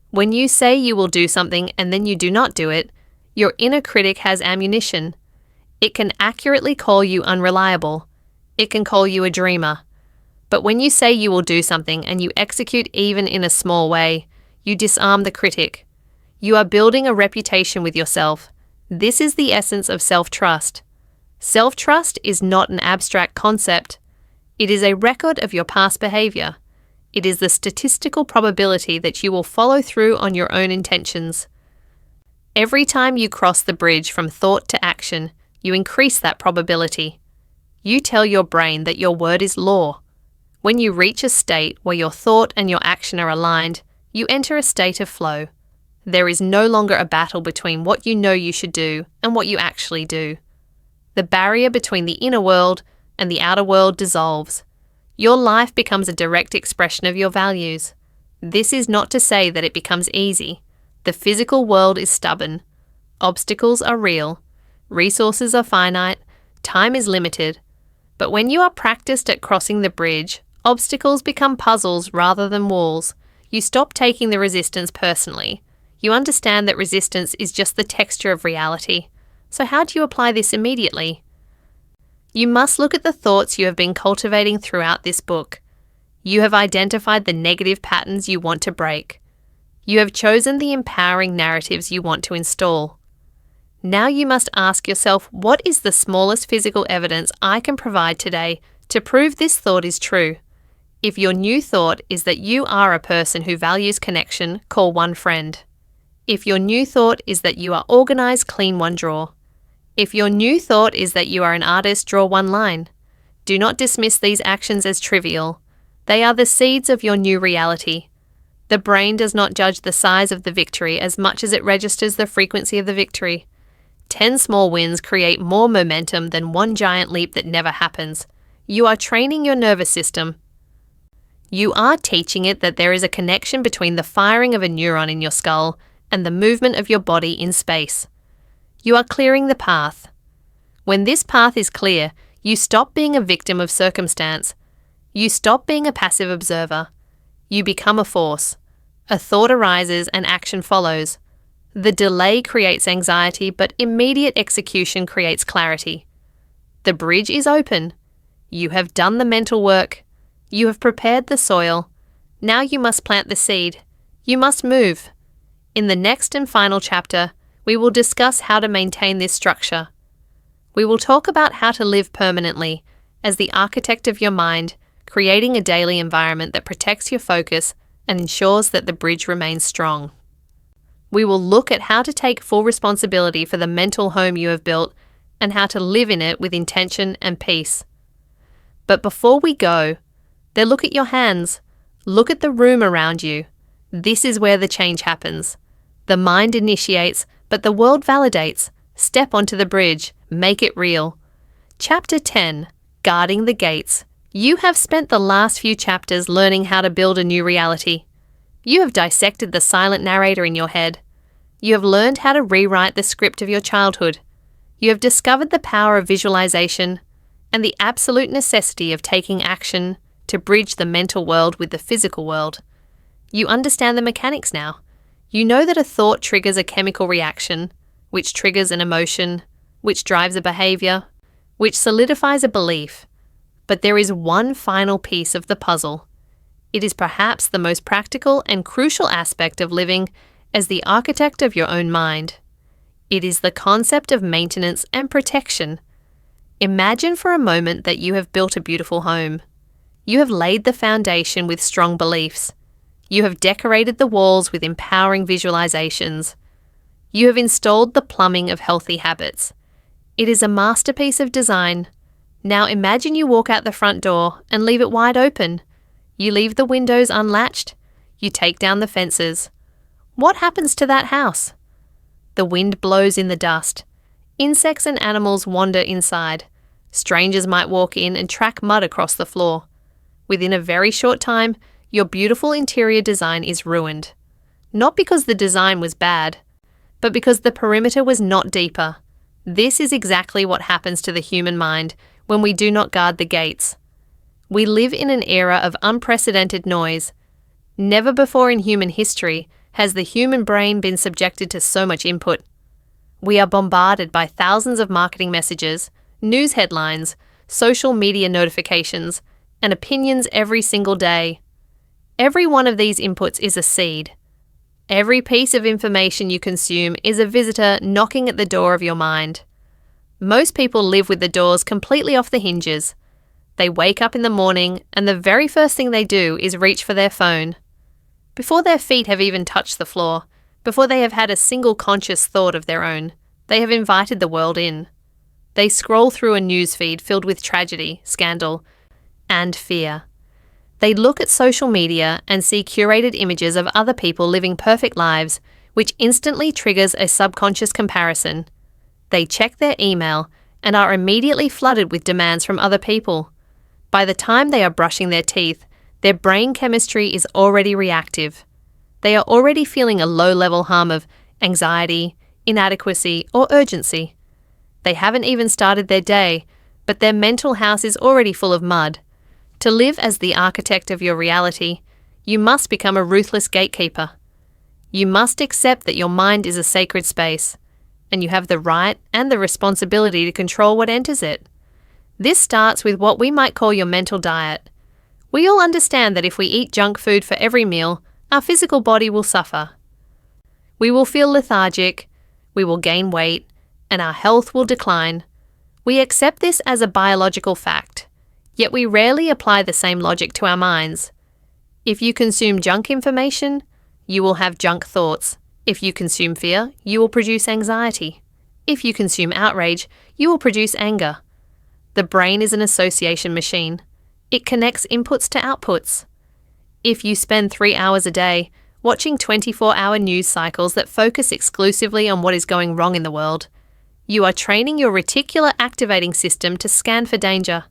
When you say you will do something and then you do not do it, your inner critic has ammunition. It can accurately call you unreliable. It can call you a dreamer. But when you say you will do something and you execute even in a small way, you disarm the critic. You are building a reputation with yourself. This is the essence of self-trust. Self-trust is not an abstract concept. It is a record of your past behavior. It is the statistical probability that you will follow through on your own intentions. Every time you cross the bridge from thought to action, you increase that probability. You tell your brain that your word is law. When you reach a state where your thought and your action are aligned, you enter a state of flow. There is no longer a battle between what you know you should do and what you actually do. The barrier between the inner world and the outer world dissolves. Your life becomes a direct expression of your values. This is not to say that it becomes easy. The physical world is stubborn. Obstacles are real. Resources are finite. Time is limited. But when you are practiced at crossing the bridge, obstacles become puzzles rather than walls. You stop taking the resistance personally. You understand that resistance is just the texture of reality. So how do you apply this immediately? You must look at the thoughts you have been cultivating throughout this book. You have identified the negative patterns you want to break. You have chosen the empowering narratives you want to install. Now you must ask yourself, what is the smallest physical evidence I can provide today to prove this thought is true? If your new thought is that you are a person who values connection, call one friend. If your new thought is that you are organized, clean one drawer. If your new thought is that you are an artist, draw one line. Do not dismiss these actions as trivial. They are the seeds of your new reality. The brain does not judge the size of the victory as much as it registers the frequency of the victory. 10 small wins create more momentum than one giant leap that never happens. You are training your nervous system. You are teaching it that there is a connection between the firing of a neuron in your skull and the movement of your body in space. You are clearing the path. When this path is clear, you stop being a victim of circumstance. You stop being a passive observer. You become a force. A thought arises and action follows. The delay creates anxiety, but immediate execution creates clarity. The bridge is open. You have done the mental work. You have prepared the soil. Now you must plant the seed. You must move. In the next and final chapter, we will discuss how to maintain this structure. We will talk about how to live permanently as the architect of your mind, creating a daily environment that protects your focus and ensures that the bridge remains strong. We will look at how to take full responsibility for the mental home you have built and how to live in it with intention and peace. But before we go, look at your hands. Look at the room around you. This is where the change happens. The mind initiates, but the world validates. Step onto the bridge. Make it real. Chapter 10, Guarding the Gates. You have spent the last few chapters learning how to build a new reality. You have dissected the silent narrator in your head. You have learned how to rewrite the script of your childhood. You have discovered the power of visualization and the absolute necessity of taking action to bridge the mental world with the physical world. You understand the mechanics now. You know that a thought triggers a chemical reaction, which triggers an emotion, which drives a behavior, which solidifies a belief. But there is one final piece of the puzzle. It is perhaps the most practical and crucial aspect of living as the architect of your own mind. It is the concept of maintenance and protection. Imagine for a moment that you have built a beautiful home. You have laid the foundation with strong beliefs. You have decorated the walls with empowering visualizations. You have installed the plumbing of healthy habits. It is a masterpiece of design. Now imagine you walk out the front door and leave it wide open. You leave the windows unlatched. You take down the fences. What happens to that house? The wind blows in the dust. Insects and animals wander inside. Strangers might walk in and track mud across the floor. Within a very short time, your beautiful interior design is ruined. Not because the design was bad, but because the perimeter was not deeper. This is exactly what happens to the human mind when we do not guard the gates. We live in an era of unprecedented noise. Never before in human history has the human brain been subjected to so much input. We are bombarded by thousands of marketing messages, news headlines, social media notifications, and opinions every single day. Every one of these inputs is a seed. Every piece of information you consume is a visitor knocking at the door of your mind. Most people live with the doors completely off the hinges. They wake up in the morning and the very first thing they do is reach for their phone. Before their feet have even touched the floor, before they have had a single conscious thought of their own, they have invited the world in. They scroll through a newsfeed filled with tragedy, scandal, and fear. They look at social media and see curated images of other people living perfect lives, which instantly triggers a subconscious comparison. They check their email and are immediately flooded with demands from other people. By the time they are brushing their teeth, their brain chemistry is already reactive. They are already feeling a low-level hum of anxiety, inadequacy, or urgency. They haven't even started their day, but their mental house is already full of mud. To live as the architect of your reality, you must become a ruthless gatekeeper. You must accept that your mind is a sacred space, and you have the right and the responsibility to control what enters it. This starts with what we might call your mental diet. We all understand that if we eat junk food for every meal, our physical body will suffer. We will feel lethargic, we will gain weight, and our health will decline. We accept this as a biological fact, yet we rarely apply the same logic to our minds. If you consume junk information, you will have junk thoughts. If you consume fear, you will produce anxiety. If you consume outrage, you will produce anger. The brain is an association machine. It connects inputs to outputs. If you spend 3 hours a day watching 24-hour news cycles that focus exclusively on what is going wrong in the world, you are training your reticular activating system to scan for danger.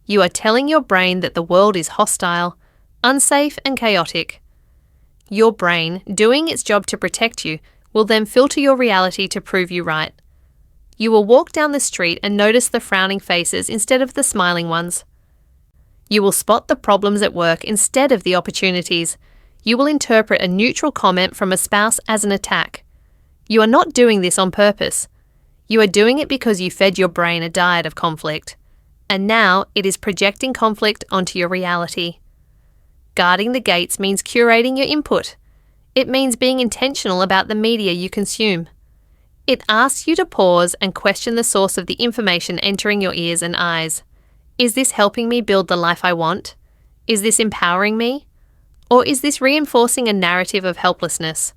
You are telling your brain that the world is hostile, unsafe, and chaotic. Your brain, doing its job to protect you, will then filter your reality to prove you right. You will walk down the street and notice the frowning faces instead of the smiling ones. You will spot the problems at work instead of the opportunities. You will interpret a neutral comment from a spouse as an attack. You are not doing this on purpose. You are doing it because you fed your brain a diet of conflict, and now it is projecting conflict onto your reality. Guarding the gates means curating your input. It means being intentional about the media you consume. It asks you to pause and question the source of the information entering your ears and eyes. Is this helping me build the life I want? Is this empowering me? Or is this reinforcing a narrative of helplessness?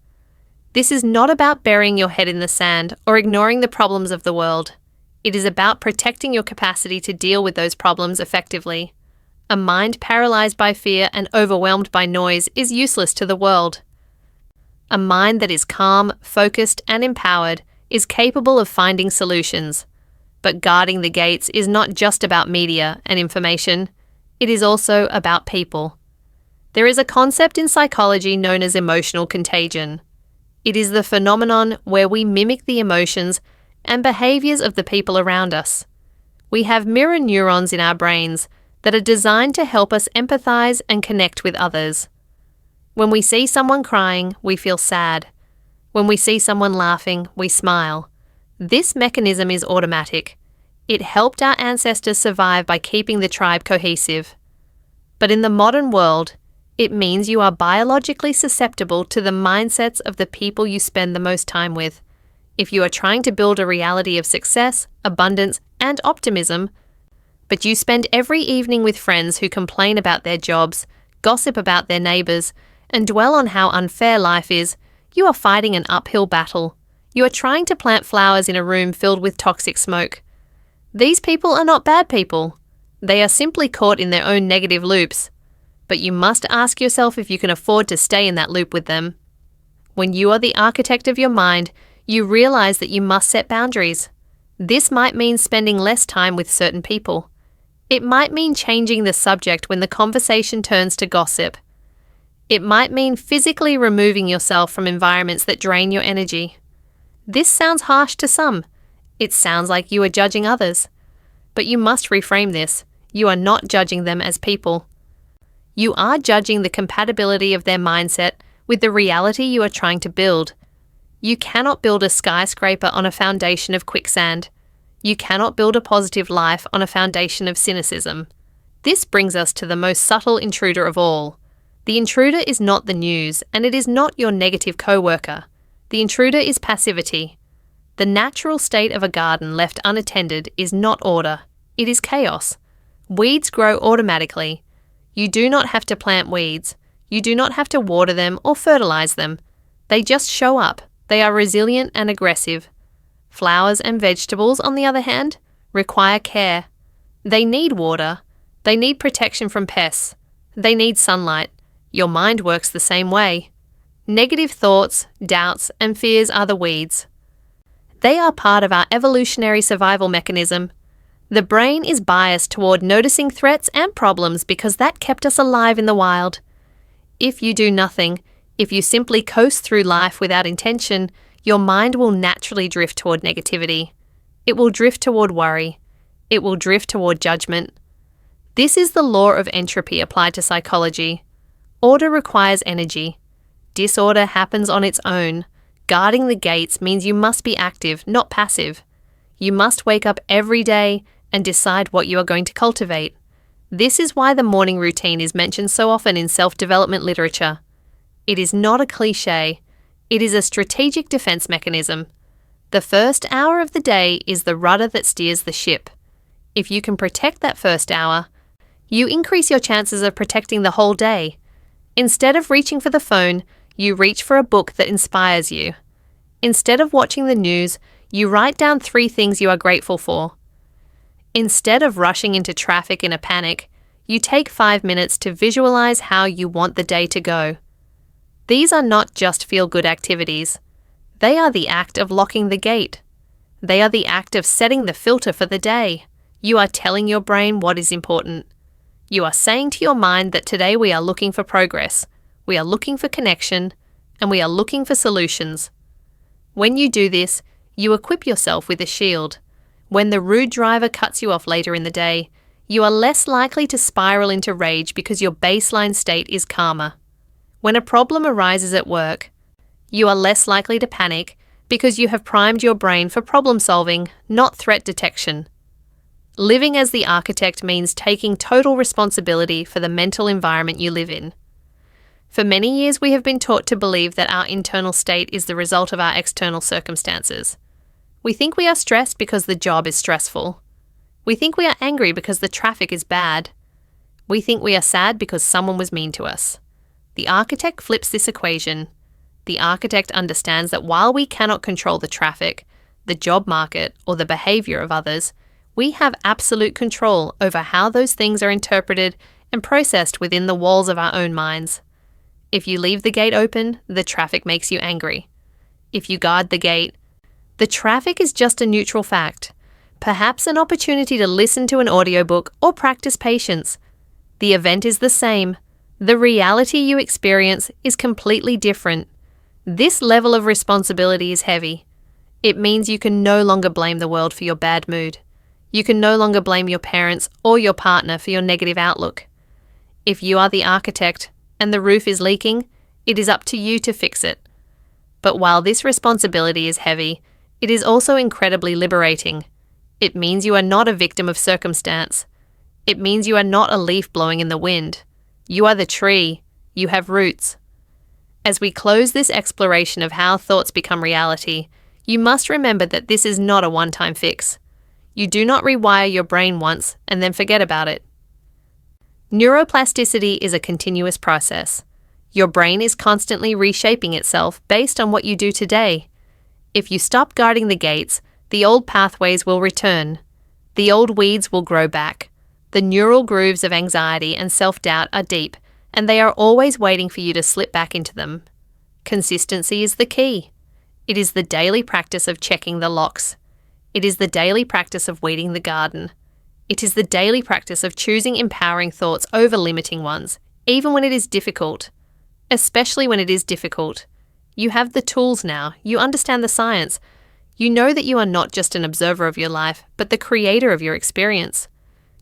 This is not about burying your head in the sand or ignoring the problems of the world. It is about protecting your capacity to deal with those problems effectively. A mind paralyzed by fear and overwhelmed by noise is useless to the world. A mind that is calm, focused, and empowered is capable of finding solutions. But guarding the gates is not just about media and information. It is also about people. There is a concept in psychology known as emotional contagion. It is the phenomenon where we mimic the emotions and behaviors of the people around us. We have mirror neurons in our brains that are designed to help us empathize and connect with others. When we see someone crying, we feel sad. When we see someone laughing, we smile. This mechanism is automatic. It helped our ancestors survive by keeping the tribe cohesive. But in the modern world, it means you are biologically susceptible to the mindsets of the people you spend the most time with. If you are trying to build a reality of success, abundance, and optimism, but you spend every evening with friends who complain about their jobs, gossip about their neighbours, and dwell on how unfair life is, you are fighting an uphill battle. You are trying to plant flowers in a room filled with toxic smoke. These people are not bad people. They are simply caught in their own negative loops. But you must ask yourself if you can afford to stay in that loop with them. When you are the architect of your mind, you realize that you must set boundaries. This might mean spending less time with certain people. It might mean changing the subject when the conversation turns to gossip. It might mean physically removing yourself from environments that drain your energy. This sounds harsh to some. It sounds like you are judging others. But you must reframe this. You are not judging them as people. You are judging the compatibility of their mindset with the reality you are trying to build. You cannot build a skyscraper on a foundation of quicksand. You cannot build a positive life on a foundation of cynicism. This brings us to the most subtle intruder of all. The intruder is not the news, and it is not your negative co-worker. The intruder is passivity. The natural state of a garden left unattended is not order. It is chaos. Weeds grow automatically. You do not have to plant weeds. You do not have to water them or fertilize them. They just show up. They are resilient and aggressive. Flowers and vegetables, on the other hand, require care. They need water. They need protection from pests. They need sunlight. Your mind works the same way. Negative thoughts, doubts, and fears are the weeds. They are part of our evolutionary survival mechanism. The brain is biased toward noticing threats and problems because that kept us alive in the wild. If you do nothing, if you simply coast through life without intention, your mind will naturally drift toward negativity. It will drift toward worry. It will drift toward judgment. This is the law of entropy applied to psychology. Order requires energy. Disorder happens on its own. Guarding the gates means you must be active, not passive. You must wake up every day and decide what you are going to cultivate. This is why the morning routine is mentioned so often in self-development literature. It is not a cliche. It is a strategic defense mechanism. The first hour of the day is the rudder that steers the ship. If you can protect that first hour, you increase your chances of protecting the whole day. Instead of reaching for the phone, you reach for a book that inspires you. Instead of watching the news, you write down 3 things you are grateful for. Instead of rushing into traffic in a panic, you take 5 minutes to visualize how you want the day to go. These are not just feel-good activities. They are the act of locking the gate. They are the act of setting the filter for the day. You are telling your brain what is important. You are saying to your mind that today we are looking for progress, we are looking for connection, and we are looking for solutions. When you do this, you equip yourself with a shield. When the rude driver cuts you off later in the day, you are less likely to spiral into rage because your baseline state is calmer. When a problem arises at work, you are less likely to panic because you have primed your brain for problem solving, not threat detection. Living as the architect means taking total responsibility for the mental environment you live in. For many years, we have been taught to believe that our internal state is the result of our external circumstances. We think we are stressed because the job is stressful. We think we are angry because the traffic is bad. We think we are sad because someone was mean to us. The architect flips this equation. The architect understands that while we cannot control the traffic, the job market, or the behavior of others, we have absolute control over how those things are interpreted and processed within the walls of our own minds. If you leave the gate open, the traffic makes you angry. If you guard the gate, the traffic is just a neutral fact, perhaps an opportunity to listen to an audiobook or practice patience. The event is the same. The reality you experience is completely different. This level of responsibility is heavy. It means you can no longer blame the world for your bad mood. You can no longer blame your parents or your partner for your negative outlook. If you are the architect and the roof is leaking, it is up to you to fix it. But while this responsibility is heavy, it is also incredibly liberating. It means you are not a victim of circumstance. It means you are not a leaf blowing in the wind. You are the tree. You have roots. As we close this exploration of how thoughts become reality, you must remember that this is not a one-time fix. You do not rewire your brain once and then forget about it. Neuroplasticity is a continuous process. Your brain is constantly reshaping itself based on what you do today. If you stop guarding the gates, the old pathways will return. The old weeds will grow back. The neural grooves of anxiety and self-doubt are deep, and they are always waiting for you to slip back into them. Consistency is the key. It is the daily practice of checking the locks. It is the daily practice of weeding the garden. It is the daily practice of choosing empowering thoughts over limiting ones, even when it is difficult. Especially when it is difficult. You have the tools now. You understand the science. You know that you are not just an observer of your life, but the creator of your experience.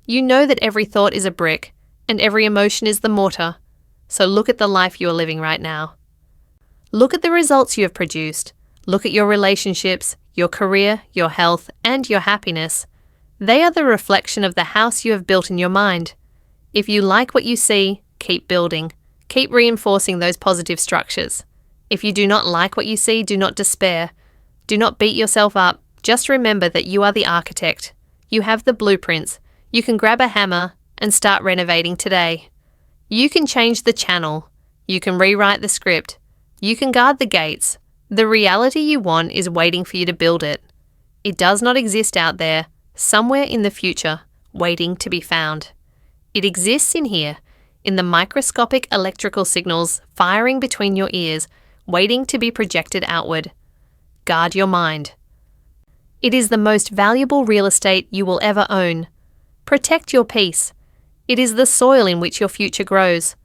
You know that every thought is a brick, and every emotion is the mortar. So look at the life you are living right now. Look at the results you have produced. Look at your relationships, your career, your health, and your happiness. They are the reflection of the house you have built in your mind. If you like what you see, keep building. Keep reinforcing those positive structures. If you do not like what you see, do not despair. Do not beat yourself up. Just remember that you are the architect. You have the blueprints. You can grab a hammer and start renovating today. You can change the channel. You can rewrite the script. You can guard the gates. The reality you want is waiting for you to build it. It does not exist out there, somewhere in the future, waiting to be found. It exists in here, in the microscopic electrical signals firing between your ears, waiting to be projected outward. Guard your mind. It is the most valuable real estate you will ever own. Protect your peace. It is the soil in which your future grows.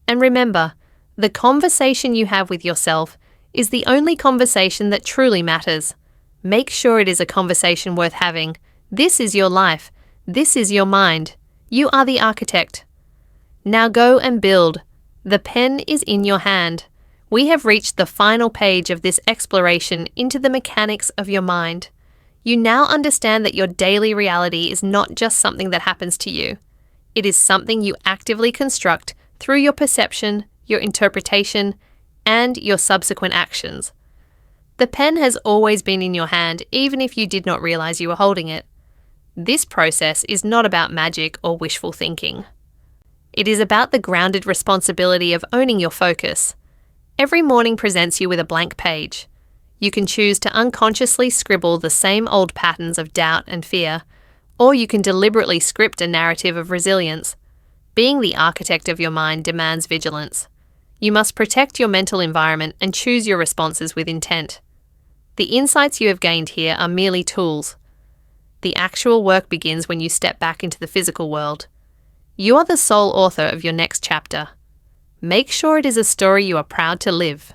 And remember, the conversation you have with yourself is the only conversation that truly matters. Make sure it is a conversation worth having. This is your life. This is your mind. You are the architect. Now go and build. The pen is in your hand. We have reached the final page of this exploration into the mechanics of your mind. You now understand that your daily reality is not just something that happens to you. It is something you actively construct through your perception, your interpretation, and your subsequent actions. The pen has always been in your hand, even if you did not realize you were holding it. This process is not about magic or wishful thinking. It is about the grounded responsibility of owning your focus. Every morning presents you with a blank page. You can choose to unconsciously scribble the same old patterns of doubt and fear, or you can deliberately script a narrative of resilience. Being the architect of your mind demands vigilance. You must protect your mental environment and choose your responses with intent. The insights you have gained here are merely tools. The actual work begins when you step back into the physical world. You are the sole author of your next chapter. Make sure it is a story you are proud to live.